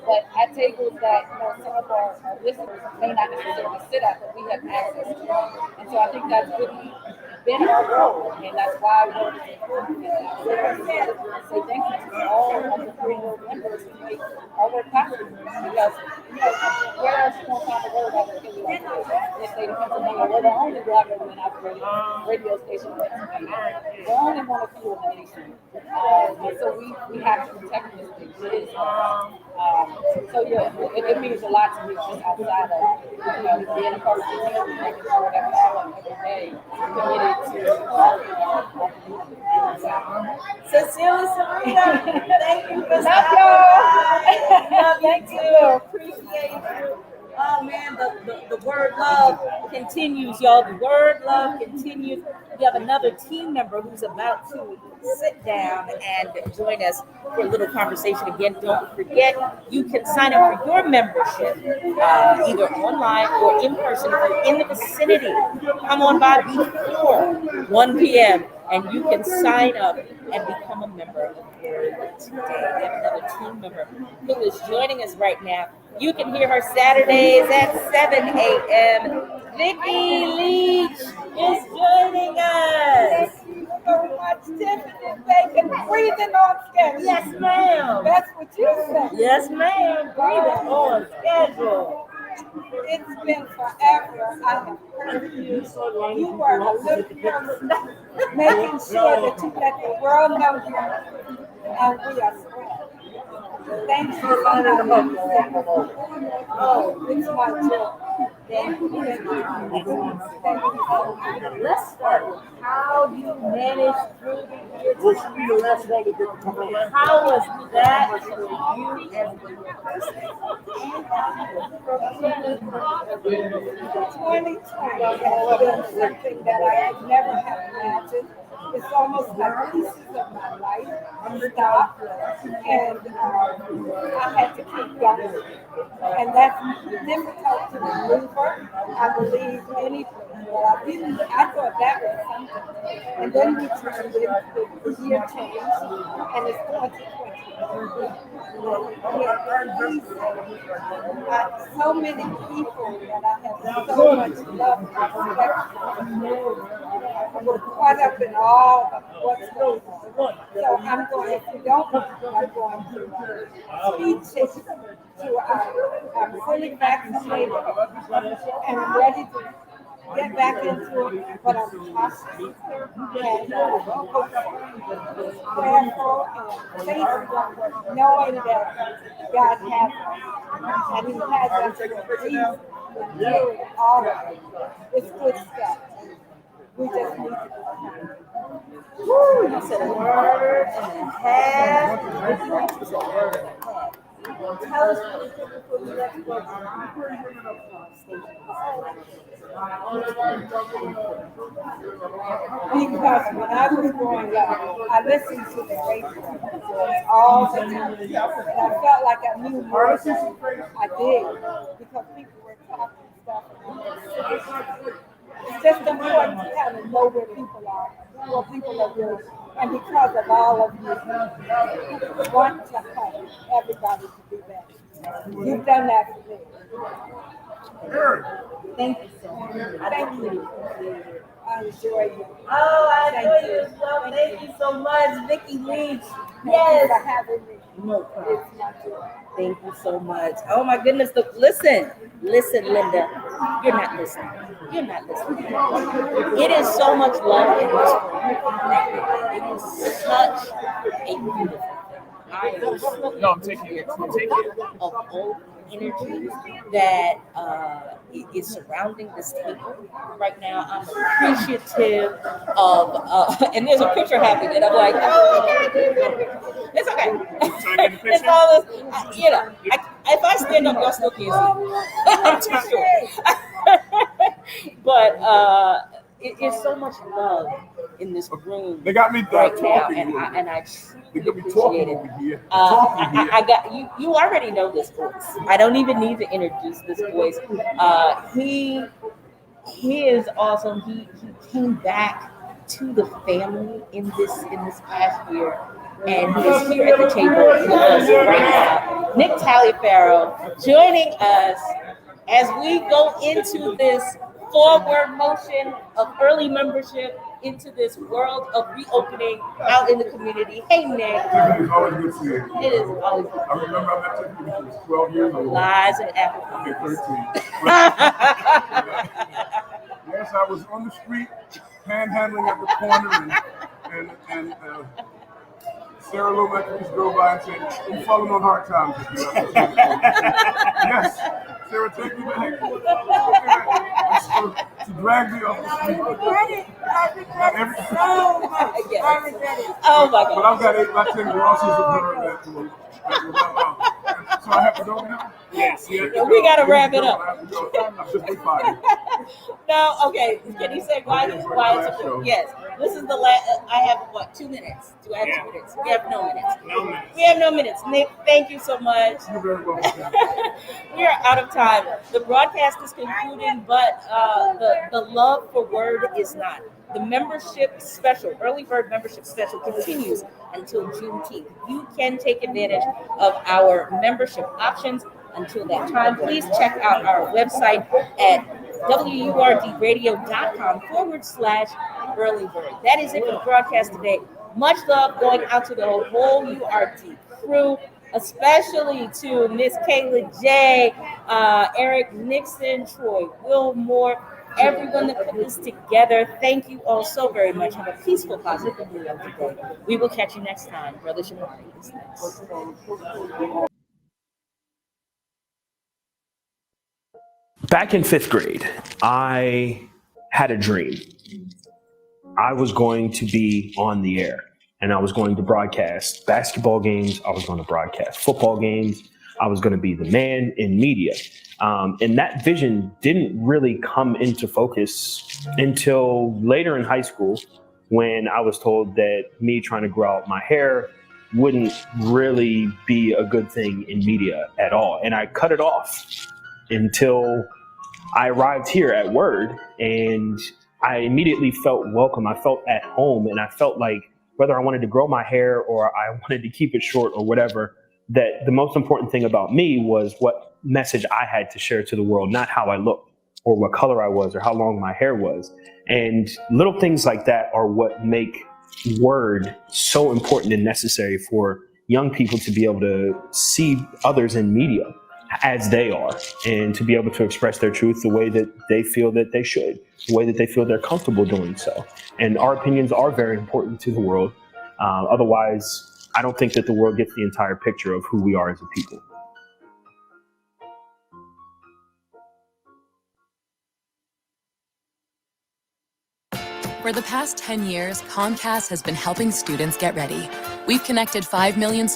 but at tables that some of our listeners may not necessarily sit at, but we have access to. And so I think that's really been our role, and that's why we're important. Say thank you to all of the Green Road members who make our work possible. Because where else you gonna find the word out of Philly like this? In the state of Pennsylvania, we're the only Black women operating radio station in Pennsylvania. We're only one of few in the nation. And so we have to protect this thing. It is so yeah, it means a lot to me just outside of being a part of the team, making sure that we show up every day committed to our Sincerely, Sarita, thank you for Love y'all. Love you too. Appreciate you. Oh man, the word love continues, y'all. The word love continues. We have another team member who's about to sit down and join us for a little conversation. Again, don't forget, you can sign up for your membership either online or in person. If you're in the vicinity, come on by before 1 p.m. and you can sign up and become a member of Word today. We have another team member who is joining us right now. You can hear her Saturdays at 7 a.m. Vicki Leach is joining us. Thank you so much, Tiffany Bacon, breathing on schedule. Yes, ma'am. That's what you said. Yes, ma'am. Breathing on schedule. It's been forever. I have heard you. You were a little person making sure that you let the world know you, and we are spread. Thank you so much. Oh, it's my joy. Thank you. Let's start with how you managed through the years. How was that for you as a person? 2020 has been something that I could never have imagined. It's almost like pieces of my life stopped, and I had to keep going. And that's difficult to maneuver. I believe anything. Well, I thought that was something. And then we turned into the year change, and it's 2020. So many people that I have so much love and respect for. We're caught up in all of what's going on. So I'm going, if you don't mind, I'm going to speech it to I'm fully vaccinated and I'm ready to get back into it, but I'm cautious and prayerful and faithful, knowing that God has us and He has us for a reason to do all of it. It's good stuff. We just need to Woo, you said a word and a half. You said a word and a half. Tell us what you did before you left work. Because when I was growing up, I listened to the radio all the time. And I felt like I knew more than I did because people were talking stuff. It's just important to kind of know where people are, what people are doing. And because of all of you, want to help everybody to do better. You've done that for me. Thank you so much. Thank you. I enjoy you. Oh, I enjoy you as well. Thank you so much, Vicki Leach. Yes, for having me. No problem. It's my joy. Thank you so much. Oh my goodness. Listen, Linda. You're not listening. You're not listening. It is so much love in this room. It is such a beautiful thing. I am so I'm taking it. of old energy that is surrounding this table right now. I'm appreciative of, and there's a picture happening, and I'm like, oh, it's okay. It's all this, if I stand up, y'all still can't see. I'm too short. But it's so much love in this room. They got me right talking now, and I They got me appreciate talking it. over here. I got you. You already know this voice. I don't even need to introduce this voice. He is awesome. He came back to the family in this past year, and he is here at the table with us right now. Nick Taliaferro joining us as we go into this forward motion of early membership into this world of reopening out in the community. Hey, Nick. It is always good to see you. It is always good. I remember I met you when you was 12 years old. Lies and apple. Okay, 13. Yes, I was on the street, panhandling at the corner, and Sarah Lomax just drove by and said, "I'm falling on hard times." Yes, Sarah, take me back. She dragged me off the street. I regret it so much. Yes. I regret it. Oh my God. But I've got 8 by 10 glosses of her that will so I have to go now? Yes. We got to wrap it up. I'm just be fired. No, okay. Can you say why it's a yes. This is the last. I have 2 minutes? Do I have 2 minutes? We have no minutes. We have no minutes. Nick, thank you so much. You're very welcome. We are out of time. The broadcast is concluding, but the love for Word is not. The membership special, early bird membership special, continues until Juneteenth. You can take advantage of our membership options until that time. Please check out our website at wurdradio.com/early bird. That is it for the broadcast today. Much love going out to the whole URD crew. especially to Miss Kayla J, Eric Nixon, Troy Wilmore, everyone that put this together. Thank you all so very much. Have a peaceful, positive, and productive day. We will catch you next time. Brother Shamari is next. Back in 5th grade, I had a dream. I was going to be on the air, and I was going to broadcast basketball games. I was going to broadcast football games. I was going to be the man in media. And that vision didn't really come into focus until later in high school, when I was told that me trying to grow out my hair wouldn't really be a good thing in media at all. And I cut it off until I arrived here at Word, and I immediately felt welcome. I felt at home, and I felt like whether I wanted to grow my hair or I wanted to keep it short or whatever, that the most important thing about me was what message I had to share to the world, not how I looked or what color I was or how long my hair was. And little things like that are what make Word so important and necessary for young people to be able to see others in media as they are, and to be able to express their truth the way that they feel that they should, the way that they feel they're comfortable doing so. And our opinions are very important to the world. Otherwise, I don't think that the world gets the entire picture of who we are as a people. For the past 10 years, Comcast has been helping students get ready. We've connected 5 million